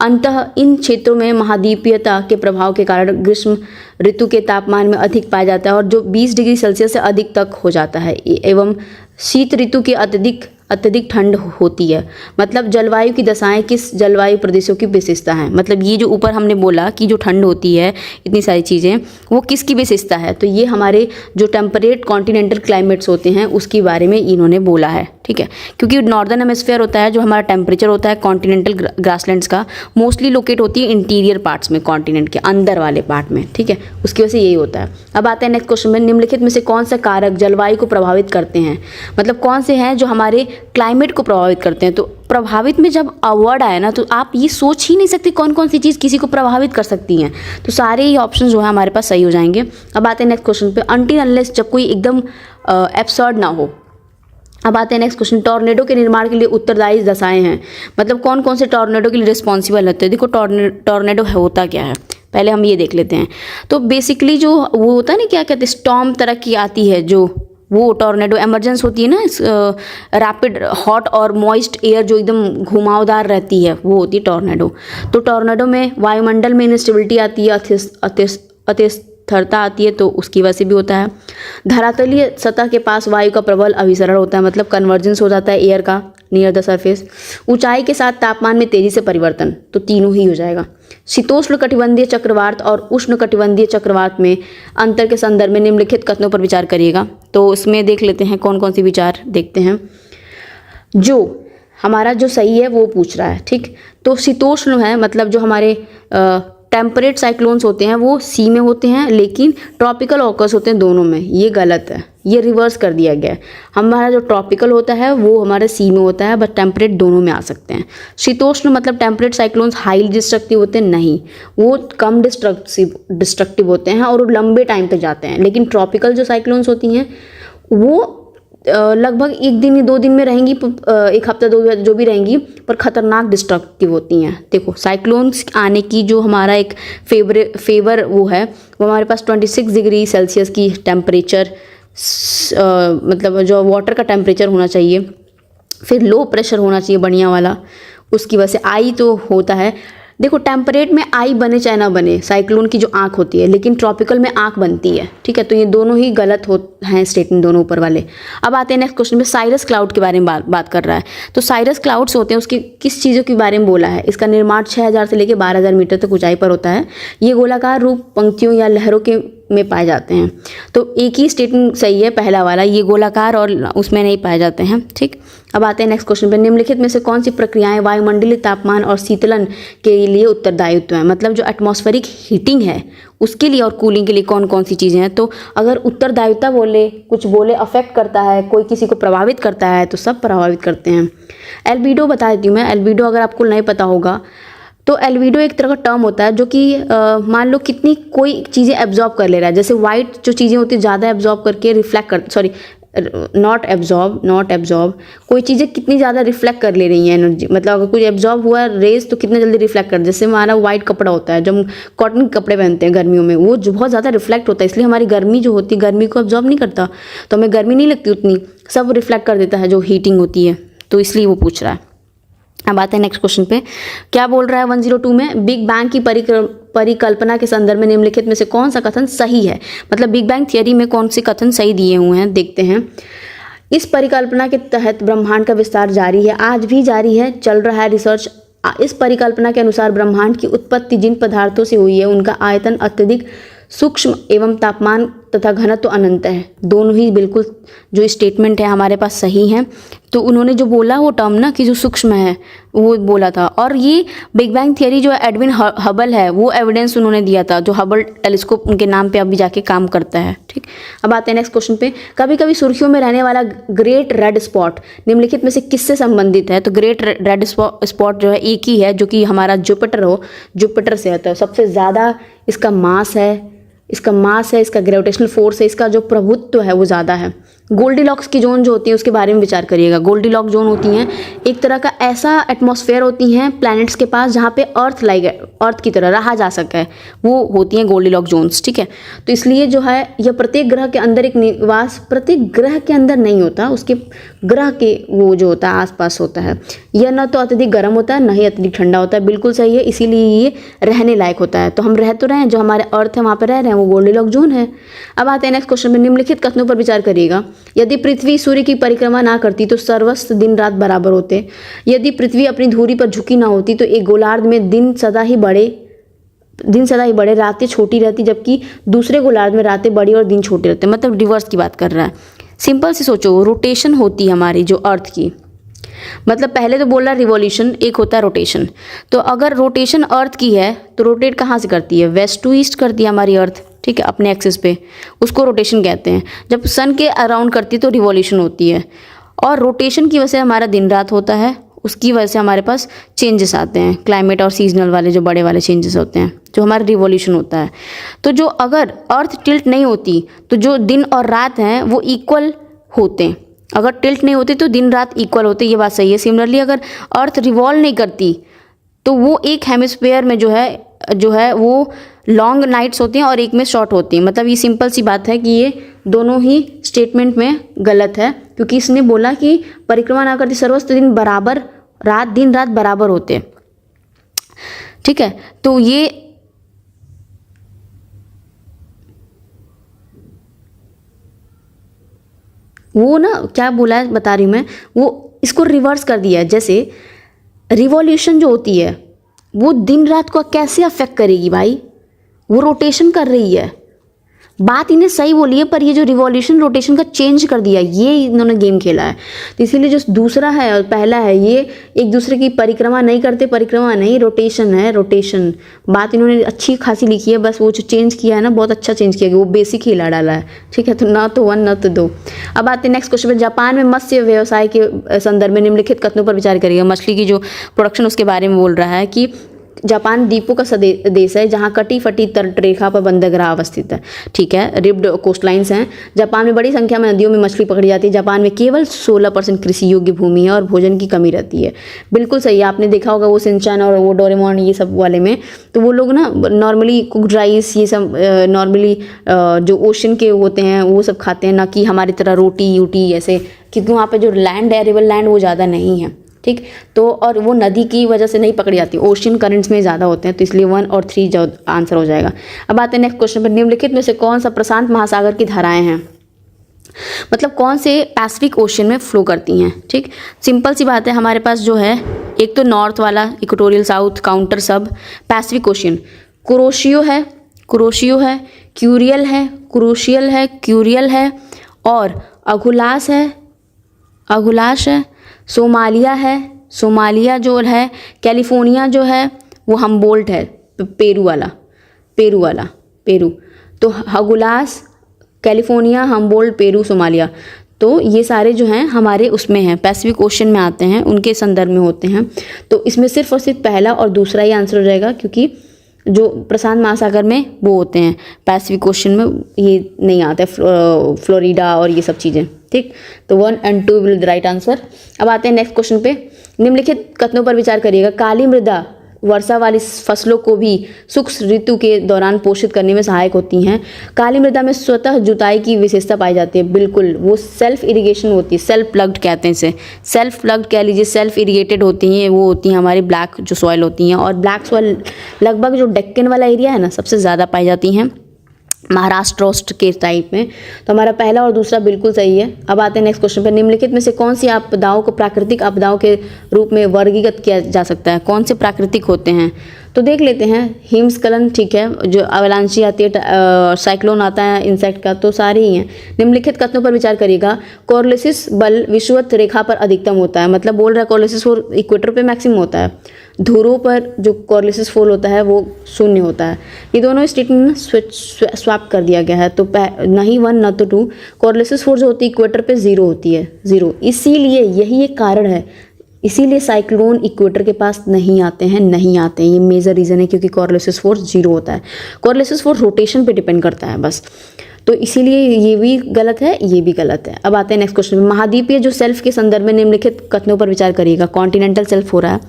अंततः इन क्षेत्रों में महाद्वीपीयता के प्रभाव के कारण ग्रीष्म ऋतु के तापमान में अधिक पाया जाता है और जो 20 डिग्री सेल्सियस से अधिक तक हो जाता है, एवं शीत ऋतु की अत्यधिक ठंड होती है। मतलब जलवायु की दशाएं किस जलवायु प्रदेशों की विशेषता है, मतलब ये जो ऊपर हमने बोला कि जो ठंड होती है, इतनी सारी चीज़ें, वो किसकी विशेषता है? तो ये हमारे जो टेम्परेट कॉन्टिनेंटल क्लाइमेट्स होते हैं उसके बारे में इन्होंने बोला है, ठीक है। क्योंकि नॉर्दर्न हेमिस्फीयर होता है, जो हमारा टेम्परेचर होता है कॉन्टिनेंटल ग्रासलैंड्स का, मोस्टली लोकेट होती है इंटीरियर पार्ट्स में, कॉन्टिनेंट के अंदर वाले पार्ट में, ठीक है। उसकी वजह से यही होता है। अब आते हैं नेक्स्ट क्वेश्चन में, निम्नलिखित में से कौन सा कारक जलवायु को प्रभावित करते हैं? मतलब कौन से हैं जो हमारे क्लाइमेट को प्रभावित करते हैं? तो प्रभावित में जब वर्ड आए ना, तो आप ये सोच ही नहीं सकते कौन कौन सी चीज़ किसी को प्रभावित कर सकती हैं। तो सारे ही ऑप्शन जो है हमारे पास सही हो जाएंगे। अब आते हैं नेक्स्ट क्वेश्चन पे, अनटिल अनलेस, जब कोई एकदम एब्सर्ड ना हो। अब आते हैं नेक्स्ट क्वेश्चन, टॉर्नेडो के निर्माण के लिए उत्तरदायी दशाएं हैं। मतलब कौन कौन से टॉर्नेडो के लिए रिस्पॉन्सिबल होते हैं? देखो टॉर्नेडो होता क्या है, पहले हम ये देख लेते हैं। तो बेसिकली जो वो होता है ना, क्या कहते हैं, स्टॉर्म तरह की आती है, जो वो टॉर्नेडो एमरजेंस होती है ना, रैपिड हॉट और मॉइस्ट एयर जो एकदम घुमावदार रहती है, वो होती है टॉर्नेडो। तो टॉर्नेडो में वायुमंडल में इंस्टेबिलिटी आती है, थरता आती है तो उसकी वजह से भी होता है। धरातलीय सतह के पास वायु का प्रबल अभिसरण होता है, मतलब कन्वर्जेंस हो जाता है एयर का नियर द सरफेस। ऊंचाई के साथ तापमान में तेजी से परिवर्तन, तो तीनों ही हो जाएगा। शीतोष्ण कटिबंधीय चक्रवात और उष्ण कटिबंधीय चक्रवात में अंतर के संदर्भ में निम्नलिखित कथनों पर विचार करिएगा। तो इसमें देख लेते हैं कौन कौन सी विचार देखते हैं। जो हमारा जो सही है वो पूछ रहा है, ठीक। तो शीतोष्ण है, मतलब जो हमारे टेम्परेट साइक्लोन्स होते हैं वो सी में होते हैं, लेकिन ट्रॉपिकल ऑकर्स होते हैं दोनों में। ये गलत है, ये रिवर्स कर दिया गया है। हमारा जो ट्रॉपिकल होता है वो हमारे सी में होता है, बट टेम्परेट दोनों में आ सकते हैं। शीतोष्ण मतलब टेम्परेट साइक्लोन्स हाईली डिस्ट्रक्टिव होते हैं, नहीं, वो कम डिस्ट्रक्टिव होते हैं और वो लंबे टाइम तक जाते हैं। लेकिन ट्रॉपिकल जो साइक्लोन्स होती हैं वो लगभग एक दिन या 2 दिन में रहेंगी, एक हफ्ता 2 जो भी रहेंगी, पर खतरनाक डिस्ट्रक्टिव होती हैं। देखो साइक्लोन्स आने की जो हमारा एक फेवर वो है, वो हमारे पास 26 डिग्री सेल्सियस की टेम्परेचर, मतलब जो वाटर का टेम्परेचर होना चाहिए, फिर लो प्रेशर होना चाहिए बढ़िया वाला, उसकी वजह से आई तो होता है। देखो टेम्परेट में आई बने चाहे ना बने, साइक्लोन की जो आँख होती है, लेकिन ट्रॉपिकल में आँख बनती है, ठीक है। तो ये दोनों ही गलत हैं स्टेटमेंट, दोनों ऊपर वाले। अब आते हैं नेक्स्ट क्वेश्चन में। साइरस क्लाउड के बारे में बात कर रहा है। तो साइरस क्लाउड्स होते हैं, उसकी किस चीज़ों के बारे में बोला है? इसका निर्माण 6000 से लेकर 12000 मीटर तक ऊंचाई पर होता है। ये गोलाकार रूप पंक्तियों या लहरों के में पाए जाते हैं। तो एक ही स्टेटमेंट सही है, पहला वाला, ये गोलाकार और उसमें नहीं पाए जाते हैं, ठीक। अब आते हैं नेक्स्ट क्वेश्चन पे। निम्नलिखित में से कौन सी प्रक्रियाएं वायुमंडलीय तापमान और शीतलन के लिए उत्तरदायित्व है? मतलब जो एटमॉस्फेरिक हीटिंग है उसके लिए और कूलिंग के लिए कौन कौन सी चीज़ें हैं? तो अगर उत्तरदायित्व बोले, कुछ बोले अफेक्ट करता है, कोई किसी को प्रभावित करता है, तो सब प्रभावित करते हैं। एल्बिडो बता देती हूँ मैं। एल्बिडो अगर आपको नहीं पता होगा तो एल्बिडो एक तरह का टर्म होता है जो कि मान लो कितनी कोई चीज़ें एब्जॉर्ब कर ले रहा है। जैसे वाइट जो चीज़ें होती है ज़्यादा एब्जॉर्ब करके रिफ्लेक्ट कर, सॉरी नॉट एब्जॉर्ब, कोई चीज़ें कितनी ज़्यादा रिफ्लेक्ट कर ले रही हैं एनर्जी, मतलब अगर कुछ एब्जॉर्ब हुआ रेज तो कितने जल्दी रिफ्लेक्ट कर। जैसे हमारा वाइट कपड़ा होता है, जब हम कॉटन के कपड़े पहनते हैं गर्मियों में, वो जो बहुत ज़्यादा रिफ्लेक्ट होता है, इसलिए हमारी गर्मी जो होती है गर्मी को एब्जॉर्ब नहीं करता, तो हमें गर्मी नहीं लगती उतनी, सब रिफ्लेक्ट कर देता है जो हीटिंग होती है, तो इसलिए वो पूछ रहा है। अब आते हैं नेक्स्ट क्वेश्चन पे। क्या बोल रहा है 102 में? बिग बैंग की परिकल्पना के संदर्भ में निम्नलिखित में से कौन सा कथन सही है? मतलब बिग बैंग थियरी में कौन से कथन सही दिए हुए हैं, देखते हैं। इस परिकल्पना के तहत ब्रह्मांड का विस्तार जारी है, आज भी जारी है, चल रहा है रिसर्च। इस परिकल्पना के अनुसार ब्रह्मांड की उत्पत्ति जिन पदार्थों से हुई है उनका आयतन अत्यधिक सूक्ष्म एवं तापमान तथा घनत्व अनंत है। दोनों ही बिल्कुल जो स्टेटमेंट है हमारे पास सही है। तो उन्होंने जो बोला वो टर्म ना कि जो सूक्ष्म है वो बोला था, और ये बिग बैंग थियरी जो एडविन हबल है वो एविडेंस उन्होंने दिया था, जो हबल टेलीस्कोप उनके नाम पे अभी जाके काम करता है, ठीक। अब आते हैं नेक्स्ट क्वेश्चन पे। कभी कभी सुर्खियों में रहने वाला ग्रेट रेड स्पॉट निम्नलिखित में से किससे संबंधित है? तो ग्रेट रेड स्पॉट जो है एक ही है, जो कि हमारा जुपिटर से आता है। सबसे ज़्यादा इसका मास है, इसका ग्रेविटेशनल फोर्स है, इसका जो प्रभुत्व है वो ज़्यादा है। गोल्डीलॉक्स की जोन जो होती है उसके बारे में विचार करिएगा। गोल्डीलॉक्स जोन होती हैं एक तरह का ऐसा एटमॉस्फेयर होती हैं प्लैनेट्स के पास जहाँ पे अर्थ की तरह रहा जा सके, वो होती हैं गोल्डीलॉक्स जोन्स, ठीक है। तो इसलिए जो है यह प्रत्येक ग्रह के अंदर एक निवास, प्रत्येक ग्रह के अंदर नहीं होता, उसके ग्रह के वो जो होता है आसपास होता है। यह न तो अत्यधिक गर्म होता है, न ही अत्यधिक ठंडा होता है, बिल्कुल सही है, इसीलिए ये रहने लायक होता है। तो हम रह तो रहे हैं, जो हमारे अर्थ है वहाँ पर रह रहे हैं, वो गोल्डीलॉक्स जोन है। अब आते हैं नेक्स्ट क्वेश्चन में। निम्नलिखित कथनों पर विचार करिएगा। यदि पृथ्वी सूर्य की परिक्रमा ना करती तो सर्वस्व दिन रात बराबर होते। यदि पृथ्वी अपनी धुरी पर झुकी ना होती तो एक गोलार्ध में दिन सदा ही बड़े, रातें छोटी रहती, जबकि दूसरे गोलार्ध में रातें बड़ी और दिन छोटे रहते। मतलब रिवर्स की बात कर रहा है। सिंपल से सोचो, रोटेशन होती है हमारी जो अर्थ की, मतलब पहले तो बोल रहा है रिवॉल्यूशन, एक होता है रोटेशन। तो अगर रोटेशन अर्थ की है तो रोटेट कहाँ से करती है? वेस्ट टू ईस्ट करती है हमारी अर्थ, ठीक है, अपने एक्सिस पे, उसको रोटेशन कहते हैं। जब सन के अराउंड करती है तो रिवॉल्यूशन होती है, और रोटेशन की वजह से हमारा दिन रात होता है, उसकी वजह से हमारे पास चेंजेस आते हैं, क्लाइमेट और सीजनल वाले जो बड़े वाले चेंजेस होते हैं, जो हमारा रिवॉल्यूशन होता है। तो जो अगर अर्थ टिल्ट नहीं होती तो जो दिन और रात हैं वो इक्वल होते हैं, अगर टिल्ट नहीं होती तो दिन रात इक्वल होते, ये बात सही है। सिमिलरली अगर अर्थ रिवॉल्व नहीं करती तो वो एक हेमिस्फीयर में जो है वो लॉन्ग नाइट्स होती हैं और एक में शॉर्ट होती हैं। मतलब ये सिंपल सी बात है कि ये दोनों ही स्टेटमेंट में गलत है, क्योंकि इसने बोला कि परिक्रमा ना करती सर्वस्व दिन रात बराबर होते, ठीक है। तो ये वो ना क्या बोला है बता रही हूँ मैं, वो इसको रिवर्स कर दिया है। जैसे रिवॉल्यूशन जो होती है वो दिन रात को कैसे अफेक्ट करेगी भाई, वो रोटेशन कर रही है। बात इन्हें सही बोली है, पर ये जो रिवॉल्यूशन रोटेशन का चेंज कर दिया, ये इन्होंने गेम खेला है। तो इसीलिए जो दूसरा है और पहला है, ये एक दूसरे की परिक्रमा नहीं करते, परिक्रमा नहीं, रोटेशन है, रोटेशन। बात इन्होंने अच्छी खासी लिखी है, बस वो जो चेंज किया है ना, बहुत अच्छा चेंज किया, वो बेसिक ही हिला डाला है, ठीक है। तो ना तो 1 ना तो 2। अब आते हैं नेक्स्ट क्वेश्चन पे। जापान में मत्स्य व्यवसाय के संदर्भ में निम्नलिखित कथनों पर विचार करिएगा। मछली की जो प्रोडक्शन उसके बारे में बोल रहा है कि जापान द्वीपों का देश है जहाँ कटी फटी तटरेखा पर बंदरगाह अवस्थित है, ठीक है। रिब्ड कोस्टलाइंस हैं। जापान में बड़ी संख्या में नदियों में मछली पकड़ी जाती है। जापान में केवल 16% कृषि योग्य भूमि है और भोजन की कमी रहती है। बिल्कुल सही है, आपने देखा होगा वो सिंचन और वो डोरेमोन ये सब वाले में, तो वो लोग ना नॉर्मली कुक्ड राइस ये सब नॉर्मली जो ओशन के होते हैं वो सब खाते हैं, ना कि हमारी तरह रोटी यूटी ऐसे, क्योंकि वहाँ पे जो लैंड है, रिवर लैंड वो ज़्यादा नहीं है, ठीक। तो और वो नदी की वजह से नहीं पकड़ी जाती, ओशन करंट्स में ज़्यादा होते हैं, तो इसलिए 1 और 3 जो आंसर हो जाएगा। अब आते हैं नेक्स्ट क्वेश्चन पर। निम्नलिखित में से कौन सा प्रशांत महासागर की धाराएं हैं, मतलब कौन से पैसिफिक ओशन में फ्लो करती हैं, ठीक। सिंपल सी बात है, हमारे पास जो है एक तो नॉर्थ वाला इक्वेटोरियल साउथ काउंटर सब पैसिफिक ओशन, कुरोशियो है, कुरोशियो है, क्यूरियल है, क्रूशियल है, क्यूरियल है, और अगुलास है, अगुलाश है, सोमालिया है, सोमालिया जो है, कैलिफोर्निया जो है वो हम्बोल्ट है, पेरू वाला, पेरू वाला, पेरू। तो हगुलास, कैलिफोर्निया, हम्बोल्ट, पेरू, सोमालिया, तो ये सारे जो हैं हमारे उसमें हैं, पैसिफिक ओशन में आते हैं, उनके संदर्भ में होते हैं। तो इसमें सिर्फ और सिर्फ पहला और दूसरा ही आंसर हो जाएगा, क्योंकि जो प्रशांत महासागर में वो होते हैं, पैसिफिक ओशन में ये नहीं आते, फ्लोरिडा और ये सब चीज़ें, ठीक। तो 1 और 2 विल द राइट आंसर। अब आते हैं नेक्स्ट क्वेश्चन पे। निम्नलिखित कथनों पर विचार करिएगा। काली मृदा वर्षा वाली फसलों को भी शुष्क ऋतु के दौरान पोषित करने में सहायक होती हैं। काली मृदा में स्वतः जुताई की विशेषता पाई जाती है, बिल्कुल वो सेल्फ इरिगेशन होती है, सेल्फ प्लग्ड कहते हैं इसे, सेल्फ प्लग्ड कह लीजिए, सेल्फ इरिगेटेड होती हैं, वो होती हैं हमारी ब्लैक जो सॉइल होती हैं। और ब्लैक सॉइल लगभग जो डेक्कन वाला एरिया है ना, सबसे ज़्यादा पाई जाती हैं महाराष्ट्र के टाइप में। तो हमारा पहला और दूसरा बिल्कुल सही है। अब आते हैं नेक्स्ट क्वेश्चन पर। निम्नलिखित में से कौन सी आपदाओं को प्राकृतिक आपदाओं के रूप में वर्गीकृत किया जा सकता है, कौन से प्राकृतिक होते हैं, तो देख लेते हैं। हिमस्खलन, ठीक है, जो अवलांची आती है, साइक्लोन आता है इंसेक्ट का, तो सारे ही हैं। निम्नलिखित कथनों पर विचार करिएगा। कोरलिसिस बल विषुवत रेखा पर अधिकतम होता है, मतलब बोल रहा है कोरलिसिस फोर इक्वेटर पे मैक्सिमम होता है, ध्रुवों पर जो कोरलिसिस फोर होता है वो 0 होता है। ये दोनों स्टेटमेंट स्वैप कर दिया गया है, तो नहीं 1 ना तो 2। कोरलिसिस फोर जो होती है इक्वेटर पे 0 होती है, 0। इसीलिए यही एक कारण है, इसीलिए साइक्लोन इक्वेटर के पास नहीं आते हैं, नहीं आते हैं, ये मेजर रीज़न है, क्योंकि कोरलिसिस फोर्स 0 होता है। कोरलिसिस फोर्स रोटेशन पे डिपेंड करता है बस, तो इसीलिए ये भी गलत है, ये भी गलत है। अब आते हैं नेक्स्ट क्वेश्चन में। महाद्वीपीय जो सेल्फ के संदर्भ में निम्नलिखित कथनों पर विचार करिएगा। कॉन्टिनेंटल सेल्फ हो रहा है,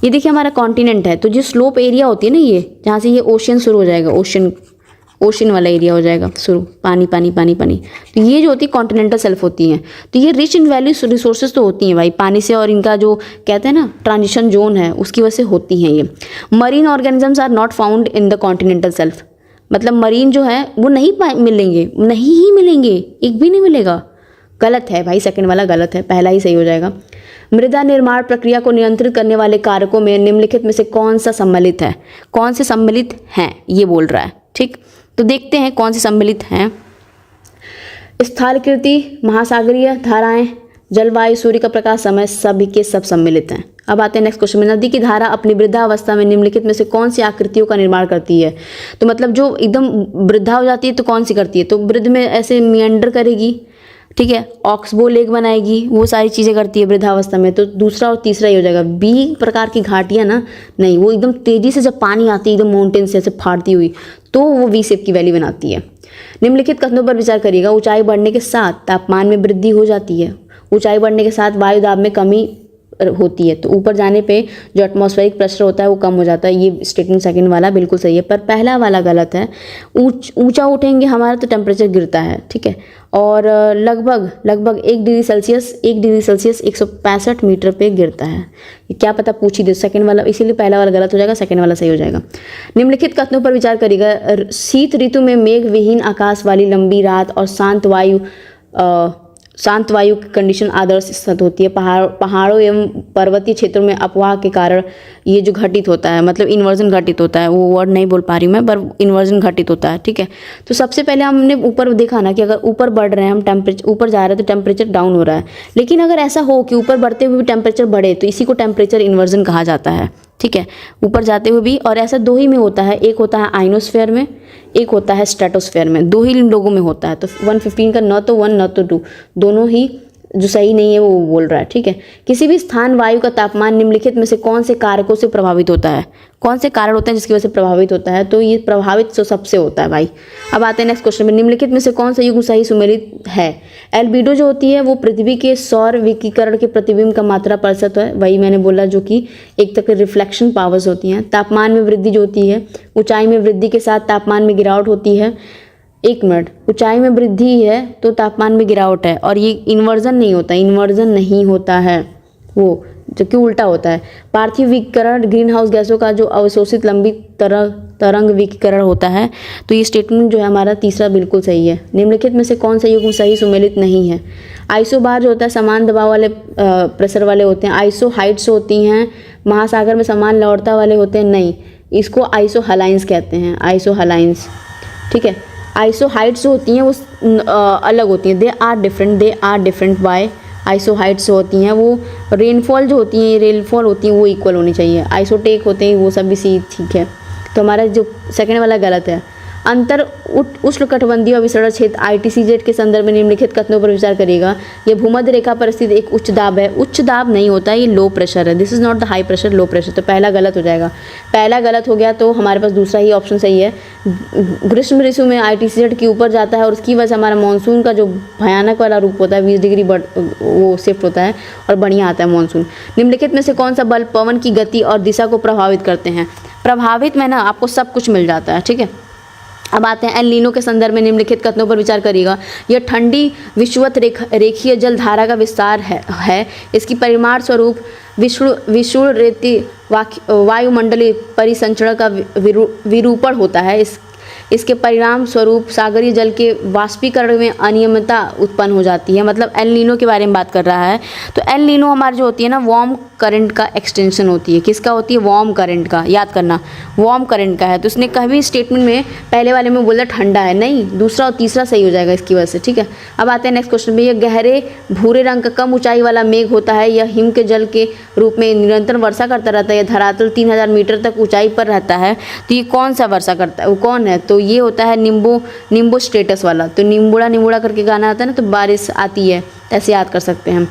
ये देखिए हमारा कॉन्टिनेंट है, तो जो स्लोप एरिया होती है ना, ये जहाँ से ये ओशन शुरू हो जाएगा, ओशन वाला एरिया हो जाएगा शुरू, पानी पानी पानी पानी, तो ये जो होती है कॉन्टिनेंटल सेल्फ होती हैं। तो ये रिच इन वैल्यू रिसोर्सेज तो होती हैं भाई पानी से, और इनका जो कहते हैं ना ट्रांजिशन जोन है उसकी वजह से होती हैं ये। Marine organisms are not found in the continental shelf, मतलब मरीन जो है वो नहीं मिलेंगे, नहीं ही मिलेंगे, एक भी नहीं मिलेगा। गलत है भाई, सेकंड वाला गलत है, पहला ही सही हो जाएगा। मृदा निर्माण प्रक्रिया को नियंत्रित करने वाले कारकों में निम्नलिखित में से कौन सा सम्मिलित है, कौन से सम्मिलित हैं ये बोल रहा है, ठीक। तो देखते हैं कौन से सम्मिलित हैं। स्थलाकृति, महासागरीय धाराएं, जलवायु, सूर्य का प्रकाश, समय, सभी के सब सम्मिलित हैं। अब आते हैं नेक्स्ट क्वेश्चन में। नदी की धारा अपनी वृद्धा अवस्था में निम्नलिखित में से कौन सी आकृतियों का निर्माण करती है, तो मतलब जो एकदम वृद्धा हो जाती है तो कौन सी करती है, तो वृद्ध में ऐसे मियंडर करेगी, ठीक है, ऑक्सबो लेक बनाएगी, वो सारी चीज़ें करती है वृद्धावस्था में, तो दूसरा और तीसरा ही हो जाएगा। बी प्रकार की घाटियाँ ना, नहीं, वो एकदम तेज़ी से जब पानी आती है एकदम माउंटेन से ऐसे फाड़ती हुई, तो वो वी शेप की वैली बनाती है। निम्नलिखित कथनों पर विचार करिएगा। ऊंचाई बढ़ने के साथ तापमान में वृद्धि हो जाती है, ऊंचाई बढ़ने के साथ वायु दाब में कमी होती है, तो ऊपर जाने पे जो एटमॉस्फेरिक प्रेशर होता है वो कम हो जाता है। ये स्टेटमेंट सेकंड वाला बिल्कुल सही है, पर पहला वाला गलत है। ऊंचा उठेंगे हमारा तो टेम्परेचर गिरता है, ठीक है, और लगभग 1 डिग्री सेल्सियस 165 मीटर पे गिरता है। ये क्या पता पूछ ही दे सेकंड वाला, इसीलिए पहला वाला गलत हो जाएगा, सेकंड वाला सही हो जाएगा। निम्नलिखित कथनों पर विचार करिएगा। शीत ऋतु में मेघ विहीन आकाश वाली लंबी रात और शांत वायु शांत वायु की कंडीशन आदर्श स्थिति होती है। पहाड़ों एवं पर्वतीय क्षेत्रों में अपवाह के कारण ये जो घटित होता है, मतलब इन्वर्जन घटित होता है, वो वर्ड नहीं बोल पा रही मैं, पर इन्वर्जन घटित होता है। ठीक है, तो सबसे पहले हमने ऊपर देखा ना कि अगर ऊपर बढ़ रहे हैं हम, टेम्परेचर ऊपर जा रहे हैं तो टेम्परेचर डाउन हो रहा है। लेकिन अगर ऐसा हो कि ऊपर बढ़ते हुए भी टेम्परेचर बढ़े तो इसी को टेम्परेचर इन्वर्जन कहा जाता है। ठीक है, ऊपर जाते हुए भी, और ऐसा दो ही में होता है, एक होता है आइनोस्फेयर में, एक होता है स्ट्रेटोस्फेयर में, दो ही लोगों में होता है। तो 115 का न तो 1 न तो 2, दोनों ही जो सही नहीं है वो बोल रहा है। ठीक है, किसी भी स्थान वायु का तापमान निम्नलिखित में से कौन से कारकों से प्रभावित होता है? कौन से कारण होते हैं जिसकी वजह से प्रभावित होता है? तो ये प्रभावित तो सबसे होता है भाई। अब आते हैं नेक्स्ट क्वेश्चन में, निम्नलिखित में से कौन सा युग्म सही सुमेलित है? एल्बिडो जो होती है वो पृथ्वी के सौर विकिरण के प्रतिबिंब का मात्रा प्रतिशत है, वही मैंने बोला, जो कि एक तरह के रिफ्लेक्शन पावर्स होती हैं। तापमान में वृद्धि जो होती है, ऊंचाई में वृद्धि के साथ तापमान में गिरावट होती है। एक मिनट, ऊंचाई में वृद्धि है तो तापमान में गिरावट है, और ये इन्वर्जन नहीं होता, इन्वर्जन नहीं होता है वो, जो कि उल्टा होता है। पार्थिव विकिरण ग्रीन हाउस गैसों का जो अवशोषित लंबी तरंग विकिरण होता है। तो ये स्टेटमेंट जो है हमारा तीसरा बिल्कुल सही है। निम्नलिखित में से कौन सा युग्म सही सुमेलित नहीं है? आइसोबार जो होता है समान दबाव वाले प्रेशर वाले होते हैं। आइसो हाइट्स होती हैं महासागर में समान लौटता वाले होते हैं, नहीं, इसको आइसो हलाइंस कहते हैं, आइसो हलाइंस। ठीक है, आइसो हाइट्स जो होती हैं वो अलग होती हैं, they are different by. Isohyets जो होती हैं वो रेनफॉल जो होती है, रेनफॉल होती है वो इक्वल होनी चाहिए। आइसोटेक होते हैं वो सब भी सी ठीक है। तो हमारा जो सेकंड वाला गलत है। अंतर उष्णकटिबंधीय अभिसरण क्षेत्र ITCZ के संदर्भ में निम्नलिखित कथनों पर विचार करिएगा। यह भूमध्य रेखा पर स्थित एक उच्च दाब है। उच्च दाब नहीं होता है, ये लो प्रेशर है। This is not the high pressure, low pressure. तो पहला गलत हो जाएगा, पहला गलत हो गया, तो हमारे पास दूसरा ही ऑप्शन सही है। ग्रीष्म ऋतु में ITCZ के ऊपर जाता है और उसकी वजह से हमारा मानसून का जो भयानक वाला रूप होता है 20 डिग्री वो शिफ्ट होता है और बढ़िया आता है मानसून। निम्नलिखित में से कौन सा बल पवन की गति और दिशा को प्रभावित करते हैं? प्रभावित में ना आपको सब कुछ मिल जाता है। ठीक है, अब आते हैं एल नीनो के संदर्भ में निम्नलिखित कथनों पर विचार करिएगा। यह ठंडी विषुवत रेखीय जल धारा का विस्तार है। इसकी परिमाण स्वरूप विषुण रेती वायुमंडलीय परिसंचरण का विरूपण होता है। इसके परिणाम स्वरूप सागरीय जल के वाष्पीकरण में अनियमितता उत्पन्न हो जाती है। मतलब एल नीनो के बारे में बात कर रहा है। तो एल नीनो हमारी जो होती है ना, वार्म करंट का एक्सटेंशन होती है। किसका होती है? वार्म करंट का, याद करना, वार्म करंट का है। तो उसने कभी स्टेटमेंट में पहले वाले में बोला ठंडा है, नहीं, दूसरा और तीसरा सही हो जाएगा इसकी वजह से। ठीक है, अब आते हैं नेक्स्ट क्वेश्चन में। यह गहरे भूरे रंग का कम ऊंचाई वाला मेघ होता है। यह हिम के जल के रूप में निरंतर वर्षा करता रहता है। यह धरातल 3000 मीटर तक ऊंचाई पर रहता है। तो ये कौन सा वर्षा करता है, वो कौन है? तो ये होता है निम्बो स्टेटस वाला। तो निम्बुड़ा करके गाना आता है ना, तो बारिश आती है, ऐसे याद कर सकते हैं हम।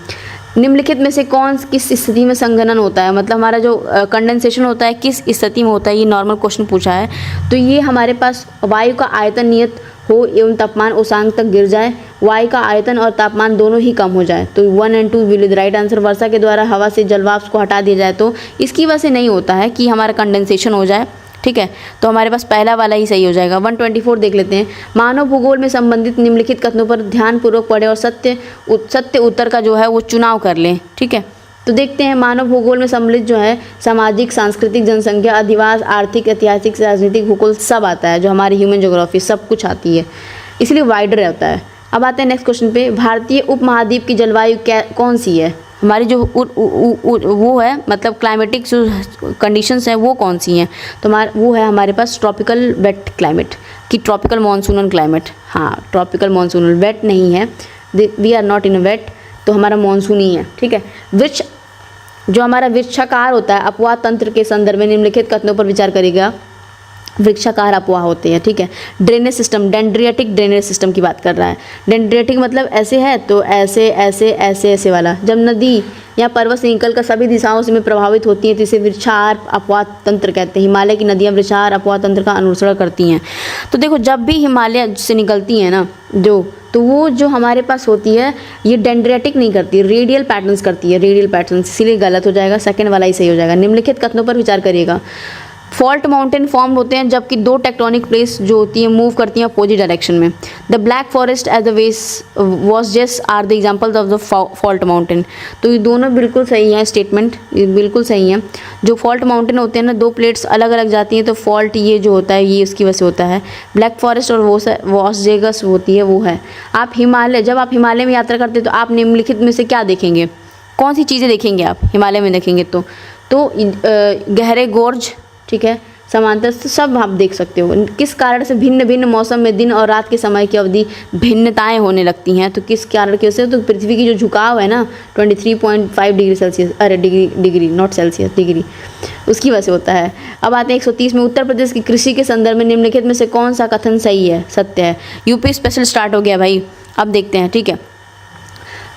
निम्नलिखित में से किस स्थिति में संघनन होता है? मतलब हमारा जो कंडेंसेशन होता है किस स्थिति में होता है? ये नॉर्मल क्वेश्चन पूछा है। तो ये हमारे पास वायु का आयतन नियत हो एवं तापमान उसांक तक गिर जाए, वायु का आयतन और तापमान दोनों ही कम हो जाए। तो 1 और 2 विल द राइट आंसर। वर्षा के द्वारा हवा से जलवाष्प को हटा दिया जाए, तो इसकी वजह से नहीं होता है कि हमारा कंडेंसेशन हो जाए। ठीक है, तो हमारे पास पहला वाला ही सही हो जाएगा। 124 देख लेते हैं। मानव भूगोल में संबंधित निम्नलिखित कथनों पर ध्यानपूर्वक पढ़ें और सत्य उत्तर का जो है वो चुनाव कर लें। ठीक है, तो देखते हैं मानव भूगोल में सम्मिलित जो है सामाजिक, सांस्कृतिक, जनसंख्या, अधिवास, आर्थिक, ऐतिहासिक, राजनीतिक, भूगोल सब आता है। जो हमारी ह्यूमन ज्योग्राफी सब कुछ आती है, इसलिए वाइडर रहता है। अब आते हैं नेक्स्ट क्वेश्चन पे। भारतीय उपमहाद्वीप की जलवायु कौन सी है? हमारी जो वो है, मतलब क्लाइमेटिक जो कंडीशंस हैं वो कौन सी हैं? तो वो है हमारे पास ट्रॉपिकल वेट क्लाइमेट कि ट्रॉपिकल मानसूनल क्लाइमेट। हाँ, ट्रॉपिकल मानसूनल, वेट नहीं है, we are not in wet, तो हमारा मानसून ही है। ठीक है, वृक्ष जो हमारा वृक्षाकार होता है अपवाह तंत्र के संदर्भ में निम्नलिखित कथनों पर विचार करेगा। वृक्षाकार अपवाह होते हैं। ठीक है, ड्रेनेज सिस्टम, डेंड्रियाटिक ड्रेनेज सिस्टम की बात कर रहा है। डेंड्रियाटिक मतलब ऐसे है, तो ऐसे ऐसे ऐसे ऐसे वाला। जब नदी या पर्वत से निकलकर सभी दिशाओं से में प्रभावित होती हैं तो इसे वृक्षार अपवाह तंत्र कहते हैं। हिमालय की नदियाँ वृक्षार अपवाह तंत्र का अनुसरण करती हैं। तो देखो, जब भी हिमालय से निकलती हैं ना तो वो जो हमारे पास होती है ये डेंड्रियाटिक नहीं करती, रेडियल पैटर्न्स करती है, रेडियल पैटर्न्स, इसीलिए गलत हो जाएगा, सेकंड वाला ही सही हो जाएगा। निम्नलिखित कथनों पर विचार करिएगा। फॉल्ट माउंटेन फॉर्म होते हैं जबकि दो टेक्टोनिक प्लेट्स जो होती हैं मूव करती हैं अपोजिट डायरेक्शन में। The Black Forest as the Vosges was just are the examples of the fault mountain. तो ये दोनों बिल्कुल सही हैं स्टेटमेंट, बिल्कुल सही हैं। जो फॉल्ट माउंटेन होते हैं ना, दो प्लेट्स अलग अलग जाती हैं तो फॉल्ट ये जो होता है ये उसकी वजह से होता है। ब्लैक फॉरेस्ट और वॉसजेगस होती है वो है। आप हिमालय, जब आप हिमालय में यात्रा करते हैं तो आप निम्नलिखित में से क्या देखेंगे, कौन सी चीज़ें देखेंगे आप हिमालय में देखेंगे तो गहरे गोर्ज, ठीक है, समांतर सब आप देख सकते हो। किस कारण से भिन्न भिन्न मौसम में दिन और रात के समय की अवधि भिन्नताएं होने लगती हैं, तो किस कारण की वजह से, तो पृथ्वी की जो झुकाव है ना 23.5 डिग्री सेल्सियस, अरे डिग्री नॉट सेल्सियस, डिग्री, उसकी वजह से होता है। अब आते हैं 130 में, उत्तर प्रदेश की कृषि के संदर्भ में निम्नलिखित में से कौन सा कथन सही है, सत्य है। यूपी स्पेशल स्टार्ट हो गया भाई, अब देखते हैं, ठीक है।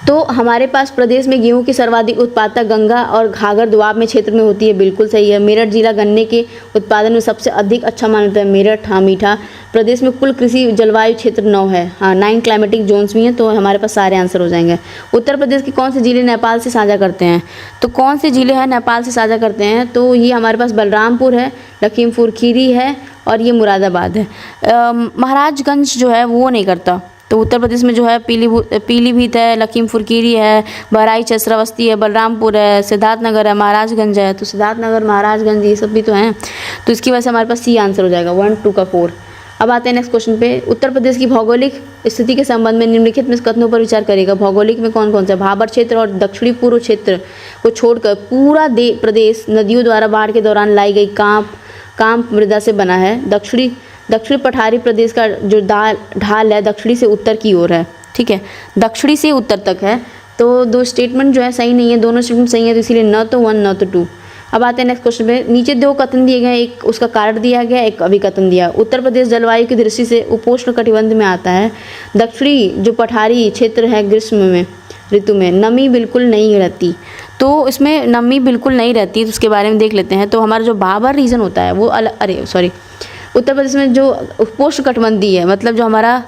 तो हमारे पास प्रदेश में गेहूं की सर्वाधिक उत्पादकता गंगा और घाघर दोआब में क्षेत्र में होती है, बिल्कुल सही है। मेरठ जिला गन्ने के उत्पादन में सबसे अधिक अच्छा माना जाता है, मेरठ, हाँ मीठा। प्रदेश में कुल कृषि जलवायु क्षेत्र 9 है, हाँ 9 क्लाइमेटिक जोन्स भी हैं, तो हमारे पास सारे आंसर हो जाएंगे। उत्तर प्रदेश के कौन से जिले नेपाल से साझा करते हैं, तो कौन से जिले हैं नेपाल से साझा करते हैं, तो ये हमारे पास बलरामपुर है, लखीमपुर खीरी है और ये मुरादाबाद है। महाराजगंज जो है वो नहीं करता, तो उत्तर प्रदेश में जो है पीलीभीत है, लखीमपुर खीरी है, बहराइच है, श्रावस्ती है, बलरामपुर है, सिद्धार्थनगर है, महाराजगंज है। तो सिद्धार्थनगर, महाराजगंज ये सब भी तो हैं, तो इसकी वजह से हमारे पास सी आंसर हो जाएगा 1, 2 का 4। अब आते हैं नेक्स्ट क्वेश्चन पे। उत्तर प्रदेश की भौगोलिक स्थिति के संबंध में निम्नलिखित में कथनों पर विचार करेगा। भौगोलिक में कौन कौन सा, भाबर क्षेत्र और दक्षिणी पूर्व क्षेत्र को छोड़कर पूरा प्रदेश नदियों द्वारा बाढ़ के दौरान लाई गई कांप मृदा से बना है। दक्षिणी पठारी प्रदेश का जो ढाल है दक्षिणी से उत्तर की ओर है, ठीक है, दक्षिणी से उत्तर तक है। तो दो स्टेटमेंट जो है सही नहीं है, दोनों स्टेटमेंट सही है, तो इसीलिए न तो 1 न तो 2। अब आते हैं नेक्स्ट क्वेश्चन पे। नीचे दो कथन दिए गए हैं, एक उसका कारण दिया गया, एक अभिकथन दिया। उत्तर प्रदेश जलवायु की दृष्टि से उपोष्ण कटिबंध में आता है। दक्षिणी जो पठारी क्षेत्र है ग्रीष्म में ऋतु में नमी बिल्कुल नहीं रहती, तो इसमें नमी बिल्कुल नहीं रहती, तो उसके बारे में देख लेते हैं। तो हमारा जो भाबर रीजन होता है वो उत्तर प्रदेश में जो उपोष्ण कटिबंधीय है, मतलब जो हमारा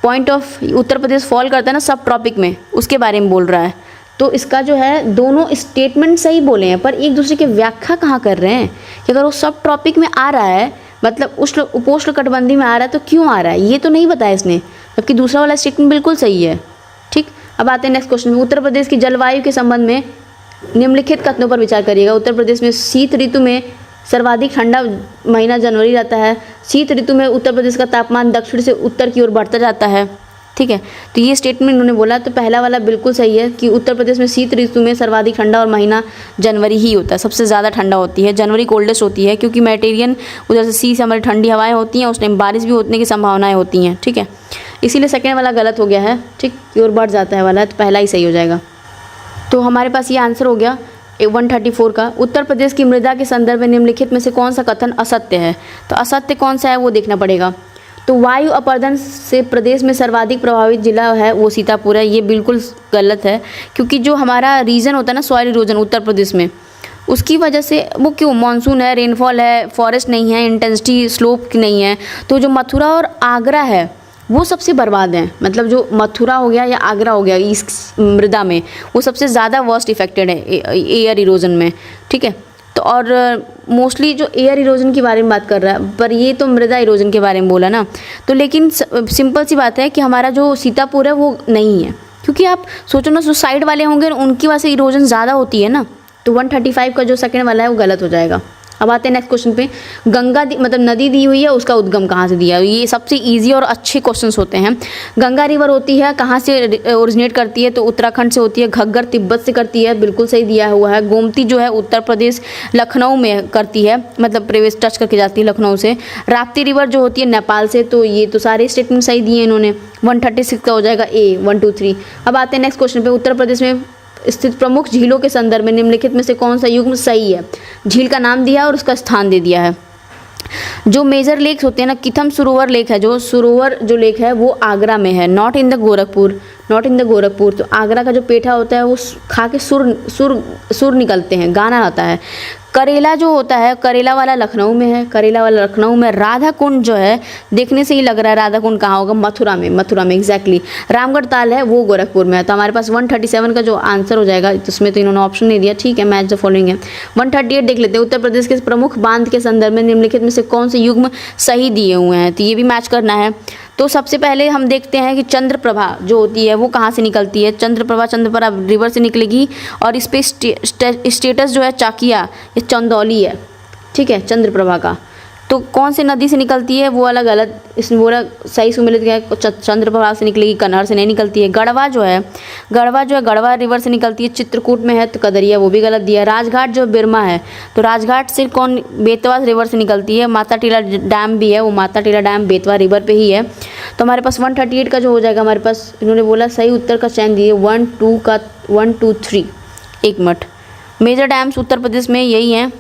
point of Uttar Pradesh fall करता है ना सब ट्रॉपिक में, उसके बारे में बोल रहा है। तो इसका जो है दोनों स्टेटमेंट सही बोले हैं, पर एक दूसरे की व्याख्या कहाँ कर रहे हैं कि अगर वो सब ट्रॉपिक में आ रहा है, मतलब उपोष्ण कटिबंधी में आ रहा है, तो क्यों आ रहा है ये तो नहीं बताया इसने, जबकि दूसरा वाला स्टेटमेंट बिल्कुल सही है, ठीक। अब आते हैं नेक्स्ट क्वेश्चन में। उत्तर प्रदेश की जलवायु के संबंध में निम्नलिखित कथनों पर विचार करिएगा। उत्तर प्रदेश में शीत ऋतु में सर्वाधिक ठंडा महीना जनवरी रहता है। शीत ऋतु में उत्तर प्रदेश का तापमान दक्षिण से उत्तर की ओर बढ़ता जाता है, ठीक है। तो ये स्टेटमेंट उन्होंने बोला, तो पहला वाला बिल्कुल सही है कि उत्तर प्रदेश में शीत ऋतु में सर्वाधिक ठंडा और महीना जनवरी ही होता है, सबसे ज़्यादा ठंडा होती है, जनवरी कोल्डेस्ट होती है, क्योंकि मेडिटेरियन उधर से सी से हमारी ठंडी हवाएं होती हैं, उस टाइम बारिश भी होने की संभावनाएं होती हैं, ठीक है। इसीलिए सेकेंड वाला गलत हो गया है, ठीक, की ओर बढ़ जाता है वाला, तो पहला ही सही हो जाएगा। तो हमारे पास ये आंसर हो गया 134 का। उत्तर प्रदेश की मृदा के संदर्भ में निम्नलिखित में से कौन सा कथन असत्य है, तो असत्य कौन सा है वो देखना पड़ेगा। तो वायु अपरदन से प्रदेश में सर्वाधिक प्रभावित जिला है वो सीतापुर है, ये बिल्कुल गलत है, क्योंकि जो हमारा रीजन होता है ना सॉइल इरोजन उत्तर प्रदेश में, उसकी वजह से वो क्यों, मानसून है, रेनफॉल है, फॉरेस्ट नहीं है, इंटेंसिटी स्लोप नहीं है, तो जो मथुरा और आगरा है वो सबसे बर्बाद हैं। मतलब जो मथुरा हो गया या आगरा हो गया इस मृदा में, वो सबसे ज़्यादा वर्स्ट इफेक्टेड है एयर इरोजन में, ठीक है। तो और मोस्टली जो एयर इरोजन के बारे में बात कर रहा है, पर ये तो मृदा इरोजन के बारे में बोला ना, तो लेकिन सिंपल सी बात है कि हमारा जो सीतापुर है वो नहीं है, क्योंकि आप सोचो ना जो साइड वाले होंगे उनकी वजह से इरोजन ज़्यादा होती है ना, तो 135 का जो सेकंड वाला है वो गलत हो जाएगा। अब आते हैं नेक्स्ट क्वेश्चन पे। गंगा मतलब नदी दी हुई है, उसका उद्गम कहाँ से दिया है, ये सबसे इजी और अच्छे क्वेश्चंस होते हैं। गंगा रिवर होती है कहाँ से ओरिजिनेट करती है, तो उत्तराखंड से होती है। घग्गर तिब्बत से करती है, बिल्कुल सही दिया हुआ है। गोमती जो है उत्तर प्रदेश लखनऊ में करती है, मतलब प्रवेश टच करके जाती है लखनऊ से। राप्ती रिवर जो होती है नेपाल से, तो ये तो सारे स्टेटमेंट सही दिए इन्होंने। 136 का हो जाएगा ए, 1 2 3। अब आते हैं नेक्स्ट क्वेश्चन पे। उत्तर प्रदेश में स्थित प्रमुख झीलों के संदर्भ में निम्नलिखित में से कौन सा युग्म सही है। झील का नाम दिया और उसका स्थान दे दिया है। जो मेजर लेक्स होते हैं ना, किथम सरोवर लेक है, जो सरोवर जो लेक है वो आगरा में है, not in the Gorakhpur, not in the Gorakhpur. तो आगरा का जो पेठा होता है वो खा के सुर निकलते हैं, गाना आता है। करेला जो होता है, करेला वाला लखनऊ में है, करेला वाला लखनऊ में। राधा कुंड जो है, देखने से ही लग रहा है राधा कुंड कहाँ होगा, मथुरा में, मथुरा में एग्जैक्टली। रामगढ़ ताल है वो गोरखपुर में है। तो हमारे पास 137 का जो आंसर हो जाएगा, उसमें तो इन्होंने ऑप्शन नहीं दिया, ठीक है, मैच द फॉलोइंग है। 138 देख लेते हैं, उत्तर प्रदेश के प्रमुख बांध के संदर्भ में निम्नलिखित में से कौन से युग्म सही दिए हुए हैं, तो ये भी मैच करना है। तो सबसे पहले हम देखते हैं कि चंद्रप्रभा जो होती है वो कहाँ से निकलती है। चंद्रप्रभा रिवर से निकलेगी, और इस पे स्टेटस जो है चाकिया, ये चंदौली है, ठीक है, चंद्रप्रभा का। तो कौन सी नदी से निकलती है वो वाला गलत, इसमें बोला सही सुमेलित गया, चंद्रप्रभा से निकलेगी, कन्हार से नहीं निकलती है। गढ़वा जो है गढ़वा रिवर से निकलती है, चित्रकूट में है तो कदरिया, वो भी गलत दिया। राजघाट जो बिरमा है, तो राजघाट से कौन, बेतवा रिवर से निकलती है। माता टीला डैम भी है, वो माता टीला डैम बेतवा रिवर पे ही है। तो हमारे पास 138 का जो हो जाएगा, हमारे पास इन्होंने बोला सही उत्तर का चयन दिए 1 2 3। एक minute, major dams Uttar Pradesh में यही हैं,